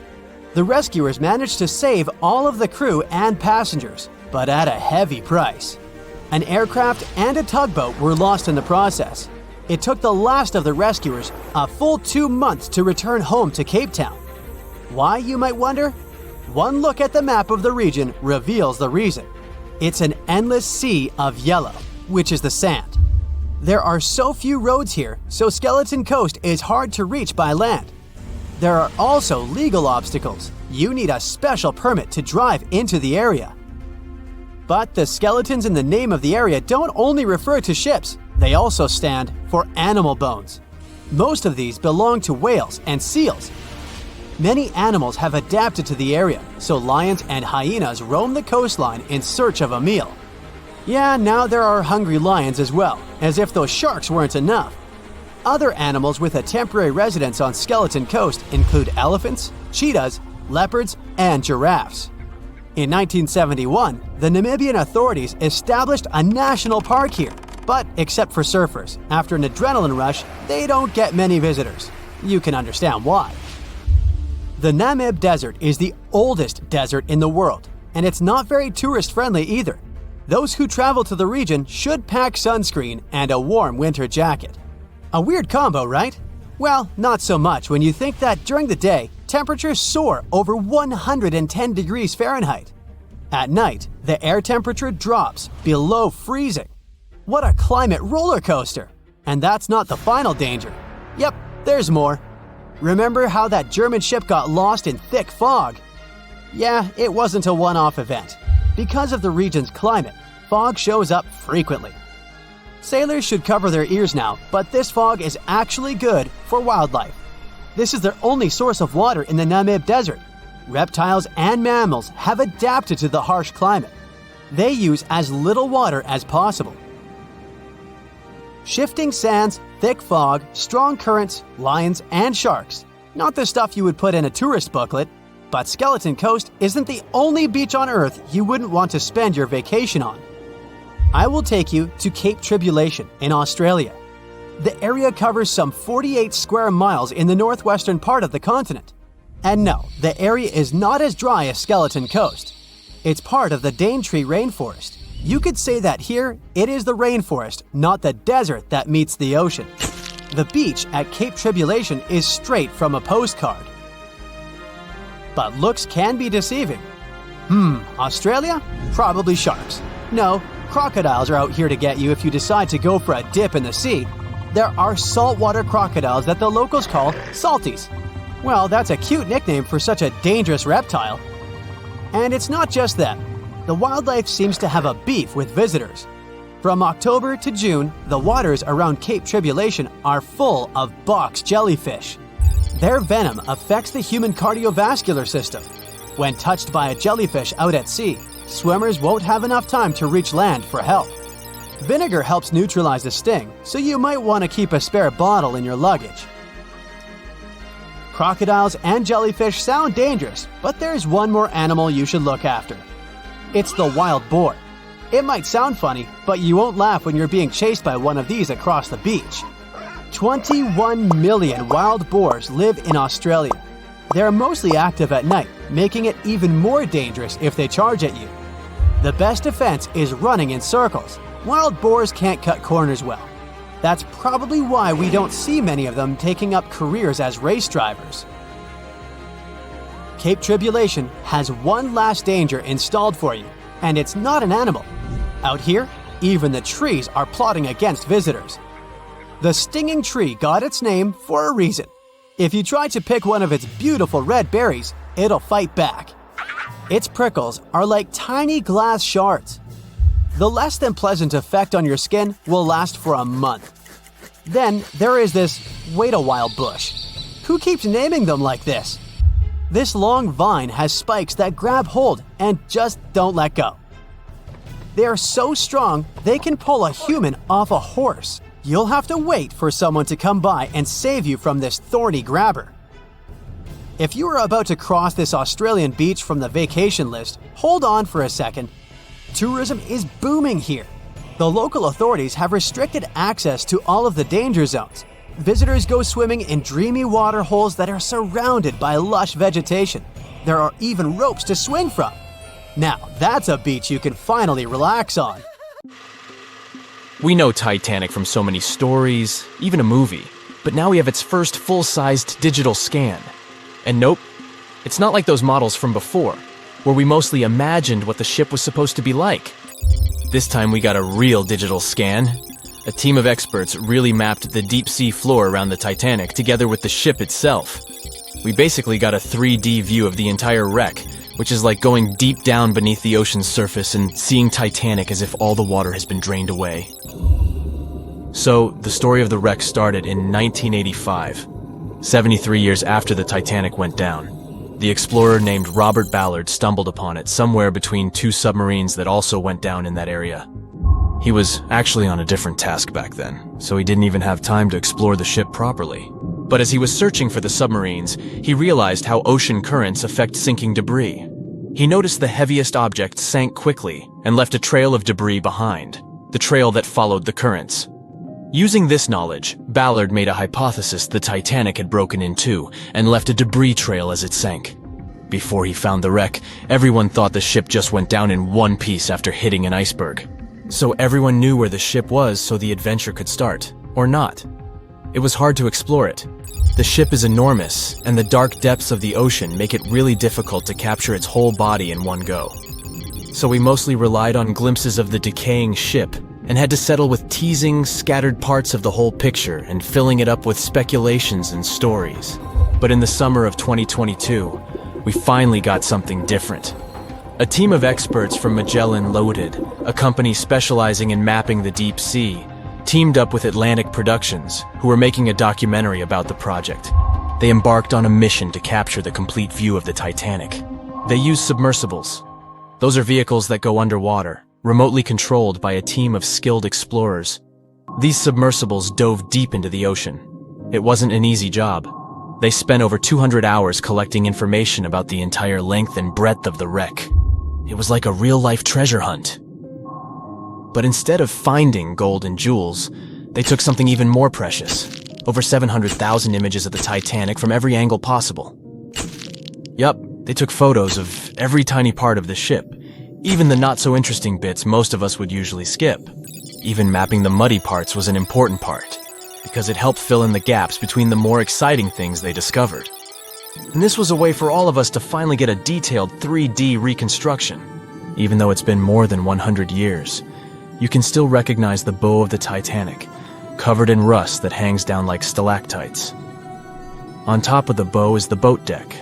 The rescuers managed to save all of the crew and passengers, but at a heavy price. An aircraft and a tugboat were lost in the process. It took the last of the rescuers a full 2 months to return home to Cape Town. Why, you might wonder? One look at the map of the region reveals the reason. It's an endless sea of yellow, which is the sand. There are so few roads here, so Skeleton Coast is hard to reach by land. There are also legal obstacles. You need a special permit to drive into the area. But the skeletons in the name of the area don't only refer to ships, they also stand for animal bones. Most of these belong to whales and seals. Many animals have adapted to the area, so lions and hyenas roam the coastline in search of a meal. Yeah, now there are hungry lions as well, as if those sharks weren't enough. Other animals with a temporary residence on Skeleton Coast include elephants, cheetahs, leopards, and giraffes. In 1971, the Namibian authorities established a national park here, but except for surfers, after an adrenaline rush, they don't get many visitors. You can understand why. The Namib Desert is the oldest desert in the world, and it's not very tourist-friendly either. Those who travel to the region should pack sunscreen and a warm winter jacket. A weird combo, right? Well, not so much when you think that during the day, temperatures soar over 110 degrees Fahrenheit. At night, the air temperature drops below freezing. What a climate roller coaster! And that's not the final danger. Yep, there's more. Remember how that German ship got lost in thick fog? Yeah, it wasn't a one-off event. Because of the region's climate, fog shows up frequently. Sailors should cover their ears now, but this fog is actually good for wildlife. This is their only source of water in the Namib Desert. Reptiles and mammals have adapted to the harsh climate. They use as little water as possible. Shifting sands, thick fog, strong currents, lions, and sharks. Not the stuff you would put in a tourist booklet, but Skeleton Coast isn't the only beach on Earth you wouldn't want to spend your vacation on. I will take you to Cape Tribulation in Australia. The area covers some 48 square miles in the northwestern part of the continent. And no, the area is not as dry as Skeleton Coast. It's part of the Daintree rainforest. You could say that here, it is the rainforest, not the desert that meets the ocean. The beach at Cape Tribulation is straight from a postcard. But looks can be deceiving. Australia? Probably sharks. No, crocodiles are out here to get you if you decide to go for a dip in the sea. There are saltwater crocodiles that the locals call salties. Well, that's a cute nickname for such a dangerous reptile. And it's not just them. The wildlife seems to have a beef with visitors. From October to June, the waters around Cape Tribulation are full of box jellyfish. Their venom affects the human cardiovascular system. When touched by a jellyfish out at sea, swimmers won't have enough time to reach land for help. Vinegar helps neutralize the sting, so you might want to keep a spare bottle in your luggage. Crocodiles and jellyfish sound dangerous, but there's one more animal you should look after. It's the wild boar. It might sound funny, but you won't laugh when you're being chased by one of these across the beach. 21 million wild boars live in Australia. They're mostly active at night, making it even more dangerous if they charge at you. The best defense is running in circles. Wild boars can't cut corners well. That's probably why we don't see many of them taking up careers as race drivers. Cape Tribulation has one last danger installed for you, and it's not an animal. Out here, even the trees are plotting against visitors. The stinging tree got its name for a reason. If you try to pick one of its beautiful red berries, it'll fight back. Its prickles are like tiny glass shards. The less than pleasant effect on your skin will last for a month. Then there is this wait-a-while bush. Who keeps naming them like this? This long vine has spikes that grab hold and just don't let go. They are so strong, they can pull a human off a horse. You'll have to wait for someone to come by and save you from this thorny grabber. If you are about to cross this Australian beach from the vacation list, hold on for a second. Tourism is booming here. The local authorities have restricted access to all of the danger zones. Visitors go swimming in dreamy water holes that are surrounded by lush vegetation. There are even ropes to swing from. Now, that's a beach you can finally relax on. We know Titanic from so many stories, even a movie, but now we have its first full-sized digital scan. And nope, it's not like those models from before, where we mostly imagined what the ship was supposed to be like. This time we got a real digital scan. A team of experts really mapped the deep sea floor around the Titanic together with the ship itself. We basically got a 3D view of the entire wreck, which is like going deep down beneath the ocean's surface and seeing Titanic as if all the water has been drained away. So, the story of the wreck started in 1985, 73 years after the Titanic went down. The explorer named Robert Ballard stumbled upon it somewhere between two submarines that also went down in that area. He was actually on a different task back then, so he didn't even have time to explore the ship properly. But as he was searching for the submarines, he realized how ocean currents affect sinking debris. He noticed the heaviest object sank quickly and left a trail of debris behind, the trail that followed the currents. Using this knowledge, Ballard made a hypothesis the Titanic had broken in two and left a debris trail as it sank. Before he found the wreck, everyone thought the ship just went down in one piece after hitting an iceberg. So everyone knew where the ship was so the adventure could start, or not. It was hard to explore it. The ship is enormous, and the dark depths of the ocean make it really difficult to capture its whole body in one go. So we mostly relied on glimpses of the decaying ship, and had to settle with teasing scattered parts of the whole picture and filling it up with speculations and stories. But in the summer of 2022, we finally got something different. A team of experts from Magellan Loaded, a company specializing in mapping the deep sea, teamed up with Atlantic Productions, who were making a documentary about the project. They embarked on a mission to capture the complete view of the Titanic. They used submersibles. Those are vehicles that go underwater, remotely controlled by a team of skilled explorers. These submersibles dove deep into the ocean. It wasn't an easy job. They spent over 200 hours collecting information about the entire length and breadth of the wreck. It was like a real-life treasure hunt. But instead of finding gold and jewels, they took something even more precious. Over 700,000 images of the Titanic from every angle possible. Yup, they took photos of every tiny part of the ship, even the not-so-interesting bits most of us would usually skip. Even mapping the muddy parts was an important part, because it helped fill in the gaps between the more exciting things they discovered. And this was a way for all of us to finally get a detailed 3D reconstruction. Even though it's been more than 100 years, you can still recognize the bow of the Titanic, covered in rust that hangs down like stalactites. On top of the bow is the boat deck,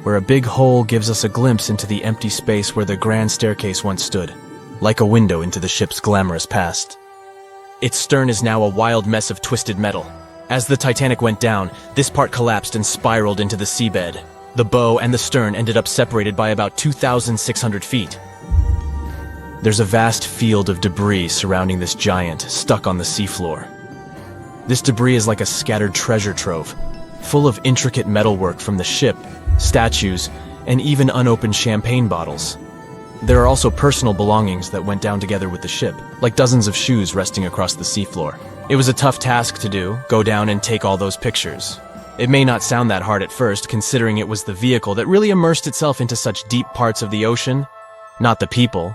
where a big hole gives us a glimpse into the empty space where the grand staircase once stood, like a window into the ship's glamorous past. Its stern is now a wild mess of twisted metal. As the Titanic went down, this part collapsed and spiraled into the seabed. The bow and the stern ended up separated by about 2,600 feet. There's a vast field of debris surrounding this giant, stuck on the seafloor. This debris is like a scattered treasure trove, full of intricate metalwork from the ship, statues, and even unopened champagne bottles. There are also personal belongings that went down together with the ship, like dozens of shoes resting across the seafloor. It was a tough task to do, go down and take all those pictures. It may not sound that hard at first, considering it was the vehicle that really immersed itself into such deep parts of the ocean, not the people.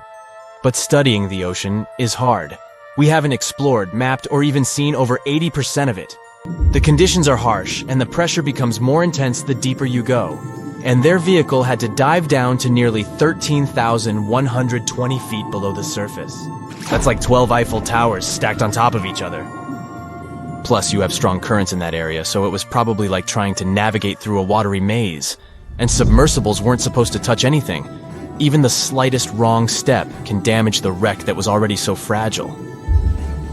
But studying the ocean is hard. We haven't explored, mapped, or even seen over 80% of it. The conditions are harsh, and the pressure becomes more intense the deeper you go. And their vehicle had to dive down to nearly 13,120 feet below the surface. That's like 12 Eiffel Towers stacked on top of each other. Plus, you have strong currents in that area, so it was probably like trying to navigate through a watery maze. And submersibles weren't supposed to touch anything. Even the slightest wrong step can damage the wreck that was already so fragile.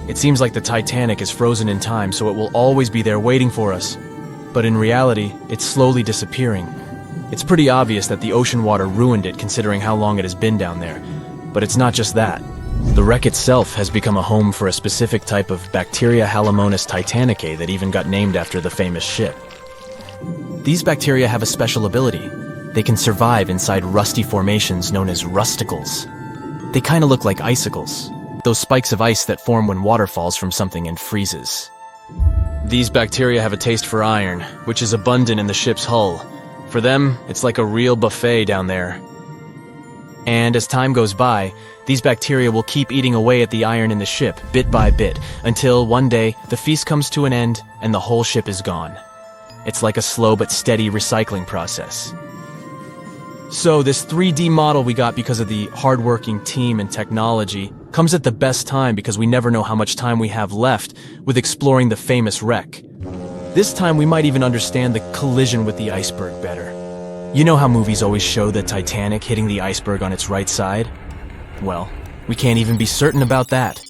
It seems like the Titanic is frozen in time, so it will always be there waiting for us. But in reality, it's slowly disappearing. It's pretty obvious that the ocean water ruined it considering how long it has been down there. But it's not just that. The wreck itself has become a home for a specific type of bacteria Halomonas titanicae that even got named after the famous ship. These bacteria have a special ability. They can survive inside rusty formations known as rusticles. They kind of look like icicles, those spikes of ice that form when water falls from something and freezes. These bacteria have a taste for iron, which is abundant in the ship's hull. For them, it's like a real buffet down there. And as time goes by, these bacteria will keep eating away at the iron in the ship, bit by bit, until one day the feast comes to an end and the whole ship is gone. It's like a slow but steady recycling process. So this 3D model we got because of the hardworking team and technology comes at the best time because we never know how much time we have left with exploring the famous wreck. This time we might even understand the collision with the iceberg better. You know how movies always show the Titanic hitting the iceberg on its right side? Well, we can't even be certain about that.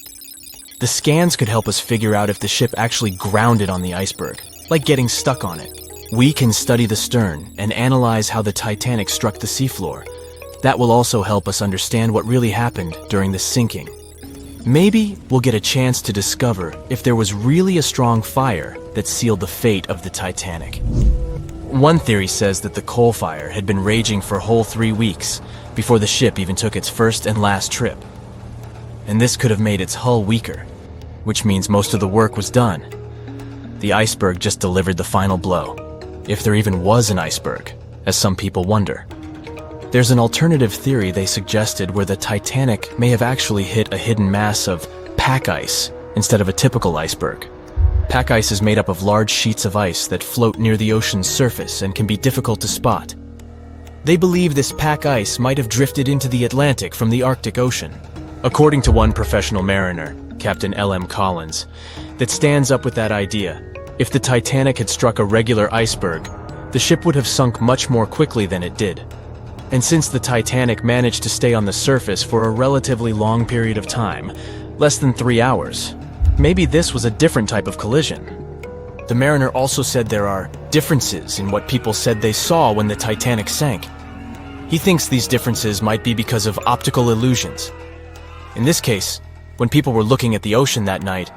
The scans could help us figure out if the ship actually grounded on the iceberg, like getting stuck on it. We can study the stern and analyze how the Titanic struck the seafloor. That will also help us understand what really happened during the sinking. Maybe we'll get a chance to discover if there was really a strong fire that sealed the fate of the Titanic. One theory says that the coal fire had been raging for a whole 3 weeks before the ship even took its first and last trip. And this could have made its hull weaker, which means most of the work was done. The iceberg just delivered the final blow. If there even was an iceberg, as some people wonder. There's an alternative theory they suggested where the Titanic may have actually hit a hidden mass of pack ice instead of a typical iceberg. Pack ice is made up of large sheets of ice that float near the ocean's surface and can be difficult to spot. They believe this pack ice might have drifted into the Atlantic from the Arctic Ocean. According to one professional mariner, Captain L.M. Collins, that stands up with that idea. If the Titanic had struck a regular iceberg, the ship would have sunk much more quickly than it did. And since the Titanic managed to stay on the surface for a relatively long period of time, less than 3 hours, maybe this was a different type of collision. The mariner also said there are differences in what people said they saw when the Titanic sank. He thinks these differences might be because of optical illusions. In this case, when people were looking at the ocean that night,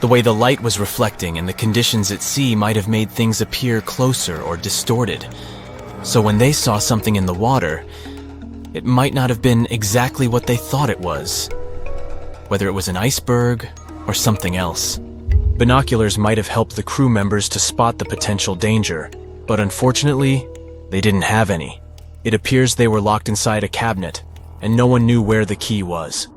the way the light was reflecting and the conditions at sea might have made things appear closer or distorted. So when they saw something in the water, it might not have been exactly what they thought it was. Whether it was an iceberg or something else. Binoculars might have helped the crew members to spot the potential danger, but unfortunately, they didn't have any. It appears they were locked inside a cabinet, and no one knew where the key was.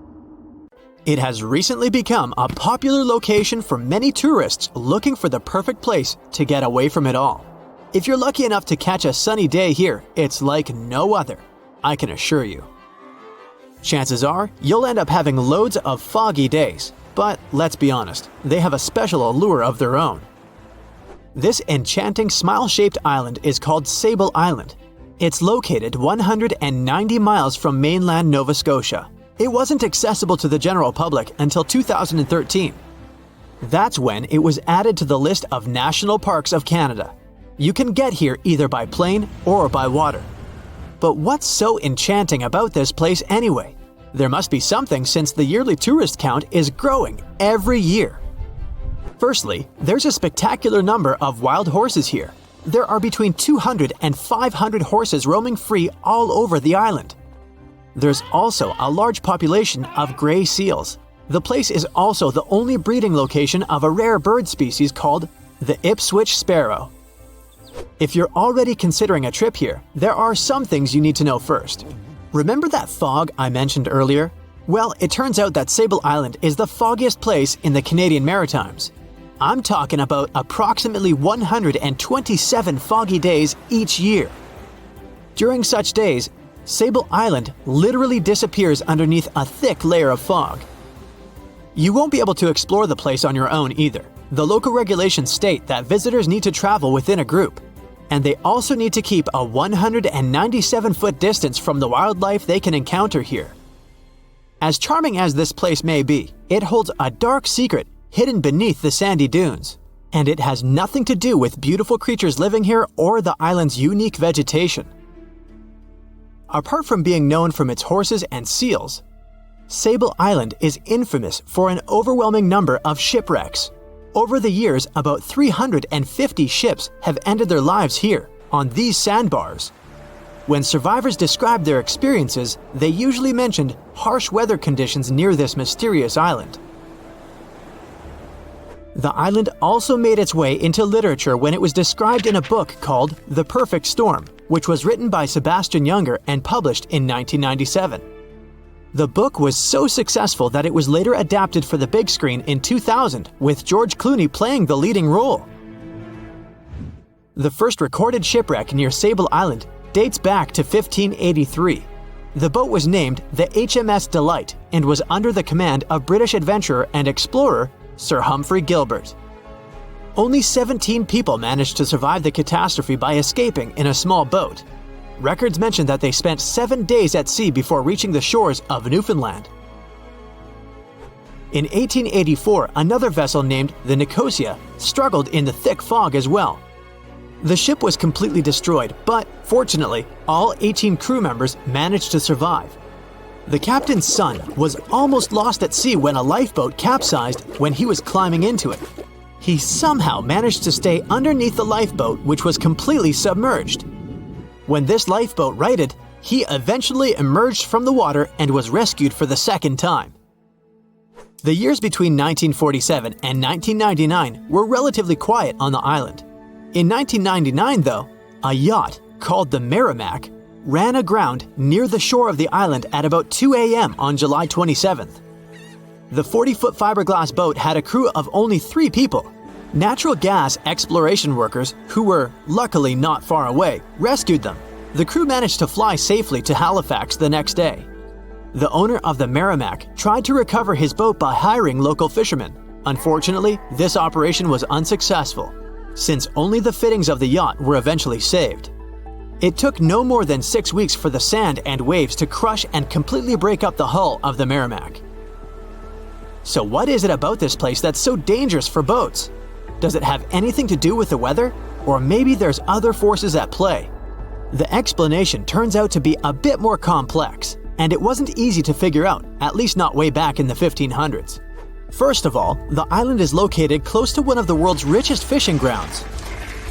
It has recently become a popular location for many tourists looking for the perfect place to get away from it all. If you're lucky enough to catch a sunny day here, it's like no other, I can assure you. Chances are, you'll end up having loads of foggy days, but let's be honest, they have a special allure of their own. This enchanting smile-shaped island is called Sable Island. It's located 190 miles from mainland Nova Scotia. It wasn't accessible to the general public until 2013. That's when it was added to the list of National Parks of Canada. You can get here either by plane or by water. But what's so enchanting about this place anyway? There must be something since the yearly tourist count is growing every year. Firstly, there's a spectacular number of wild horses here. There are between 200 and 500 horses roaming free all over the island. There's also a large population of gray seals. The place is also the only breeding location of a rare bird species called the Ipswich sparrow. If you're already considering a trip here, there are some things you need to know first. Remember that fog I mentioned earlier? Well, it turns out that Sable Island is the foggiest place in the Canadian Maritimes. I'm talking about approximately 127 foggy days each year. During such days, Sable Island literally disappears underneath a thick layer of fog. You won't be able to explore the place on your own either. The local regulations state that visitors need to travel within a group, and they also need to keep a 197-foot distance from the wildlife they can encounter here. As charming as this place may be, it holds a dark secret hidden beneath the sandy dunes, and it has nothing to do with beautiful creatures living here or the island's unique vegetation. apart from being known from its horses and seals, Sable Island is infamous for an overwhelming number of shipwrecks. Over the years, about 350 ships have ended their lives here, on these sandbars. When survivors described their experiences, they usually mentioned harsh weather conditions near this mysterious island. The island also made its way into literature when it was described in a book called The Perfect Storm, which was written by Sebastian Junger and published in 1997. The book was so successful that it was later adapted for the big screen in 2000, with George Clooney playing the leading role. The first recorded shipwreck near Sable Island dates back to 1583. The boat was named the HMS Delight and was under the command of British adventurer and explorer Sir Humphrey Gilbert. Only 17 people managed to survive the catastrophe by escaping in a small boat. Records mention that they spent 7 days at sea before reaching the shores of Newfoundland. In 1884, another vessel named the Nicosia struggled in the thick fog as well. The ship was completely destroyed, but fortunately, all 18 crew members managed to survive. The captain's son was almost lost at sea when a lifeboat capsized when he was climbing into it. He somehow managed to stay underneath the lifeboat, which was completely submerged. When this lifeboat righted, he eventually emerged from the water and was rescued for the second time. The years between 1947 and 1999 were relatively quiet on the island. In 1999, though, a yacht called the Merrimack ran aground near the shore of the island at about 2 a.m. on July 27th. The 40-foot fiberglass boat had a crew of only 3 people. Natural gas exploration workers, who were luckily not far away, rescued them. The crew managed to fly safely to Halifax the next day. The owner of the Merrimack tried to recover his boat by hiring local fishermen. Unfortunately, this operation was unsuccessful, since only the fittings of the yacht were eventually saved. It took no more than 6 weeks for the sand and waves to crush and completely break up the hull of the Merrimack. So what is it about this place that's so dangerous for boats? Does it have anything to do with the weather? Or maybe there's other forces at play? The explanation turns out to be a bit more complex, and it wasn't easy to figure out, at least not way back in the 1500s. First of all, the island is located close to one of the world's richest fishing grounds.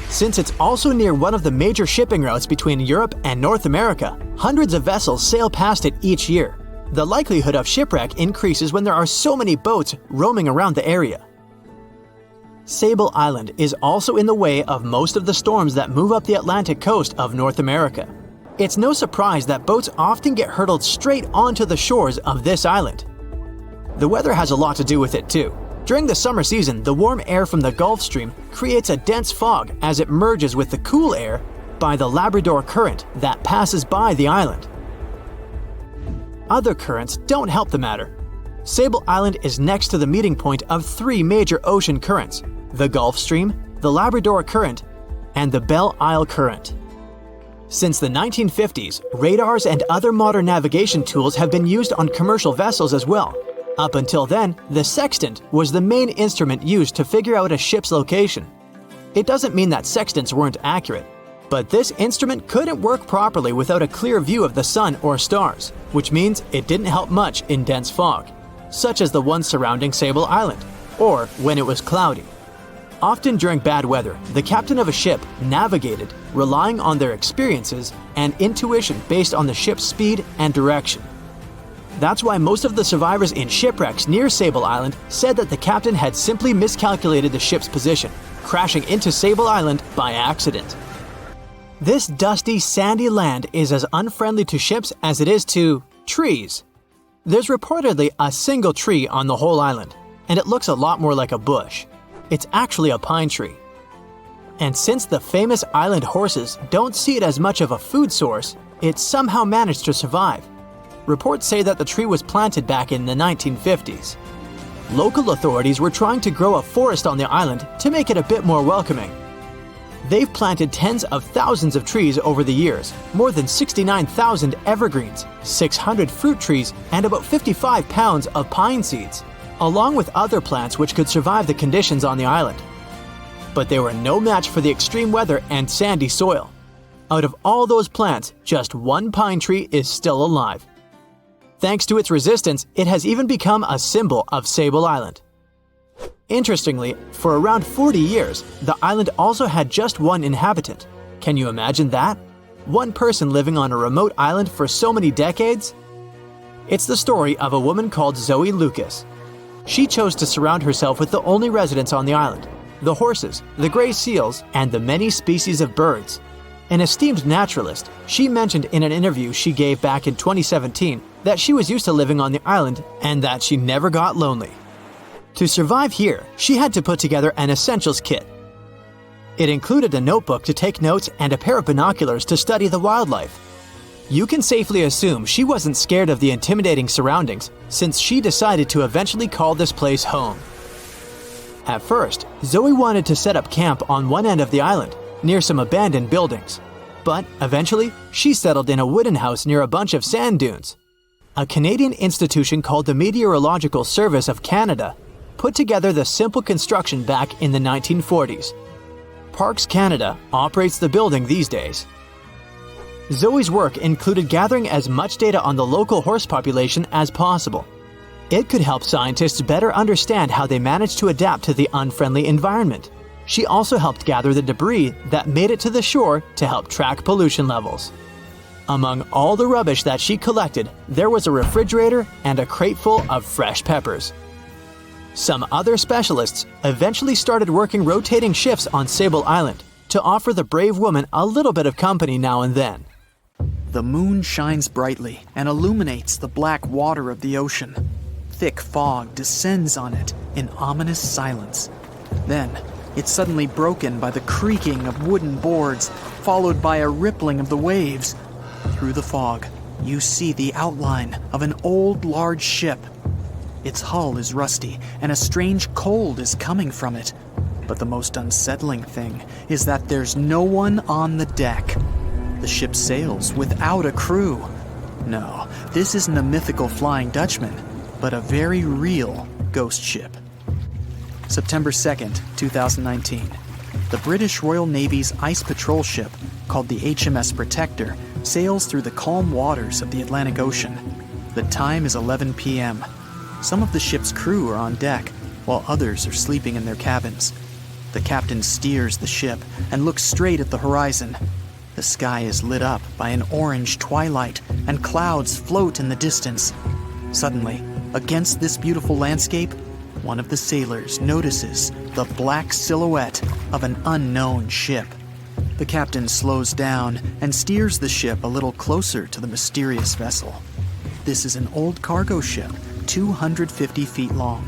Since it's also near one of the major shipping routes between Europe and North America, hundreds of vessels sail past it each year. The likelihood of shipwreck increases when there are so many boats roaming around the area. Sable Island is also in the way of most of the storms that move up the Atlantic coast of North America. It's no surprise that boats often get hurtled straight onto the shores of this island. The weather has a lot to do with it too. During the summer season, the warm air from the Gulf Stream creates a dense fog as it merges with the cool air by the Labrador Current that passes by the island. Other currents don't help the matter. Sable Island is next to the meeting point of 3 major ocean currents: the Gulf Stream, the Labrador Current, and the Belle Isle Current. Since the 1950s, radars and other modern navigation tools have been used on commercial vessels as well. Up until then, the sextant was the main instrument used to figure out a ship's location. It doesn't mean that sextants weren't accurate, but this instrument couldn't work properly without a clear view of the sun or stars, which means it didn't help much in dense fog, such as the one surrounding Sable Island, or when it was cloudy. Often during bad weather, the captain of a ship navigated, relying on their experiences and intuition based on the ship's speed and direction. That's why most of the survivors in shipwrecks near Sable Island said that the captain had simply miscalculated the ship's position, crashing into Sable Island by accident. This dusty, sandy land is as unfriendly to ships as it is to trees. There's reportedly a single tree on the whole island, and it looks a lot more like a bush. It's actually a pine tree. And since the famous island horses don't see it as much of a food source, it somehow managed to survive. Reports say that the tree was planted back in the 1950s. Local authorities were trying to grow a forest on the island to make it a bit more welcoming. They've planted tens of thousands of trees over the years, more than 69,000 evergreens, 600 fruit trees, and about 55 pounds of pine seeds, along with other plants which could survive the conditions on the island. But they were no match for the extreme weather and sandy soil. Out of all those plants, just one pine tree is still alive. Thanks to its resistance, it has even become a symbol of Sable Island. Interestingly, for around 40 years, the island also had just one inhabitant. Can you imagine that? One person living on a remote island for so many decades? It's the story of a woman called Zoe Lucas. She chose to surround herself with the only residents on the island: the horses, the gray seals, and the many species of birds. An esteemed naturalist, she mentioned in an interview she gave back in 2017 that she was used to living on the island and that she never got lonely. To survive here, she had to put together an essentials kit. It included a notebook to take notes and a pair of binoculars to study the wildlife. You can safely assume she wasn't scared of the intimidating surroundings, since she decided to eventually call this place home. At first, Zoe wanted to set up camp on one end of the island, near some abandoned buildings. But eventually, she settled in a wooden house near a bunch of sand dunes. A Canadian institution called the Meteorological Service of Canada put together the simple construction back in the 1940s. Parks Canada operates the building these days. Zoe's work included gathering as much data on the local horse population as possible. It could help scientists better understand how they managed to adapt to the unfriendly environment. She also helped gather the debris that made it to the shore to help track pollution levels. Among all the rubbish that she collected, there was a refrigerator and a crate full of fresh peppers. Some other specialists eventually started working rotating shifts on Sable Island to offer the brave woman a little bit of company now and then. The moon shines brightly and illuminates the black water of the ocean. Thick fog descends on it in ominous silence. Then, it's suddenly broken by the creaking of wooden boards, followed by a rippling of the waves. Through the fog, you see the outline of an old, large ship. Its hull is rusty, and a strange cold is coming from it. But the most unsettling thing is that there's no one on the deck. The ship sails without a crew. No, this isn't a mythical Flying Dutchman, but a very real ghost ship. September 2nd, 2019. The British Royal Navy's ice patrol ship, called the HMS Protector, sails through the calm waters of the Atlantic Ocean. The time is 11 p.m. Some of the ship's crew are on deck, while others are sleeping in their cabins. The captain steers the ship and looks straight at the horizon. The sky is lit up by an orange twilight, and clouds float in the distance. Suddenly, against this beautiful landscape, one of the sailors notices the black silhouette of an unknown ship. The captain slows down and steers the ship a little closer to the mysterious vessel. This is an old cargo ship, 250 feet long.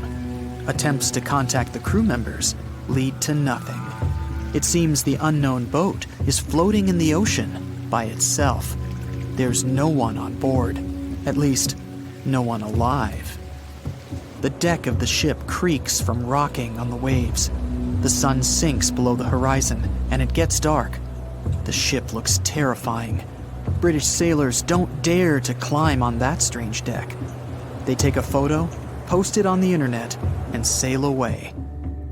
Attempts to contact the crew members lead to nothing. It seems the unknown boat is floating in the ocean by itself. There's no one on board, at least, no one alive. The deck of the ship creaks from rocking on the waves. The sun sinks below the horizon, and it gets dark. The ship looks terrifying. British sailors don't dare to climb on that strange deck. They take a photo, post it on the internet, and sail away.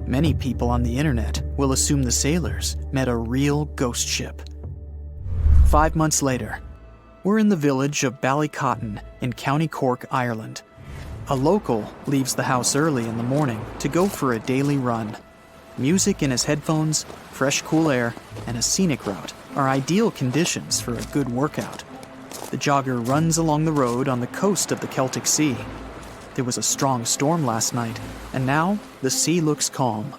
Many people on the internet will assume the sailors met a real ghost ship. 5 months later, we're in the village of Ballycotton in County Cork, Ireland. A local leaves the house early in the morning to go for a daily run. Music in his headphones, fresh cool air, and a scenic route are ideal conditions for a good workout. The jogger runs along the road on the coast of the Celtic Sea. There was a strong storm last night, and now the sea looks calm.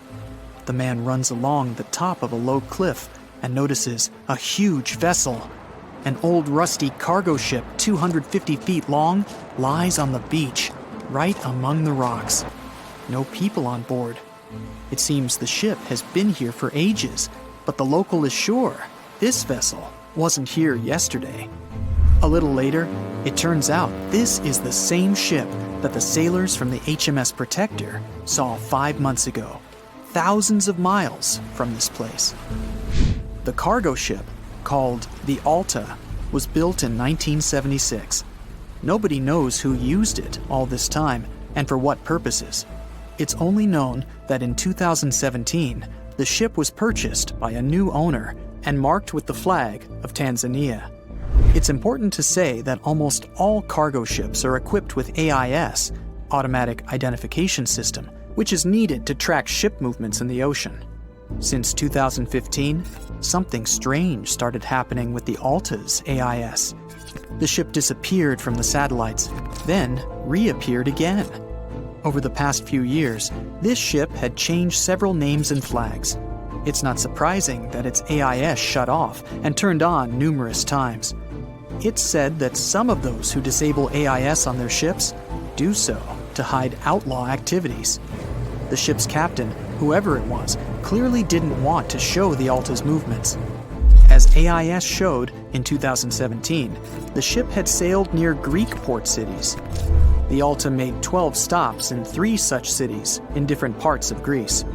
The man runs along the top of a low cliff and notices a huge vessel. An old rusty cargo ship 250 feet long lies on the beach, right among the rocks. No people on board. It seems the ship has been here for ages, but the local is sure this vessel wasn't here yesterday. A little later, it turns out this is the same ship that the sailors from the HMS Protector saw 5 months ago, thousands of miles from this place. The cargo ship, called the Alta, was built in 1976. Nobody knows who used it all this time and for what purposes. It's only known that in 2017, the ship was purchased by a new owner and marked with the flag of Tanzania. It's important to say that almost all cargo ships are equipped with AIS, Automatic Identification System, which is needed to track ship movements in the ocean. Since 2015, something strange started happening with the Alta's AIS. The ship disappeared from the satellites, then reappeared again. Over the past few years, this ship had changed several names and flags. It's not surprising that its AIS shut off and turned on numerous times. It's said that some of those who disable AIS on their ships do so to hide outlaw activities. The ship's captain, whoever it was, clearly didn't want to show the Alta's movements. As AIS showed in 2017, the ship had sailed near Greek port cities. The Alta made 12 stops in 3 such cities in different parts of Greece.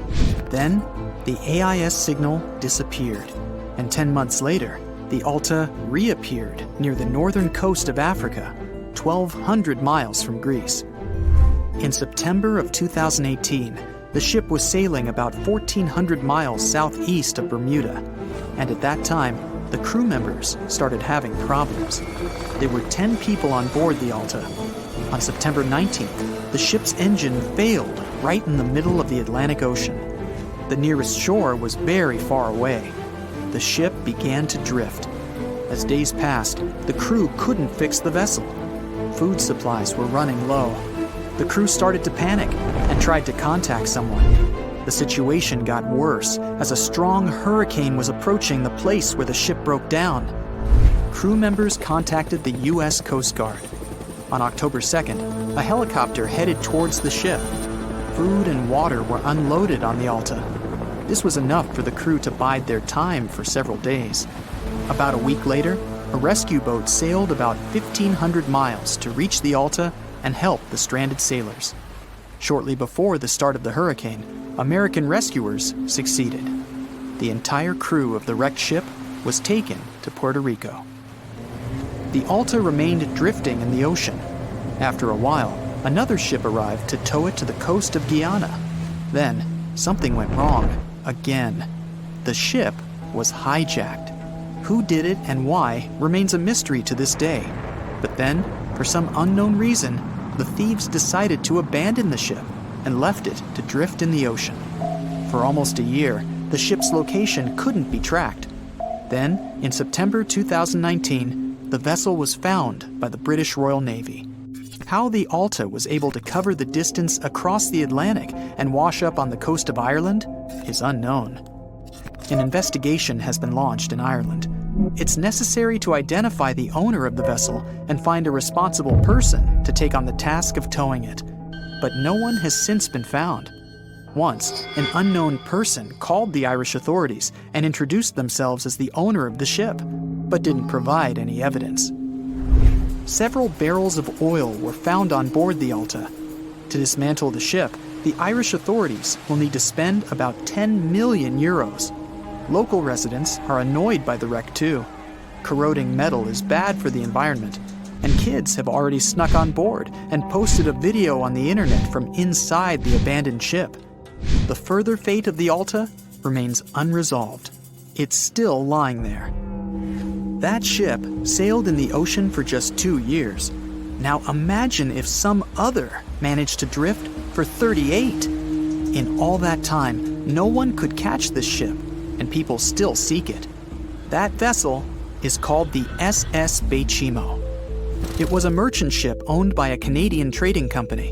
Then, the AIS signal disappeared, and 10 months later, the Alta reappeared near the northern coast of Africa, 1,200 miles from Greece. In September of 2018, the ship was sailing about 1,400 miles southeast of Bermuda, and at that time, the crew members started having problems. There were 10 people on board the Alta. On September 19th, the ship's engine failed right in the middle of the Atlantic Ocean. The nearest shore was very far away. The ship began to drift. As days passed, the crew couldn't fix the vessel. Food supplies were running low. The crew started to panic and tried to contact someone. The situation got worse as a strong hurricane was approaching the place where the ship broke down. Crew members contacted the U.S. Coast Guard. On October 2nd, a helicopter headed towards the ship. Food and water were unloaded on the Alta. This was enough for the crew to bide their time for several days. About a week later, a rescue boat sailed about 1,500 miles to reach the Alta and help the stranded sailors. Shortly before the start of the hurricane, American rescuers succeeded. The entire crew of the wrecked ship was taken to Puerto Rico. The Alta remained drifting in the ocean. After a while, another ship arrived to tow it to the coast of Guyana. Then, something went wrong again. The ship was hijacked. Who did it and why remains a mystery to this day. But then, for some unknown reason, the thieves decided to abandon the ship and left it to drift in the ocean. For almost a year, the ship's location couldn't be tracked. Then, in September 2019, the vessel was found by the British Royal Navy. How the Alta was able to cover the distance across the Atlantic and wash up on the coast of Ireland is unknown. An investigation has been launched in Ireland. It's necessary to identify the owner of the vessel and find a responsible person to take on the task of towing it. But no one has since been found. Once, an unknown person called the Irish authorities and introduced themselves as the owner of the ship, but didn't provide any evidence. Several barrels of oil were found on board the Alta. To dismantle the ship, the Irish authorities will need to spend about 10 million euros. Local residents are annoyed by the wreck too. Corroding metal is bad for the environment, and kids have already snuck on board and posted a video on the internet from inside the abandoned ship. The further fate of the Alta remains unresolved. It's still lying there. That ship sailed in the ocean for just 2 years. Now imagine if some other managed to drift for 38. In all that time, no one could catch this ship, and people still seek it. That vessel is called the SS Bechimo. It was a merchant ship owned by a Canadian trading company.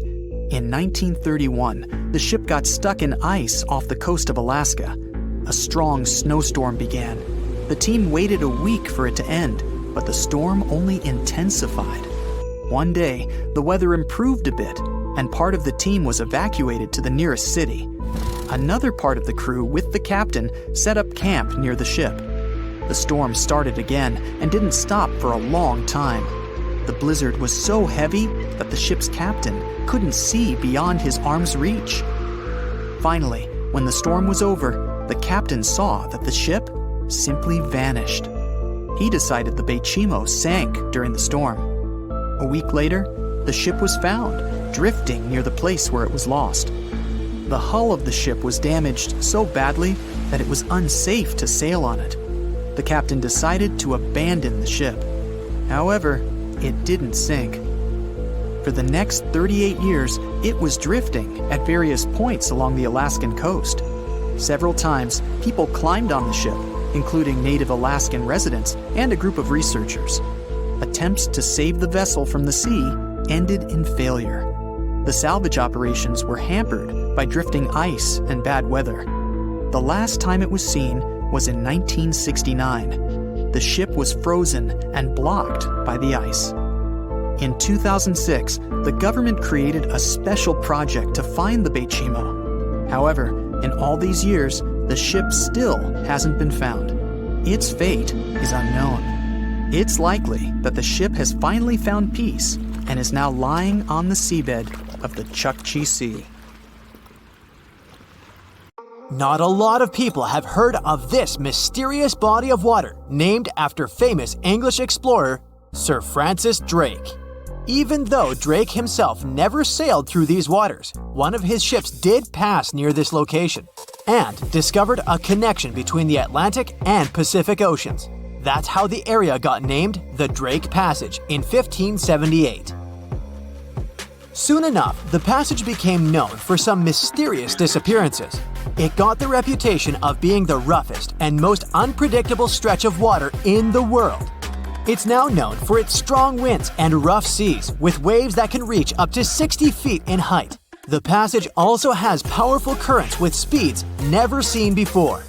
In 1931, the ship got stuck in ice off the coast of Alaska. A strong snowstorm began. The team waited a week for it to end, but the storm only intensified. One day, the weather improved a bit, and part of the team was evacuated to the nearest city. Another part of the crew, with the captain, set up camp near the ship. The storm started again and didn't stop for a long time. The blizzard was so heavy that the ship's captain couldn't see beyond his arm's reach. Finally, when the storm was over, the captain saw that the ship simply vanished. He decided the Bechimo sank during the storm. A week later, the ship was found, drifting near the place where it was lost. The hull of the ship was damaged so badly that it was unsafe to sail on it. the captain decided to abandon the ship. However, it didn't sink. For the next 38 years, it was drifting at various points along the Alaskan coast. Several times, people climbed on the ship, including native Alaskan residents and a group of researchers. Attempts to save the vessel from the sea ended in failure. The salvage operations were hampered by drifting ice and bad weather. The last time it was seen was in 1969. The ship was frozen and blocked by the ice. In 2006, the government created a special project to find the Bechimo. However, in all these years, the ship still hasn't been found. Its fate is unknown. It's likely that the ship has finally found peace and is now lying on the seabed of the Chukchi Sea. Not a lot of people have heard of this mysterious body of water named after famous English explorer Sir Francis Drake. Even though Drake himself never sailed through these waters, one of his ships did pass near this location and discovered a connection between the Atlantic and Pacific Oceans. That's how the area got named the Drake Passage in 1578. Soon enough, the passage became known for some mysterious disappearances. It got the reputation of being the roughest and most unpredictable stretch of water in the world. It's now known for its strong winds and rough seas, with waves that can reach up to 60 feet in height. The passage also has powerful currents with speeds never seen before.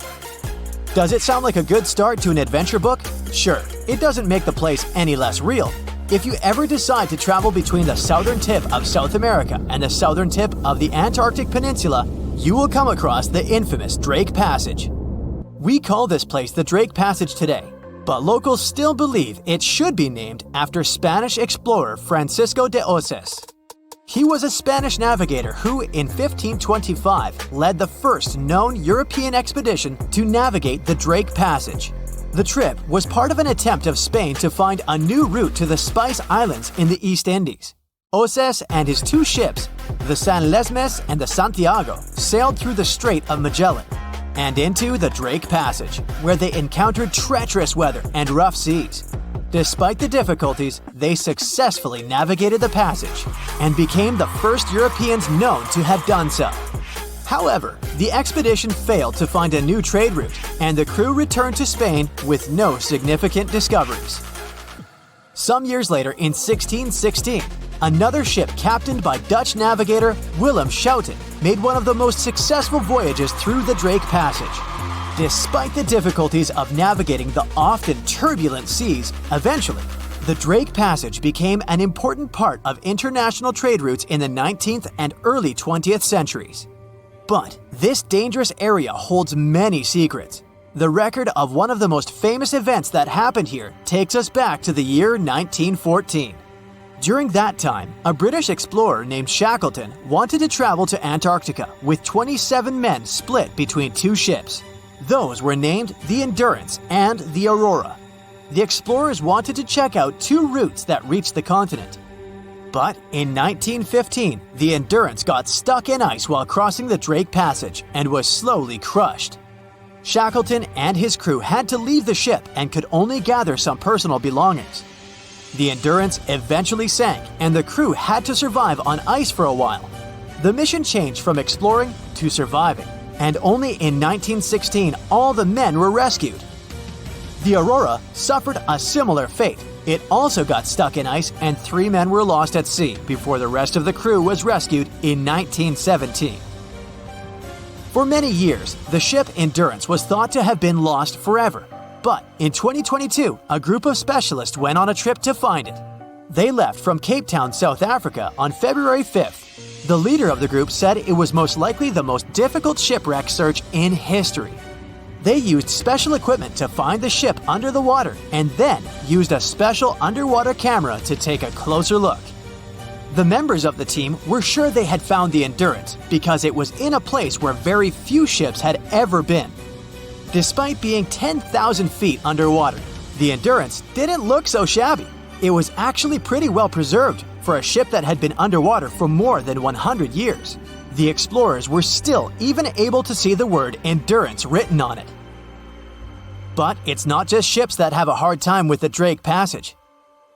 Does it sound like a good start to an adventure book? Sure, it doesn't make the place any less real. If you ever decide to travel between the southern tip of South America and the southern tip of the Antarctic Peninsula, you will come across the infamous Drake Passage. We call this place the Drake Passage today, but locals still believe it should be named after Spanish explorer Francisco de Oces. He was a Spanish navigator who, in 1525, led the first known European expedition to navigate the Drake Passage. The trip was part of an attempt of Spain to find a new route to the Spice Islands in the East Indies. Oces and his two ships, the San Lesmes and the Santiago, sailed through the Strait of Magellan and into the Drake Passage, where they encountered treacherous weather and rough seas. Despite the difficulties, they successfully navigated the passage and became the first Europeans known to have done so. However, the expedition failed to find a new trade route, and the crew returned to Spain with no significant discoveries. Some years later, in 1616, another ship captained by Dutch navigator Willem Schouten made one of the most successful voyages through the Drake Passage. Despite the difficulties of navigating the often turbulent seas, eventually, the Drake Passage became an important part of international trade routes in the 19th and early 20th centuries. But this dangerous area holds many secrets. The record of one of the most famous events that happened here takes us back to the year 1914. During that time, a British explorer named Shackleton wanted to travel to Antarctica with 27 men split between two ships. Those were named the Endurance and the Aurora. The explorers wanted to check out two routes that reached the continent. But in 1915, the Endurance got stuck in ice while crossing the Drake Passage and was slowly crushed. Shackleton and his crew had to leave the ship and could only gather some personal belongings. The Endurance eventually sank, and the crew had to survive on ice for a while. The mission changed from exploring to surviving, and only in 1916 all the men were rescued. The Aurora suffered a similar fate. It also got stuck in ice, and 3 men were lost at sea before the rest of the crew was rescued in 1917. For many years, the ship Endurance was thought to have been lost forever. But in 2022, a group of specialists went on a trip to find it. They left from Cape Town, South Africa on February 5th. The leader of the group said it was most likely the most difficult shipwreck search in history. They used special equipment to find the ship under the water and then used a special underwater camera to take a closer look. The members of the team were sure they had found the Endurance because it was in a place where very few ships had ever been. Despite being 10,000 feet underwater, the Endurance didn't look so shabby. It was actually pretty well preserved for a ship that had been underwater for more than 100 years. The explorers were still even able to see the word Endurance written on it. But it's not just ships that have a hard time with the Drake Passage.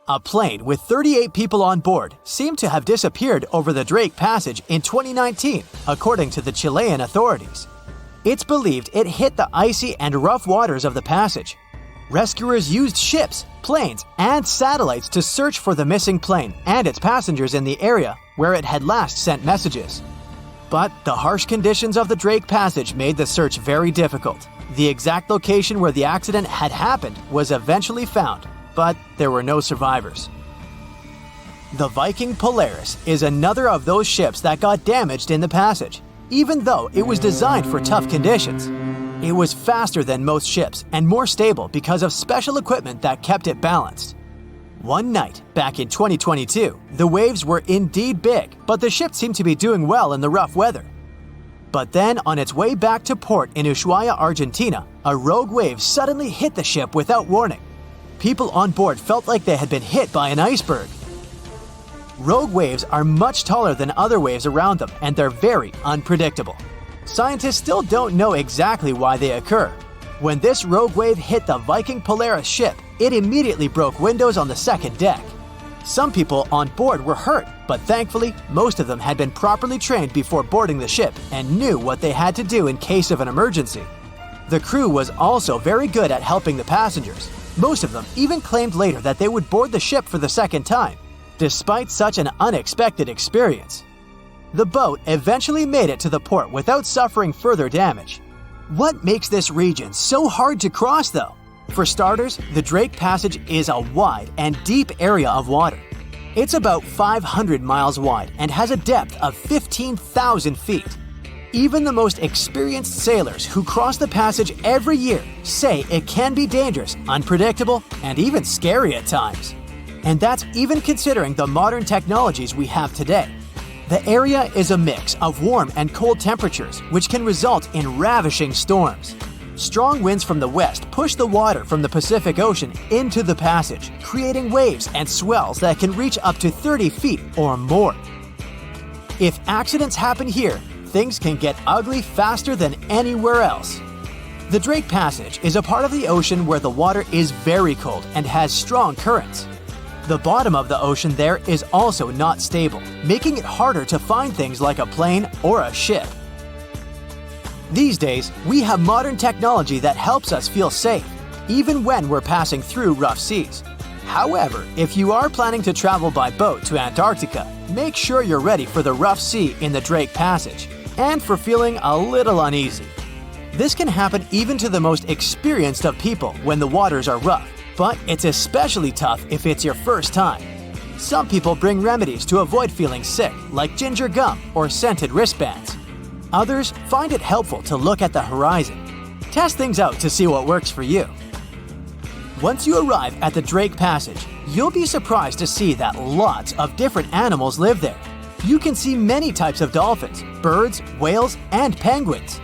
A plane with 38 people on board seemed to have disappeared over the Drake Passage in 2019, according to the Chilean authorities. It's believed it hit the icy and rough waters of the passage. Rescuers used ships, planes, and satellites to search for the missing plane and its passengers in the area where it had last sent messages. But the harsh conditions of the Drake Passage made the search very difficult. The exact location where the accident had happened was eventually found, but there were no survivors. The Viking Polaris is another of those ships that got damaged in the passage, even though it was designed for tough conditions. It was faster than most ships and more stable because of special equipment that kept it balanced. One night, back in 2022, the waves were indeed big, but the ship seemed to be doing well in the rough weather. But then, on its way back to port in Ushuaia, Argentina, a rogue wave suddenly hit the ship without warning. People on board felt like they had been hit by an iceberg. Rogue waves are much taller than other waves around them, and they're very unpredictable. Scientists still don't know exactly why they occur. When this rogue wave hit the Viking Polaris ship, it immediately broke windows on the second deck. Some people on board were hurt, but thankfully, most of them had been properly trained before boarding the ship and knew what they had to do in case of an emergency. The crew was also very good at helping the passengers. Most of them even claimed later that they would board the ship for the second time, despite such an unexpected experience. The boat eventually made it to the port without suffering further damage. What makes this region so hard to cross, though? For starters, the Drake Passage is a wide and deep area of water. It's about 500 miles wide and has a depth of 15,000 feet. Even the most experienced sailors who cross the passage every year say it can be dangerous, unpredictable, and even scary at times. And that's even considering the modern technologies we have today. The area is a mix of warm and cold temperatures, which can result in ravishing storms. Strong winds from the west push the water from the Pacific Ocean into the passage, creating waves and swells that can reach up to 30 feet or more. If accidents happen here, things can get ugly faster than anywhere else. The Drake Passage is a part of the ocean where the water is very cold and has strong currents. The bottom of the ocean there is also not stable, making it harder to find things like a plane or a ship. These days, we have modern technology that helps us feel safe, even when we're passing through rough seas. However, if you are planning to travel by boat to Antarctica, make sure you're ready for the rough sea in the Drake Passage, and for feeling a little uneasy. This can happen even to the most experienced of people when the waters are rough, but it's especially tough if it's your first time. Some people bring remedies to avoid feeling sick, like ginger gum or scented wristbands. Others find it helpful to look at the horizon. Test things out to see what works for you. Once you arrive at the Drake Passage, you'll be surprised to see that lots of different animals live there. You can see many types of dolphins, birds, whales, and penguins.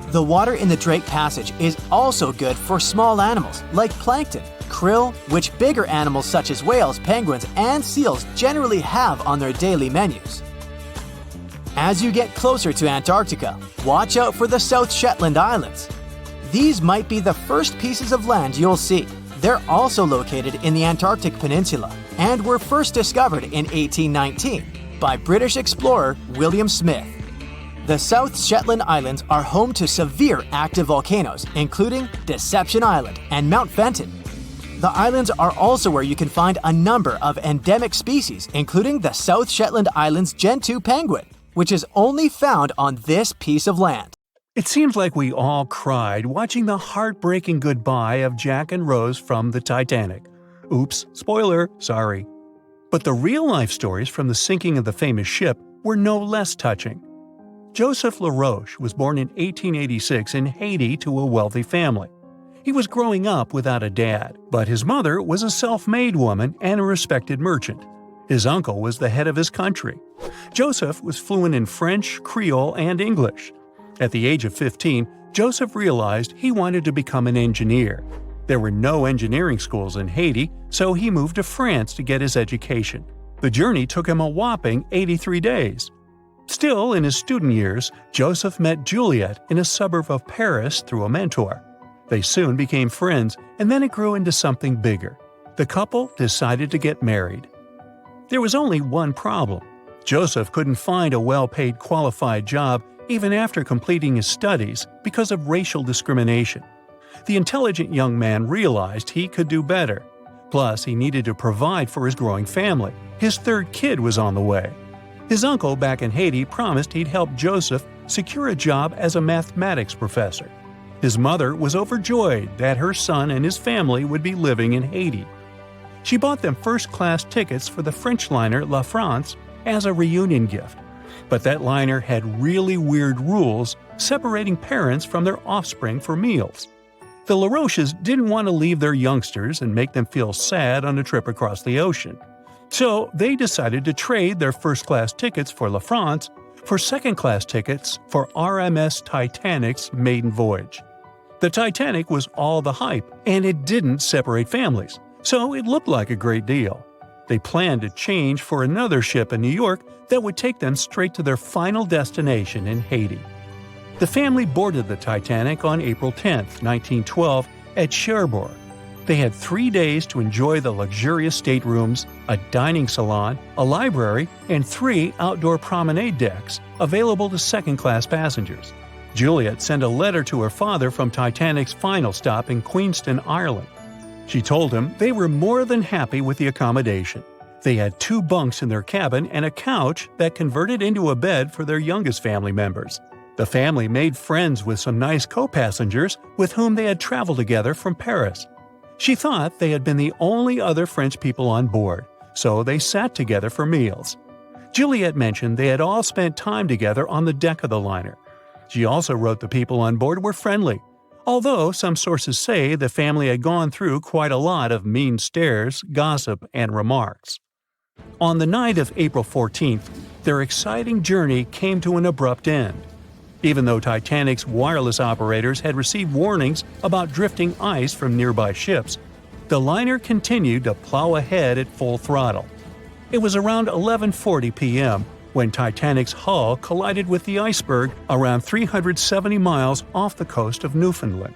The water in the Drake Passage is also good for small animals like plankton, krill, which bigger animals such as whales, penguins, and seals generally have on their daily menus. As you get closer to Antarctica, watch out for the South Shetland Islands. These might be the first pieces of land you'll see. They're also located in the Antarctic Peninsula and were first discovered in 1819 by British explorer William Smith. The South Shetland Islands are home to severe active volcanoes, including Deception Island and Mount Fenton. The islands are also where you can find a number of endemic species, including the South Shetland Islands Gentoo penguin, which is only found on this piece of land. It seems like we all cried watching the heartbreaking goodbye of Jack and Rose from the Titanic. Oops, spoiler, sorry. But the real-life stories from the sinking of the famous ship were no less touching. Joseph LaRoche was born in 1886 in Haiti to a wealthy family. He was growing up without a dad, but his mother was a self-made woman and a respected merchant. His uncle was the head of his country. Joseph was fluent in French, Creole, and English. At the age of 15, Joseph realized he wanted to become an engineer. There were no engineering schools in Haiti, so he moved to France to get his education. The journey took him a whopping 83 days. Still, in his student years, Joseph met Juliet in a suburb of Paris through a mentor. They soon became friends, and then it grew into something bigger. The couple decided to get married. There was only one problem. Joseph couldn't find a well-paid qualified job even after completing his studies because of racial discrimination. The intelligent young man realized he could do better. Plus, he needed to provide for his growing family. His third kid was on the way. His uncle back in Haiti promised he'd help Joseph secure a job as a mathematics professor. His mother was overjoyed that her son and his family would be living in Haiti. She bought them first-class tickets for the French liner La France as a reunion gift. But that liner had really weird rules separating parents from their offspring for meals. The LaRoches didn't want to leave their youngsters and make them feel sad on a trip across the ocean. So they decided to trade their first-class tickets for La France for second-class tickets for RMS Titanic's maiden voyage. The Titanic was all the hype, and it didn't separate families, so it looked like a great deal. They planned to change for another ship in New York that would take them straight to their final destination in Haiti. The family boarded the Titanic on April 10, 1912, at Cherbourg. They had 3 days to enjoy the luxurious staterooms, a dining salon, a library, and 3 outdoor promenade decks available to second-class passengers. Juliet sent a letter to her father from Titanic's final stop in Queenston, Ireland. She told him they were more than happy with the accommodation. They had 2 bunks in their cabin and a couch that converted into a bed for their youngest family members. The family made friends with some nice co-passengers with whom they had traveled together from Paris. She thought they had been the only other French people on board, so they sat together for meals. Juliet mentioned they had all spent time together on the deck of the liner. She also wrote the people on board were friendly, although some sources say the family had gone through quite a lot of mean stares, gossip, and remarks. On the night of April 14th, their exciting journey came to an abrupt end. Even though Titanic's wireless operators had received warnings about drifting ice from nearby ships, the liner continued to plow ahead at full throttle. It was around 11:40 p.m. when Titanic's hull collided with the iceberg around 370 miles off the coast of Newfoundland.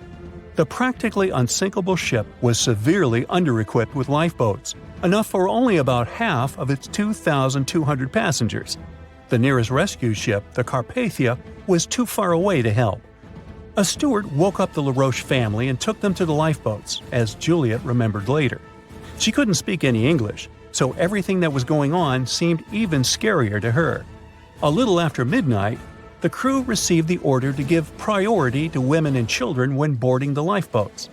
The practically unsinkable ship was severely under-equipped with lifeboats, enough for only about half of its 2,200 passengers. The nearest rescue ship, the Carpathia, was too far away to help. A steward woke up the LaRoche family and took them to the lifeboats, as Juliet remembered later. She couldn't speak any English, so everything that was going on seemed even scarier to her. A little after midnight, the crew received the order to give priority to women and children when boarding the lifeboats.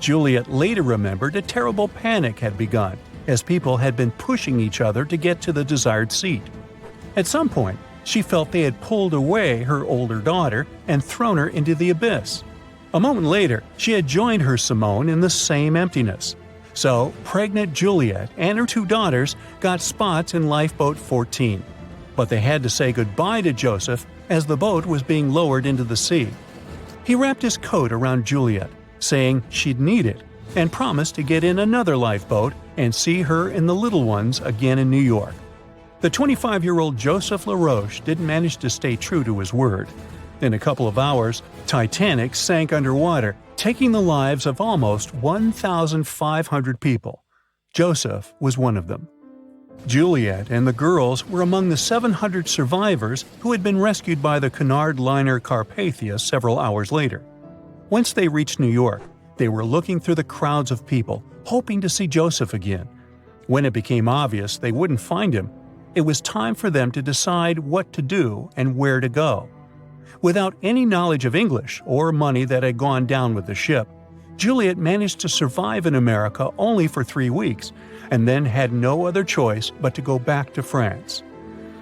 Juliet later remembered a terrible panic had begun, as people had been pushing each other to get to the desired seat. At some point, she felt they had pulled away her older daughter and thrown her into the abyss. A moment later, she had joined her Simone in the same emptiness. So, pregnant Juliet and her 2 daughters got spots in Lifeboat 14. But they had to say goodbye to Joseph as the boat was being lowered into the sea. He wrapped his coat around Juliet, saying she'd need it, and promised to get in another lifeboat and see her and the little ones again in New York. The 25-year-old Joseph LaRoche didn't manage to stay true to his word. In a couple of hours, Titanic sank underwater, taking the lives of almost 1,500 people. Joseph was one of them. Juliet and the girls were among the 700 survivors who had been rescued by the Cunard liner Carpathia several hours later. Once they reached New York, they were looking through the crowds of people, hoping to see Joseph again. When it became obvious they wouldn't find him, it was time for them to decide what to do and where to go. Without any knowledge of English or money that had gone down with the ship, Juliet managed to survive in America only for 3 weeks, and then had no other choice but to go back to France.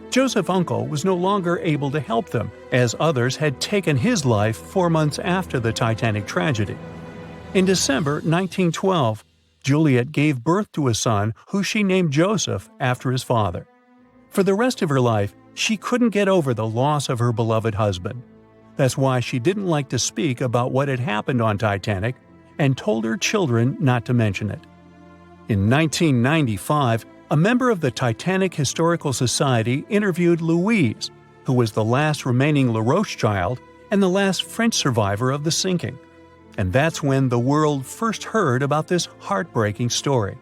Joseph's uncle was no longer able to help them, as others had taken his life 4 months after the Titanic tragedy. In December 1912, Juliet gave birth to a son who she named Joseph after his father. For the rest of her life, she couldn't get over the loss of her beloved husband. That's why she didn't like to speak about what had happened on Titanic and told her children not to mention it. In 1995, a member of the Titanic Historical Society interviewed Louise, who was the last remaining LaRoche child and the last French survivor of the sinking. and that's when the world first heard about this heartbreaking story.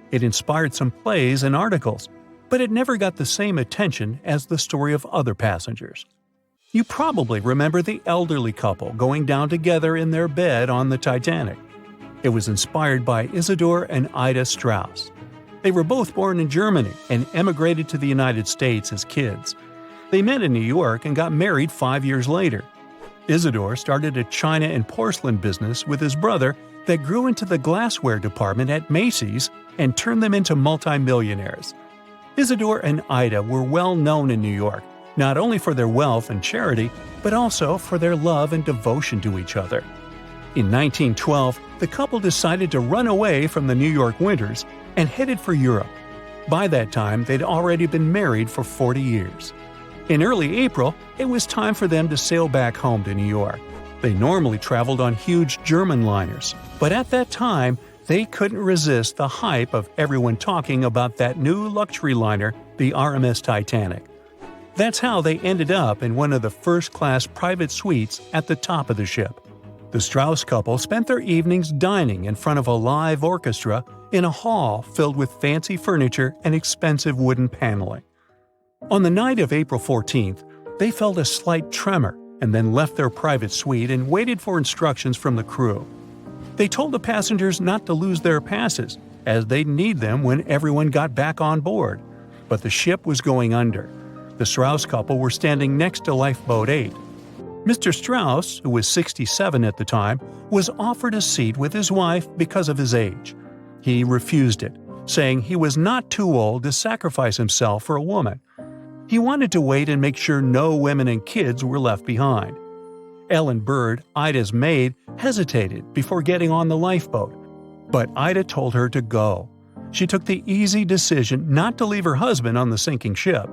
It inspired some plays and articles, but it never got the same attention as the story of other passengers. You probably remember the elderly couple going down together in their bed on the Titanic. It was inspired by Isidor and Ida Strauss. They were both born in Germany and emigrated to the United States as kids. They met in New York and got married 5 years later. Isidor started a china and porcelain business with his brother that grew into the glassware department at Macy's and turned them into multimillionaires. Isidor and Ida were well known in New York, not only for their wealth and charity, but also for their love and devotion to each other. In 1912, the couple decided to run away from the New York winters and headed for Europe. By that time, they'd already been married for 40 years. In early April, it was time for them to sail back home to New York. They normally traveled on huge German liners, but at that time, they couldn't resist the hype of everyone talking about that new luxury liner, the RMS Titanic. That's how they ended up in one of the first-class private suites at the top of the ship. The Strauss couple spent their evenings dining in front of a live orchestra in a hall filled with fancy furniture and expensive wooden paneling. On the night of April 14th, they felt a slight tremor and then left their private suite and waited for instructions from the crew. They told the passengers not to lose their passes, as they'd need them when everyone got back on board. But the ship was going under. The Strauss couple were standing next to Lifeboat 8. Mr. Strauss, who was 67 at the time, was offered a seat with his wife because of his age. He refused it, saying he was not too old to sacrifice himself for a woman. He wanted to wait and make sure no women and kids were left behind. Ellen Bird, Ida's maid, hesitated before getting on the lifeboat, but Ida told her to go. She took the easy decision not to leave her husband on the sinking ship.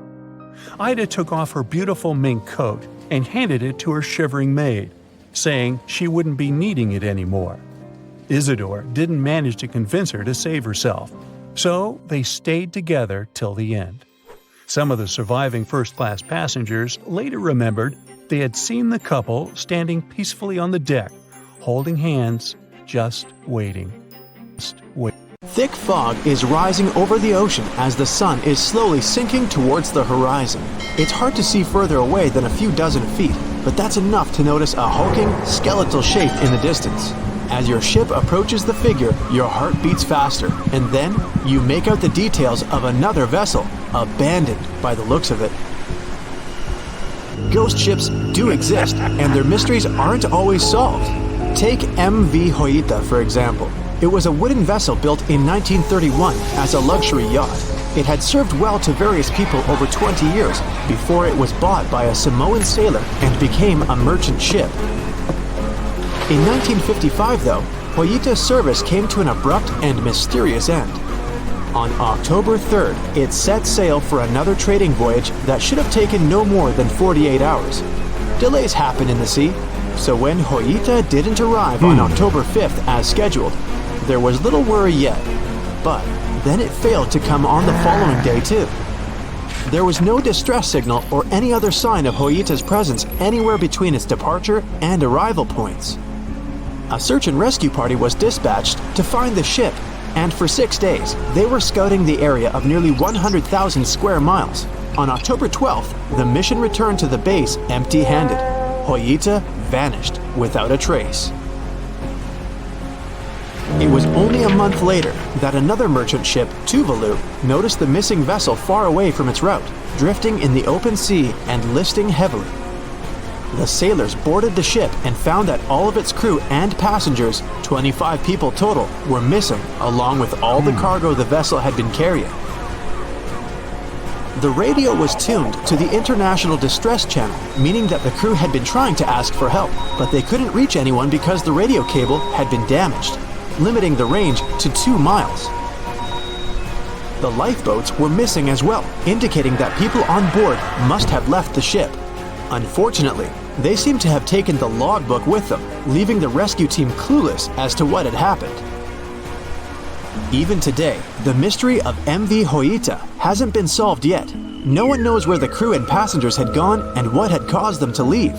Ida took off her beautiful mink coat and handed it to her shivering maid, saying she wouldn't be needing it anymore. Isidor didn't manage to convince her to save herself, so they stayed together till the end. Some of the surviving first-class passengers later remembered they had seen the couple standing peacefully on the deck, holding hands, just waiting. Thick fog is rising over the ocean as the sun is slowly sinking towards the horizon. It's hard to see further away than a few dozen feet, but that's enough to notice a hulking, skeletal shape in the distance. As your ship approaches the figure, your heart beats faster, and then you make out the details of another vessel, abandoned by the looks of it. Ghost ships do exist, and their mysteries aren't always solved. Take MV Hoita, for example. It was a wooden vessel built in 1931 as a luxury yacht. It had served well to various people over 20 years before it was bought by a Samoan sailor and became a merchant ship. In 1955, though, Hoita's service came to an abrupt and mysterious end. On October 3rd, it set sail for another trading voyage that should have taken no more than 48 hours. Delays happen in the sea, so when Hoita didn't arrive on October 5th as scheduled, there was little worry yet. But then it failed to come on the following day too. There was no distress signal or any other sign of Hoita's presence anywhere between its departure and arrival points. A search and rescue party was dispatched to find the ship, and for 6 days, they were scouting the area of nearly 100,000 square miles. On October 12th, the mission returned to the base empty-handed. Hoita vanished without a trace. It was only a month later that another merchant ship, Tuvalu, noticed the missing vessel far away from its route, drifting in the open sea and listing heavily. The sailors boarded the ship and found that all of its crew and passengers, 25 people total, were missing, along with all the cargo the vessel had been carrying. The radio was tuned to the International Distress Channel, meaning that the crew had been trying to ask for help, but they couldn't reach anyone because the radio cable had been damaged, limiting the range to 2 miles. The lifeboats were missing as well, indicating that people on board must have left the ship. Unfortunately, they seem to have taken the logbook with them, leaving the rescue team clueless as to what had happened. Even today, the mystery of MV Hoita hasn't been solved yet. No one knows where the crew and passengers had gone and what had caused them to leave.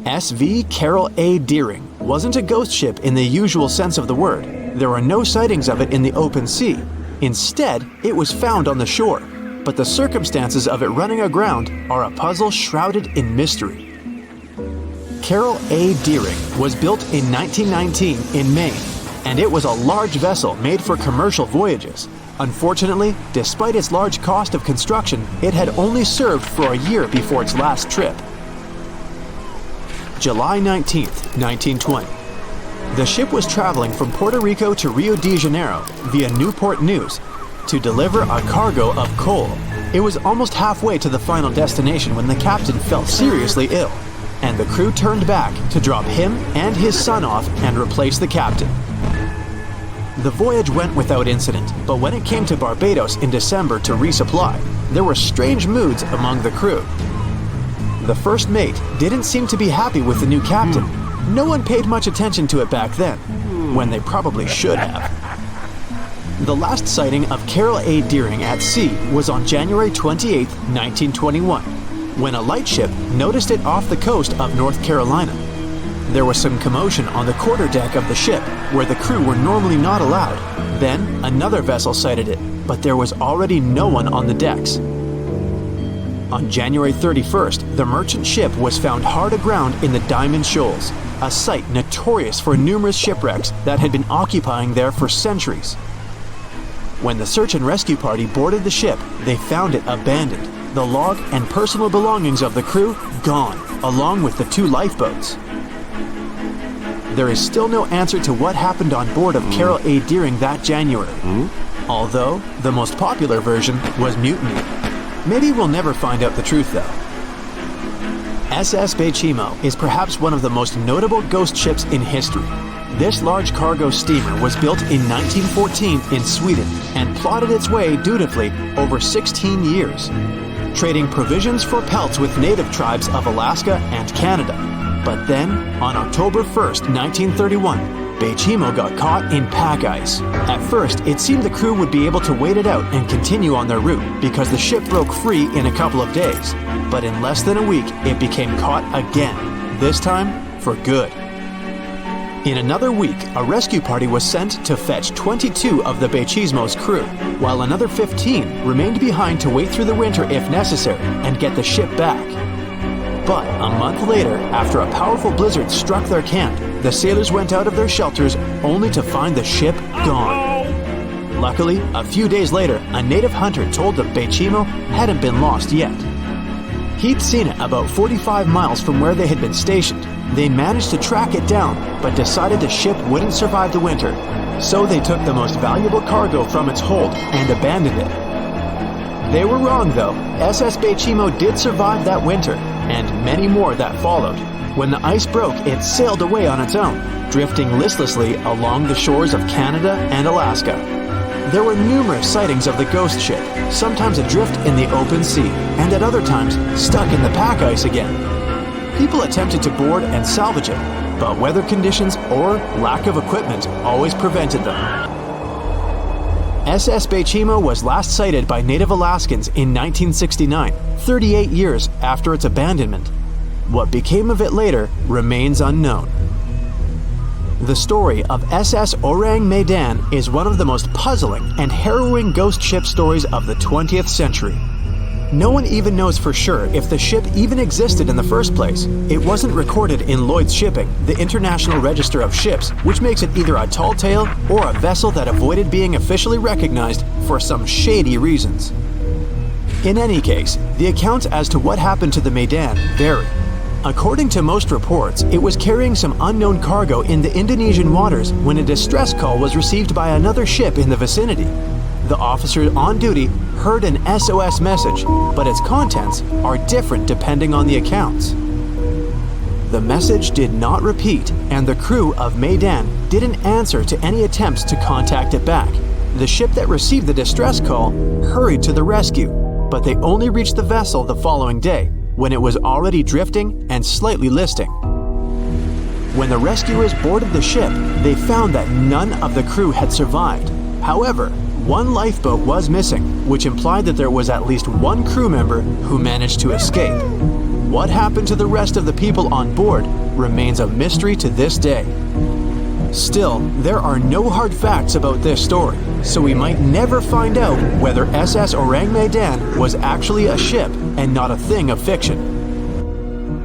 SV Carroll A. Deering wasn't a ghost ship in the usual sense of the word. There were no sightings of it in the open sea. Instead, it was found on the shore, but the circumstances of it running aground are a puzzle shrouded in mystery. Carroll A. Deering was built in 1919 in Maine, and it was a large vessel made for commercial voyages. Unfortunately, despite its large cost of construction, it had only served for a year before its last trip. July 19, 1920. The ship was traveling from Puerto Rico to Rio de Janeiro via Newport News to deliver a cargo of coal. It was almost halfway to the final destination when the captain fell seriously ill, and the crew turned back to drop him and his son off and replace the captain. The voyage went without incident, but when it came to Barbados in December to resupply, there were strange moods among the crew. The first mate didn't seem to be happy with the new captain. No one paid much attention to it back then, when they probably should have. The last sighting of Carroll A. Deering at sea was on January 28, 1921, when a lightship noticed it off the coast of North Carolina. There was some commotion on the quarterdeck of the ship, where the crew were normally not allowed. Then, another vessel sighted it, but there was already no one on the decks. On January 31st, the merchant ship was found hard aground in the Diamond Shoals, a site notorious for numerous shipwrecks that had been occupying there for centuries. When the search and rescue party boarded the ship, they found it abandoned, the log and personal belongings of the crew gone, along with the 2 lifeboats. There is still no answer to what happened on board of Carroll A. Deering that January, although the most popular version was mutiny. Maybe we'll never find out the truth though. SS Bechimo is perhaps one of the most notable ghost ships in history. This large cargo steamer was built in 1914 in Sweden and plodded its way dutifully over 16 years, trading provisions for pelts with native tribes of Alaska and Canada. But then, on October 1st, 1931, Bechimo got caught in pack ice. At first, it seemed the crew would be able to wait it out and continue on their route because the ship broke free in a couple of days. But in less than a week, it became caught again, this time for good. In another week, a rescue party was sent to fetch 22 of the Bechimo's crew, while another 15 remained behind to wait through the winter if necessary and get the ship back. But a month later, after a powerful blizzard struck their camp, the sailors went out of their shelters only to find the ship gone. Luckily, a few days later, a native hunter told them Bechimo hadn't been lost yet. He'd seen it about 45 miles from where they had been stationed. They managed to track it down, but decided the ship wouldn't survive the winter, so they took the most valuable cargo from its hold and abandoned it. They were wrong though. SS Bechimo did survive that winter, and many more that followed. When the ice broke, it sailed away on its own, drifting listlessly along the shores of Canada and Alaska. There were numerous sightings of the ghost ship, sometimes adrift in the open sea, and at other times stuck in the pack ice again. People attempted to board and salvage it, but weather conditions or lack of equipment always prevented them. SS Bechimo was last sighted by native Alaskans in 1969, 38 years after its abandonment. What became of it later remains unknown. The story of SS Orang Medan is one of the most puzzling and harrowing ghost ship stories of the 20th century. No one even knows for sure if the ship even existed in the first place. It wasn't recorded in Lloyd's Shipping, the International Register of Ships, which makes it either a tall tale or a vessel that avoided being officially recognized for some shady reasons. In any case, the accounts as to what happened to the Medan vary. According to most reports, it was carrying some unknown cargo in the Indonesian waters when a distress call was received by another ship in the vicinity. The officer on duty heard an SOS message, but its contents are different depending on the accounts. The message did not repeat, and the crew of Medan didn't answer to any attempts to contact it back. The ship that received the distress call hurried to the rescue, but they only reached the vessel the following day, when it was already drifting and slightly listing. When the rescuers boarded the ship, they found that none of the crew had survived. However, one lifeboat was missing, which implied that there was at least one crew member who managed to escape. what happened to the rest of the people on board remains a mystery to this day. Still, there are no hard facts about this story, so we might never find out whether SS Orang Medan was actually a ship and not a thing of fiction.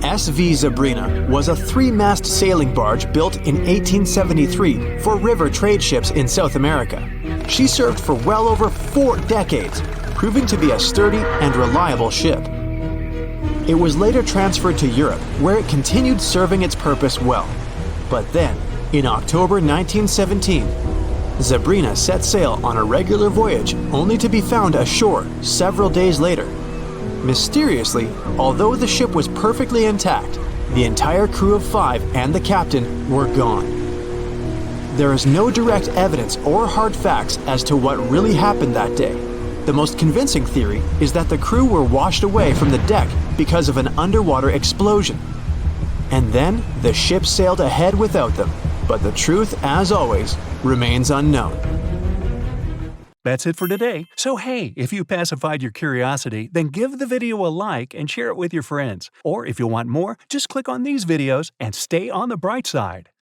SV Sabrina was a 3-mast sailing barge built in 1873 for river trade ships in South America. She served for well over 4 decades, proving to be a sturdy and reliable ship. It was later transferred to Europe, where it continued serving its purpose well. But then, in October 1917, Sabrina set sail on a regular voyage only to be found ashore several days later. Mysteriously, although the ship was perfectly intact, the entire crew of 5 and the captain were gone. There is no direct evidence or hard facts as to what really happened that day. The most convincing theory is that the crew were washed away from the deck because of an underwater explosion. And then the ship sailed ahead without them, but the truth, as always, remains unknown. That's it for today. So hey, if you pacified your curiosity, then give the video a like and share it with your friends. Or if you want more, just click on these videos and stay on the bright side.